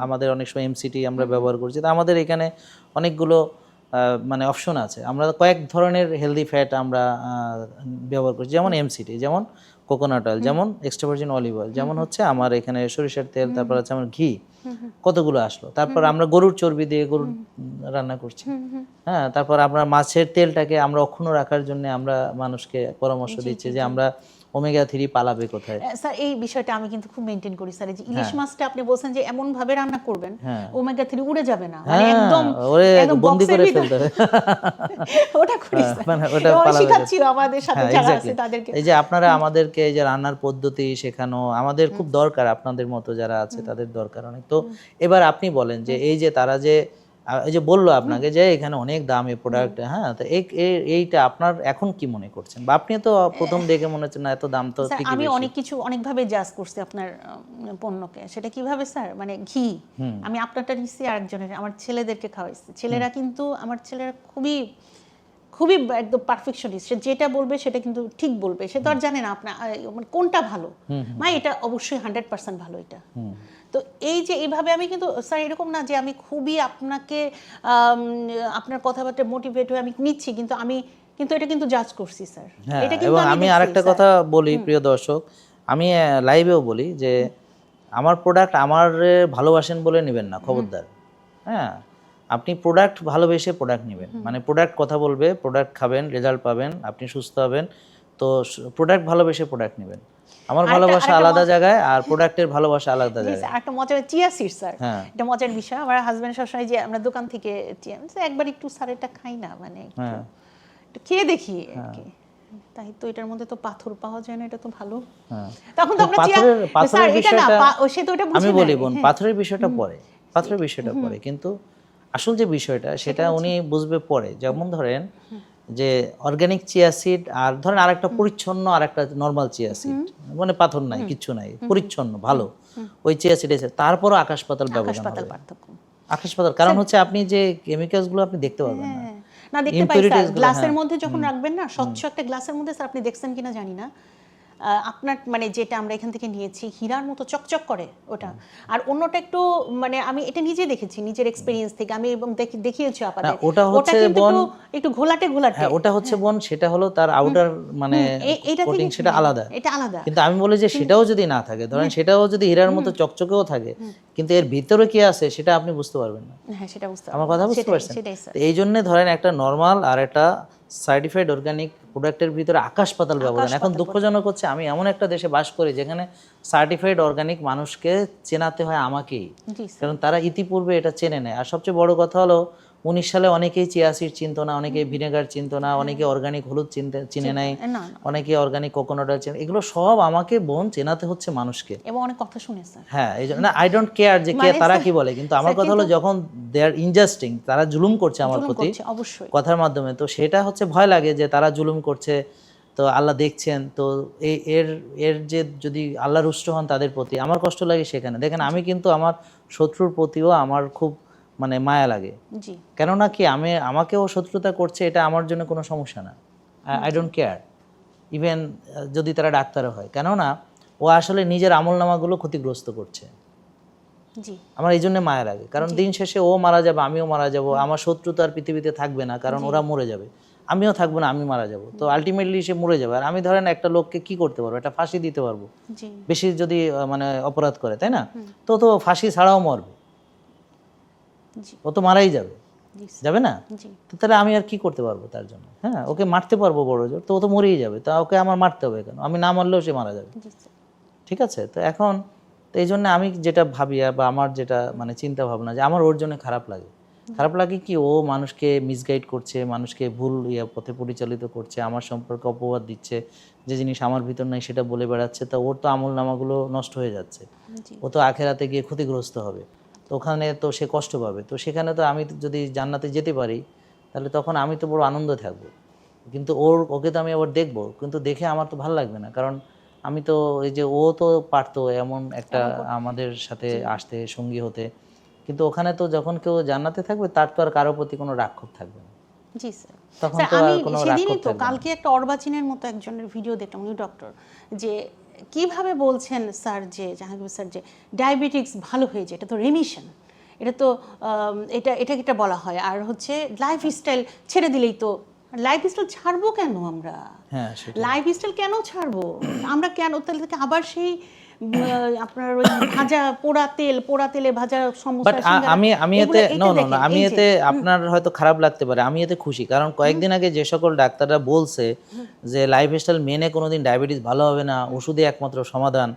আমাদের অনেক সময় এমসিটি আমরা ব্যবহার করছি। তো আমাদের এখানে অনেকগুলো মানে অপশন আছে। আমরা কয়েক ধরনের হেলদি ফ্যাট আমরা ব্যবহার করছি, যেমন এমসিটি, যেমন কোকোনাট অয়েল, যেমন এক্সট্রা ভার্জিন অলিভ অয়েল, যেমন হচ্ছে আমার এখানে সরিষার তেল, তারপর হচ্ছে আমার ঘি, কতগুলো আসলো। তারপর আমরা গরুর চর্বি দিয়ে গরুর রান্না করছি, হ্যাঁ। তারপর আমরা মাছের তেলটাকে আমরা অক্ষুণ্ণ রাখার জন্য আমরা মানুষকে পরামর্শ দিচ্ছি যে আমরা ওমেগা 3 পালাবে কোথায়। স্যার এই বিষয়টা আমি কিন্তু খুব মেইনটেইন করি স্যার। যে ইলিশ মাছটা আপনি বলছেন যে এমন ভাবে রান্না করবেন ওমেগা 3 উড়ে যাবে না, মানে একদম বন্দি করে ফেলতে হবে। ওটা করি স্যার, মানে ওটা শিখাচ্ছি আমাদের সাথে যারা আছে তাদেরকে। এই যে আপনারা আমাদেরকে এই যে রান্নার পদ্ধতি শেখানো আমাদের খুব দরকার, আপনাদের মতো যারা আছে তাদের দরকার অনেক। তো এবার আপনি বলেন যে এই যে তারা যে এই যে বললো আপনাকে যে এখানে অনেক দামি প্রোডাক্ট, হ্যাঁ, তো এইটা আপনার এখন কি মনে করছেন? বা আপনি তো প্রথম দেখে মনে হচ্ছে না এত দাম তো ঠিকই বেশি। আমি অনেক কিছু অনেকভাবে জাজ করছি আপনার পণ্যকে। সেটা কিভাবে স্যার? মানে ঘি আমি আপনারটা নিচ্ছি, আরেকজনের, আমার ছেলেদেরকে খাওয়াইছি। ছেলেরা কিন্তু আমার ছেলেরা খুবই খুবই একদম পারফেকশনিস্ট। সে যেটা বলবে সেটা কিন্তু ঠিক বলবে। সে তো আর জানে না আপনার কোনটা ভালো, মা এটা অবশ্যই 100% ভালো এটা। তো এই যে এইভাবে আমি কিন্তু স্যার এরকম না যে আমি খুবই আপনাকে আপনার কথাবার্তা মোটিভেট হয়ে আমি নিচ্ছি, কিন্তু আমি কিন্তু এটা কিন্তু জাজ করছি স্যার। এটা কিন্তু আমি আরেকটা কথা বলি প্রিয় দর্শক, আমি লাইভেও বলি যে আমার প্রোডাক্ট আমার ভালোবাসেন বলে নেবেন না, খবরদার। হ্যাঁ, আপনি প্রোডাক্ট ভালোবেসে প্রোডাক্ট নেবেন, মানে প্রোডাক্ট কথা বলবে, প্রোডাক্ট খাবেন, রেজাল্ট পাবেন, আপনি সুস্থ হবেন। তো প্রোডাক্ট ভালোবেসে প্রোডাক্ট নেবেন। আমার ভালোবাসা আলাদা জায়গায় আর প্রোডাক্টের ভালোবাসা আলাদা জায়গায়। একটা মজার চিয়া সিড স্যার, এটা মজার বিষয়। আমার হাজবেন্ড সবসময় যে আমরা দোকান থেকে চিয়া একবার একটু স্যার এটা খাই না, মানে একটু খেয়ে দেখি তাই তো এটার মধ্যে তো পাথর পাওয়া যায় না, এটা তো ভালো। তখন তো আমরা চিয়া স্যার এটা না সে তো এটা বুঝি না। আমি বলি বোন, পাথরের বিষয়টা পরে, পাথরের বিষয়টা পরে, কিন্তু আসল যে বিষয়টা সেটা উনি বুঝবে পরে। যেমন ধরেন যে অর্গানিক চিয়া সিড আর ধরেন আরেকটা পরিচ্ছন্ন আরেকটা নরমাল চিয়া সিড, মানে পাথর নাই, কিচ্ছু নাই, পরিচ্ছন্ন ভালো ওই চিয়া সিড আছে, তারপরও আকাশ পাতাল ব্যবধান, আকাশ পাতাল। কারণ হচ্ছে আপনি যে কেমিক্যালস গুলো আপনি দেখতে পারবেন না। না দেখতে পাই স্যার, গ্লাসের মধ্যে যখন রাখবেন না, স্বচ্ছ একটা গ্লাসের মধ্যে, স্যার আপনি দেখছেন কিনা জানি না, আপনার মানে যেটা আমরা এখান থেকে নিয়েছি হীরার মতো চকচক করে ওটা, আর অন্যটা একটু মানে আমি এটা নিজে দেখেছি নিজের এক্সপেরিয়েন্স থেকে, আমি এবং দেখিয়েছি আপনাদের। ওটা হচ্ছে বোন একটু ঘোলাটে ঘোলাটে, হ্যাঁ ওটা হচ্ছে বোন, সেটা হলো তার আউটার মানে কোটিং, সেটা আলাদা, এটা আলাদা। কিন্তু আমি বলি যে সেটাও যদি না থাকে, ধরেন সেটাও যদি হীরার মতো চকচকেও থাকে, কিন্তু এর ভিতরে কি আছে সেটা আপনি বুঝতে পারবেন না। হ্যাঁ সেটা বুঝতে আমার কথা বুঝতে পারছেন? এই জন্য ধরেন একটা নরমাল আর একটা সার্টিফাইড অর্গানিক প্রোডাক্টের ভিতরে আকাশ পাতাল ব্যবধান। এখন দুঃখজনক হচ্ছে আমি এমন একটা দেশে বাস করি যেখানে সার্টিফাইড অর্গানিক মানুষকে চেনাতে হয় আমাকেই, কারণ তারা ইতিপূর্বে এটা চেনে নেয়। আর সবচেয়ে বড় কথা হলো 19 সালে অনেকেই চিয়া সিড চিনতো না, অনেকে ভিনেগার চিনতো না, অনেকে অর্গানিক হলুদ চিনে নাই, অনেকে অর্গানিক কোকোনাট অয়েল চিনে, এগুলো সব আমাকে বোন চেনাতে হচ্ছে মানুষকে, এবং অনেক কথা শুনে স্যার। হ্যাঁ এই জন্য আই ডোন্ট কেয়ার যে কে তারা কি বলে, কিন্তু আমার কথা হলো যখন দে আর ইনজাস্টিং, তারা জুলুম করছে আমার প্রতি অবশ্যই কথার মাধ্যমে, তো সেটা হচ্ছে ভয় লাগে যে তারা জুলুম করছে, তো আল্লাহ দেখছেন, তো এর যে যদি আল্লাহ রুষ্ট হন তাদের প্রতি, আমার কষ্ট লাগে সেখানে। দেখেন আমি কিন্তু আমার শত্রুর প্রতিও আমার খুব মানে মায়া লাগে, কেননা কি আমাকেও শত্রুতা করছে, এটা আমার জন্য কোনো সমস্যা না, আই ডোন্ট কেয়ার, ইভেন যদি তারা ডাক্তারও হয়, কেননা ও আসলে নিজের আমলনামাগুলো ক্ষতিগ্রস্ত করছে, আমার এই জন্য মায়া লাগে। কারণ দিন শেষে ও মারা যাবে, আমিও মারা যাব, আমার শত্রু তো আর পৃথিবীতে থাকবে না, কারণ ওরা মরে যাবে, আমিও থাকবো না, আমি মারা যাব, তো আলটিমেটলি সে মরে যাবে। আর আমি ধরেন একটা লোককে কি করতে পারবো, একটা ফাঁসি দিতে পারবো, বেশি যদি মানে অপরাধ করে, তাই না, তো ফাঁসি ছাড়াও মরবে, ও তো মারাই যাবে, যাবে না, তো তাহলে আমি আর কি করতে পারবো তার জন্য? হ্যাঁ, ওকে মারতে পারবো বড় জোর, তো ও তো মরেই যাবে, তা ওকে আমার মারতে হবে কেন? আমি না মারলেও সে মারা যাবে, ঠিক আছে? তো এখন তো এই জন্য আমি যেটা ভাবি বা আমার যেটা মানে চিন্তা ভাবনা, যে আমার ওর জন্য খারাপ লাগে কি, ও মানুষকে মিসগাইড করছে, মানুষকে ভুল পথে পরিচালিত করছে, আমার সম্পর্কে অপবাদ দিচ্ছে, যে জিনিস আমার ভিতর নাই সেটা বলে বেড়াচ্ছে, তা ওর তো আমল নামাগুলো নষ্ট হয়ে যাচ্ছে, ও তো আখেরাতে গিয়ে ক্ষতিগ্রস্ত হবে, তো ওখানে তো সে কষ্ট পাবে, তো সেখানে তো আমি যদি জান্নাতে যেতে পারি তাহলে তখন আমি তো বড় আনন্দ থাকবো, কিন্তু ওকে তো আমি আবার দেখবো, কিন্তু দেখে আমার তো ভালো লাগবে না, কারণ আমি তো এই যে ও তো পারতো এমন একটা আমাদের সাথে আসতে, সঙ্গী হতে, কিন্তু ওখানে তো যখন কেউ জান্নাতে থাকবে তার তো আর কারোর প্রতি কোনো রাক্ষস থাকবে না। জি স্যার, তখন তো আর কোনো রাক্ষস থাকবে না। কালকে একটা অর্বাচীনের মতো একজনের ভিডিও দেখলাম, উনি ডক্টর, যে কিভাবে বলছেন স্যার, যে জাহাঙ্গীর স্যার, যে ডায়াবেটিক্স ভালো হয়ে যায়, এটা তো রেমিশন, এটা তো এটা বলা হয়, আর হচ্ছে লাইফস্টাইল ছেড়ে দিলেই তো, লাইফস্টাইল ছাড়বো কেন আমরা? হ্যাঁ, লাইফস্টাইল কেন ছাড়বো আমরা? কেন তাহলে আবার সেই আপনার ওই ভাজা পোড়া তেলে ভাজা সমোসা, আমি এতে আপনার হয়তো খারাপ লাগতে পারে, আমি এতে খুশি, কারণ কয়েকদিন আগে যে সকল ডাক্তাররা বলছে যে লাইফস্টাইল মেনে কোনোদিন ডায়াবেটিস ভালো হবে না, ওষুধই একমাত্র সমাধান,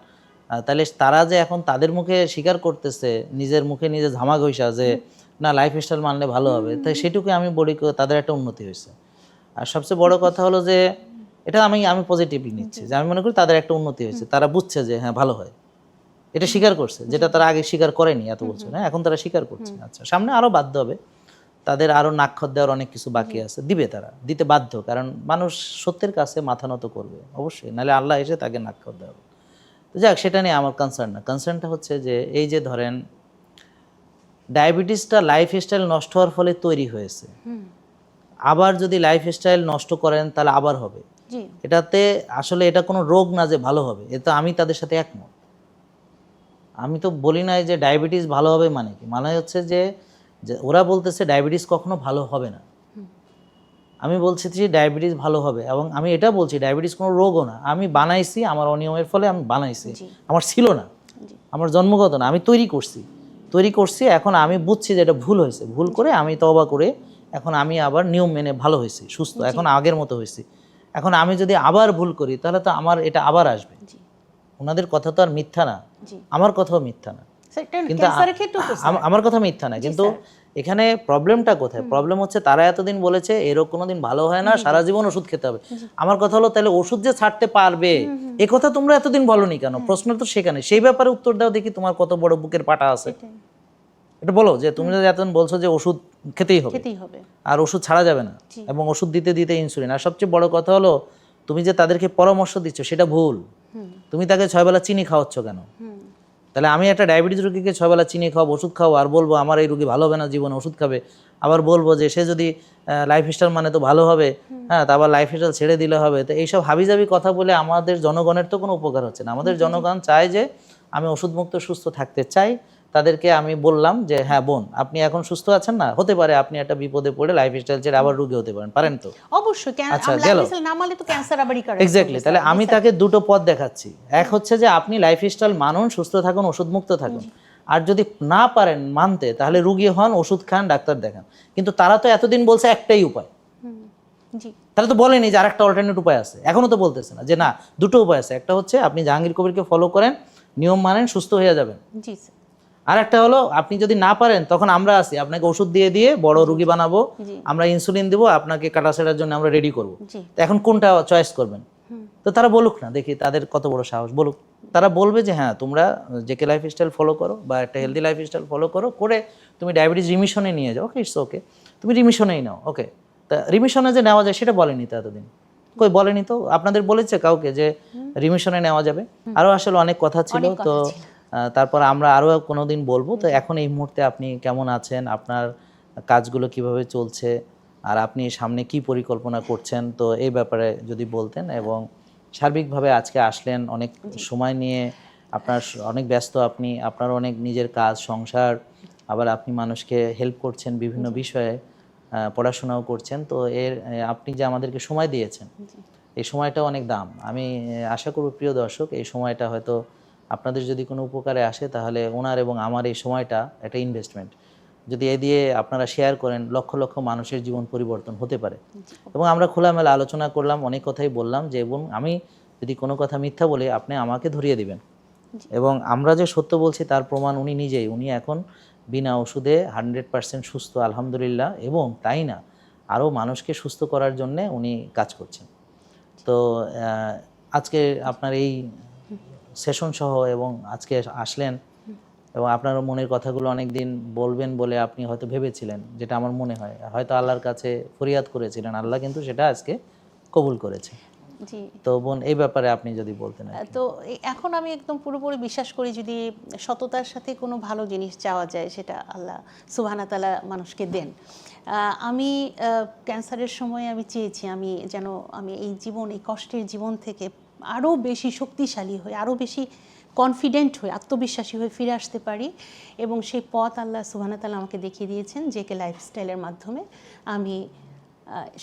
তাহলে তারা যে এখন তাদের মুখে স্বীকার করতেছে, নিজের মুখে নিজে ঝামা ঘষা, যে না লাইফস্টাইল মানলে ভালো হবে, তাই সেটুকু আমি বলি তাদের একটা উন্নতি হয়েছে। আর সবচেয়ে বড় কথা হলো যে এটা আমি পজিটিভলি নিচ্ছি, যে আমি মনে করি তাদের একটা উন্নতি হয়েছে, তারা বুঝছে যে হ্যাঁ ভালো হয়, এটা স্বীকার করছে, যেটা তারা আগে স্বীকার করেনি এত বছর, হ্যাঁ এখন তারা স্বীকার করছে। আচ্ছা, সামনে আরো বাধ্য হবে, তাদের আরো নাক্ষর দেওয়ার অনেক কিছু বাকি আছে, দিবে, তারা দিতে বাধ্য, কারণ মানুষ সত্যের কাছে মাথা নত করবে অবশ্যই, নাহলে আল্লাহ এসে তাকে নাক্ষর দেওয়া হবে। তো যাক, সেটা নিয়ে আমার কনসার্ন না, কনসার্নটা হচ্ছে যে এই যে ধরেন ডায়াবেটিসটা লাইফস্টাইল নষ্ট হওয়ার ফলে তৈরি হয়েছে, আবার যদি লাইফস্টাইল নষ্ট করেন তাহলে আবার হবে, এটাতে আসলে এটা কোনো রোগ না যে ভালো হবে, এটা আমি তাদের সাথে একমত। আমি তো বলি নাই যে ডায়াবেটিস ভালো হবে, মানে কি, মানে হচ্ছে যে ওরা বলতেছে ডায়াবেটিস কখনো ভালো হবে না, আমি বলছি যে ডায়াবেটিস ভালো হবে, এবং আমি এটা বলছি ডায়াবেটিস কোনো রোগও না, আমি বানাইছি, আমার অনিয়মের ফলে আমি বানাইছি, আমার ছিল না, আমার জন্মগত না, আমি তৈরি করছি, এখন আমি বুঝছি যে এটা ভুল হয়েছে, ভুল করে আমি তওবা করে এখন আমি আবার নিয়ম মেনে ভালো হয়েছি, সুস্থ, এখন আগের মতো হয়েছি, এখন আমি যদি আবার ভুল করি তাহলে তো আমার এটা আবার আসবে। ওনাদের কথা তো আর মিথ্যা না, আমার কথাও মিথ্যা না, কিন্তু আমার কথা মিথ্যা না, কিন্তু এখানে প্রবলেমটা কোথায়? প্রবলেম হচ্ছে তারা এতদিন বলেছে এরকম কোনোদিন ভালো হয় না, সারা জীবন ওষুধ খেতে হবে। আমার কথা হলো তাহলে ওষুধ যে ছাড়তে পারবে এ কথা তোমরা এতদিন বলনি কেন? প্রশ্ন তো সেখানে, সেই ব্যাপারে উত্তর দাও দেখি, তোমার কত বড় বুকের পাটা আছে, এটা বলো, যে তুমি যদি এতদিন বলছো যে ওষুধ খেতেই হবে আর ওষুধ ছাড়া যাবে না, এবং ওষুধ দিতে দিতে ইনসুলিন, আর সবচেয়ে বড় কথা হলো তুমি যে তাদেরকে পরামর্শ দিচ্ছ সেটা ভুল, তুমি তাকে 6 বেলা চিনি খাওয়াচ্ছ কেন? তাহলে আমি একটা ডায়াবেটিস রোগীকে 6 বেলা চিনি খাওয়াবো, ওষুধ খাওয়াবো, আর বলবো আমার এই রোগী ভালো হবে না, জীবনে ওষুধ খাবে, আবার বলবো যে সে যদি লাইফস্টাইল মানে তো ভালো হবে, হ্যাঁ, তা আবার লাইফস্টাইল ছেড়ে দিলে হবে। তো এইসব হাবিজাবি কথা বলে আমাদের জনগণের তো কোনো উপকার হচ্ছে না। আমাদের জনগণ চায় যে আমি ওষুধমুক্ত সুস্থ থাকতে চাই, তাদেরকে আমি বললাম যে হ্যাঁ বোন, আপনি এখন সুস্থ আছেন না, হতে পারে আপনি একটা বিপদে পড়ে লাইফস্টাইল ছেড়ে আবার রোগী হতে পারেন তো অবশ্যই, আচ্ছা গেল, এক্স্যাক্টলি। তাহলে আমি তাকে দুটো পথ দেখাচ্ছি, এক হচ্ছে যে আপনি লাইফস্টাইল মানুন, সুস্থ থাকুন, ওষুধমুক্ত থাকুন, আর যদি না পারেন মানতে তাহলে রোগী হন, ওষুধ খান, ডাক্তার দেখান। কিন্তু তারা তো এতদিন বলছে একটাই উপায়, তাহলে তো বলেনি যে আরেকটা অল্টারনেট উপায় আছে, এখনো তো বলতেছে না যে না দুটো উপায় আছে, একটা হচ্ছে আপনি জাহাঙ্গীর কবিরকে ফলো করেন, নিয়ম মানেন, সুস্থ হয়ে যাবেন, আর একটা হলো আপনি যদি না পারেন তখন আমরা আছি, আপনাকে ওষুধ দিয়ে দিয়ে বড় রুগী বানাবো, আমরা ইনসুলিন দেবো, আপনাকে কাটাছেড়ার জন্য আমরা রেডি করবো। এখন কোনটা চয়েস করবেন? তো তারা বলুক না, দেখি তাদের কত বড় সাহস, বলুক। তারা বলবে যে হ্যাঁ তোমরা জেকে লাইফস্টাইল ফলো করো বা একটা হেলদি লাইফস্টাইল ফলো করো, করে তুমি ডায়াবেটিস রিমিশনে নিয়ে যাও, ওকে ইটস ওকে, তুমি রিমিশনেই নাও, ওকে। তা রিমিশনে যে নেওয়া যায় সেটা বলেনি তো এতদিন, কই বলেনি তো। আপনাদের বলেছে কাউকে যে রিমিশনে নেওয়া যাবে? আরও আসলে অনেক কথা ছিল, তো তারপর আমরা আরও কোনোদিন বলবো। তো এখন এই মুহূর্তে আপনি কেমন আছেন, আপনার কাজগুলো কিভাবে চলছে, আর আপনি সামনে কি পরিকল্পনা করছেন, তো এই ব্যাপারে যদি বলতেন। এবং সার্বিকভাবে আজকে আসলেন অনেক সময় নিয়ে, আপনার অনেক ব্যস্ত, আপনি আপনার অনেক নিজের কাজ সংসার, আবার আপনি মানুষকে হেল্প করছেন বিভিন্ন বিষয়ে, পড়াশোনাও করছেন, তো আপনি যে আমাদেরকে সময় দিয়েছেন, এই সময়টা অনেক দাম। আমি আশা করব প্রিয় দর্শক, এই সময়টা হয়তো আপনাদের যদি কোনো উপকারে আসে, তাহলে ওনার এবং আমার এই সময়টা একটা ইনভেস্টমেন্ট, যদি এ দিয়ে আপনারা শেয়ার করেন, লক্ষ লক্ষ মানুষের জীবন পরিবর্তন হতে পারে। এবং আমরা খোলামেলা আলোচনা করলাম, অনেক কথাই বললাম, যে এবং আমি যদি কোনো কথা মিথ্যা বলি আপনি আমাকে ধরিয়ে দিবেন, এবং আমরা যে সত্য বলছি তার প্রমাণ উনি নিজেই। উনি এখন বিনা ওষুধে 100% সুস্থ আলহামদুলিল্লাহ, এবং তাই না, আরও মানুষকে সুস্থ করার জন্যে উনি কাজ করছেন। তো আজকে আপনার এই সেশন সহ এবং আজকে আসলেন, এবং আপনার মনের কথাগুলো অনেক দিন বলবেন বলে আপনি হয়তো ভেবেছিলেন, যেটা আমার মনে হয়, হয়তো আল্লাহর কাছে ফরিয়াদ করেছিলেন, আল্লাহ কিন্তু সেটা আজকে কবুল করেছে। জি। তো বোন, এই ব্যাপারে আপনি যদি বলতেন। তো এখন আমি একদম পুরোপুরি বিশ্বাস করি, যদি সততার সাথে কোনো ভালো জিনিস চাওয়া যায়, সেটা আল্লাহ সুবহানাহু ওয়া তাআলা মানুষকে দেন। আমি ক্যান্সারের সময় আমি চেয়েছি আমি এই জীবন, এই কষ্টের জীবন থেকে আরও বেশি শক্তিশালী হয়ে, আরও বেশি কনফিডেন্ট হয়ে, আত্মবিশ্বাসী হয়ে ফিরে আসতে পারি। এবং সেই পথ আল্লাহ সুবহানাহু ওয়া তাআলা আমাকে দেখিয়ে দিয়েছেন জেকে লাইফস্টাইলের মাধ্যমে। আমি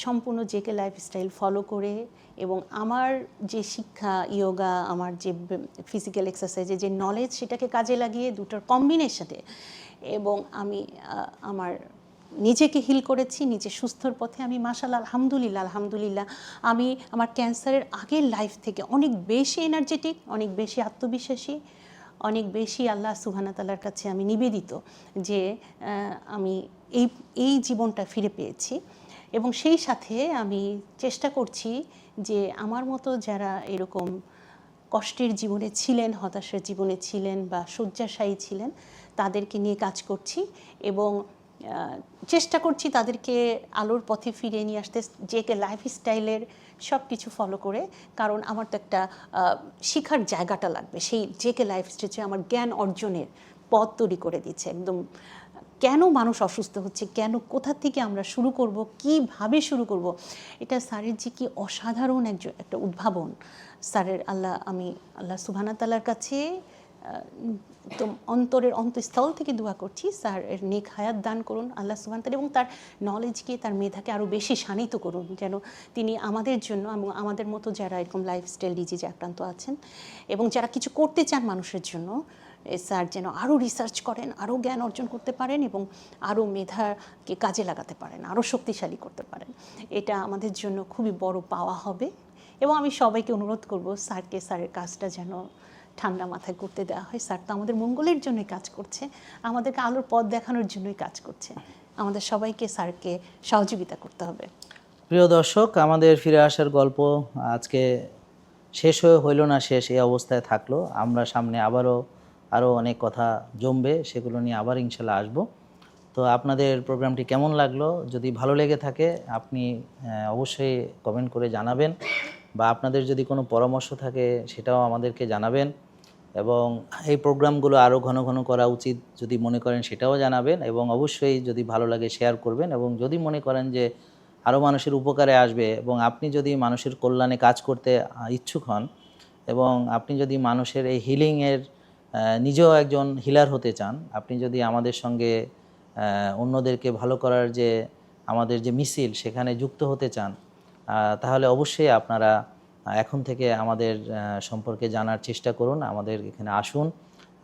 সম্পূর্ণ জেকে লাইফস্টাইল ফলো করে, এবং আমার যে শিক্ষা, ইয়োগা, আমার যে ফিজিক্যাল এক্সারসাইজে যে নলেজ, সেটাকে কাজে লাগিয়ে দুটোর কম্বিনেশনে, এবং আমি আমার নিজেকে হিল করেছি, নিজে সুস্থর পথে আমি মাশাআল্লাহ আলহামদুলিল্লাহ আমি আমার ক্যান্সারের আগের লাইফ থেকে অনেক বেশি এনার্জেটিক, অনেক বেশি আত্মবিশ্বাসী, অনেক বেশি আল্লাহ সুবহানাহু ওয়া তাআলার কাছে আমি নিবেদিত যে আমি এই জীবনটা ফিরে পেয়েছি। এবং সেই সাথে আমি চেষ্টা করছি যে আমার মতো যারা এরকম কষ্টের জীবনে ছিলেন, হতাশার জীবনে ছিলেন বা শয্যাশায়ী ছিলেন, তাদেরকে নিয়ে কাজ করছি, এবং চেষ্টা করছি তাদেরকে আলোর পথে ফিরিয়ে নিয়ে আসতে, জেকে লাইফস্টাইলের সব কিছু ফলো করে। কারণ আমার তো একটা শিখার জায়গাটা লাগবে, সেই জেকে লাইফস্টাইলে আমার জ্ঞান অর্জনের পথ তৈরি করে দিচ্ছে একদম। কেন মানুষ অসুস্থ হচ্ছে, কেন, কোথা থেকে আমরা শুরু করব, কিভাবে শুরু করব, এটা স্যারের যে কি অসাধারণ একটা উদ্ভাবন স্যারের। আমি আল্লাহ সুবহানাহু ওয়া তাআলার কাছে একদম অন্তরের অন্তঃস্থল থেকে দোয়া করছি, স্যার এর নেক হায়াত দান করুন আল্লাহ সুবহানাহু ওয়া তাআলা, এবং তার নলেজকে, তার মেধাকে আরও বেশি শানিত করুন, যেন তিনি আমাদের জন্য এবং আমাদের মতো যারা এরকম লাইফস্টাইল ডিজিজে আক্রান্ত আছেন এবং যারা কিছু করতে চান মানুষের জন্য, স্যার যেন আরও রিসার্চ করেন, আরও জ্ঞান অর্জন করতে পারেন, এবং আরও মেধাকে কাজে লাগাতে পারেন, আরও শক্তিশালী করতে পারেন। এটা আমাদের জন্য খুবই বড় পাওয়া হবে। এবং আমি সবাইকে অনুরোধ করব, স্যারের কাজটা যেন ঠান্ডা মাথায় করতে দেওয়া হয়। স্যার তো আমাদের মঙ্গলের জন্যই কাজ করছে, আমাদেরকে আলোর পথ দেখানোর জন্যই কাজ করছে। আমাদের সবাইকে স্যারকে সহযোগিতা করতে হবে। প্রিয় দর্শক, আমাদের ফিরে আসার গল্প আজকে শেষ হইল না, শেষ এই অবস্থায় থাকলো। আমরা সামনে আরও অনেক কথা জমবে, সেগুলো নিয়ে আবার ইনশাল্লাহ আসবো। তো আপনাদের প্রোগ্রামটি কেমন লাগলো, যদি ভালো লেগে থাকে আপনি অবশ্যই কমেন্ট করে জানাবেন, বা আপনাদের যদি কোনো পরামর্শ থাকে সেটাও আমাদেরকে জানাবেন, এবং এই প্রোগ্রামগুলো আরও ঘন ঘন করা উচিত যদি মনে করেন সেটাও জানাবেন, এবং অবশ্যই যদি ভালো লাগে শেয়ার করবেন, এবং যদি মনে করেন যে আরও মানুষের উপকারে আসবে, এবং আপনি যদি মানুষের কল্যাণে কাজ করতে ইচ্ছুক হন, এবং আপনি যদি মানুষের এই হিলিংয়ের নিজেও একজন হিলার হতে চান, আপনি যদি আমাদের সঙ্গে অন্যদেরকে ভালো করার যে আমাদের যে মিছিল সেখানে যুক্ত হতে চান, তাহলে অবশ্যই আপনারা এখন থেকে আমাদের সম্পর্কে জানার চেষ্টা করুন, আমাদের এখানে আসুন,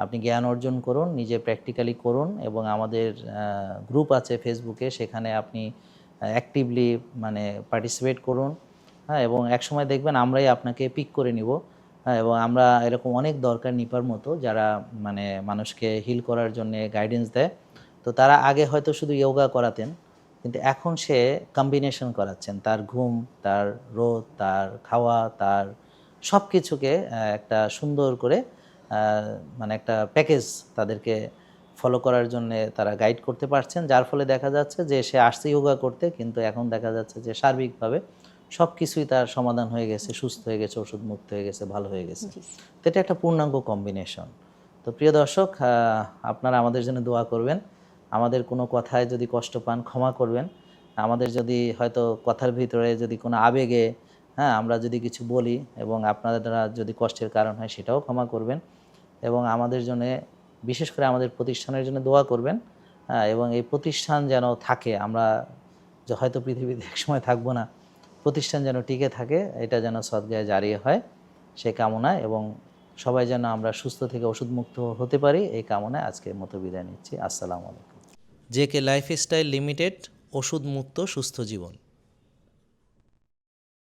আপনি জ্ঞান অর্জন করুন, নিজে প্র্যাকটিক্যালি করুন, এবং আমাদের গ্রুপ আছে ফেসবুকে, সেখানে আপনি অ্যাক্টিভলি পার্টিসিপেট করুন, হ্যাঁ, এবং একসময় দেখবেন আমরাই আপনাকে পিক করে নিব, হ্যাঁ, এবং আমরা এরকম অনেক দরকার নিপার মতো যারা মানে মানুষকে হিল করার জন্য গাইডেন্স দেয়। তো তারা আগে হয়তো শুধু ইয়োগা করাতেন, কিন্তু এখন সে কম্বিনেশন করাচ্ছেন। তার ঘুম, তার রোদ, তার খাওয়া, তার সব কিছুকে একটা সুন্দর করে মানে একটা প্যাকেজ তাদেরকে ফলো করার জন্যে তারা গাইড করতে পারছেন, যার ফলে দেখা যাচ্ছে যে সে আসছে ইয়োগা করতে, কিন্তু এখন দেখা যাচ্ছে যে সার্বিকভাবে সব কিছুই তার সমাধান হয়ে গেছে, সুস্থ হয়ে গেছে, ওষুধ মুক্ত হয়ে গেছে, ভালো হয়ে গেছে। তো এটা একটা পূর্ণাঙ্গ কম্বিনেশন। তো প্রিয় দর্শক, আপনারা আমাদের জন্য দোয়া করবেন। আমাদের কোনো কথায় যদি কষ্ট পান ক্ষমা করবেন। আমাদের যদি হয়তো কথার ভিতরে যদি কোনো আবেগে আমরা যদি কিছু বলি এবং আপনারা যদি কষ্টের কারণ হয় সেটাও ক্ষমা করবেন। এবং আমাদের জন্যে, বিশেষ করে আমাদের প্রতিষ্ঠানের জন্য দোয়া করবেন। এবং এই প্রতিষ্ঠান যেন থাকে, আমরা যে হয়তো পৃথিবীতে একসময় থাকবো না, প্রতিষ্ঠান যেন টিকে থাকে, এটা যেন সদগায়ে জারিয়া হয় সেই কামনায়, এবং সবাই যেন আমরা সুস্থ থেকে ওষুধমুক্ত হতে পারি এই কামনায় আজকের মতো বিদায় নিচ্ছি। আসসালামু আলাইকুম। জেকে লাইফস্টাইল লিমিটেড, ওষুধ মুক্ত সুস্থ জীবন।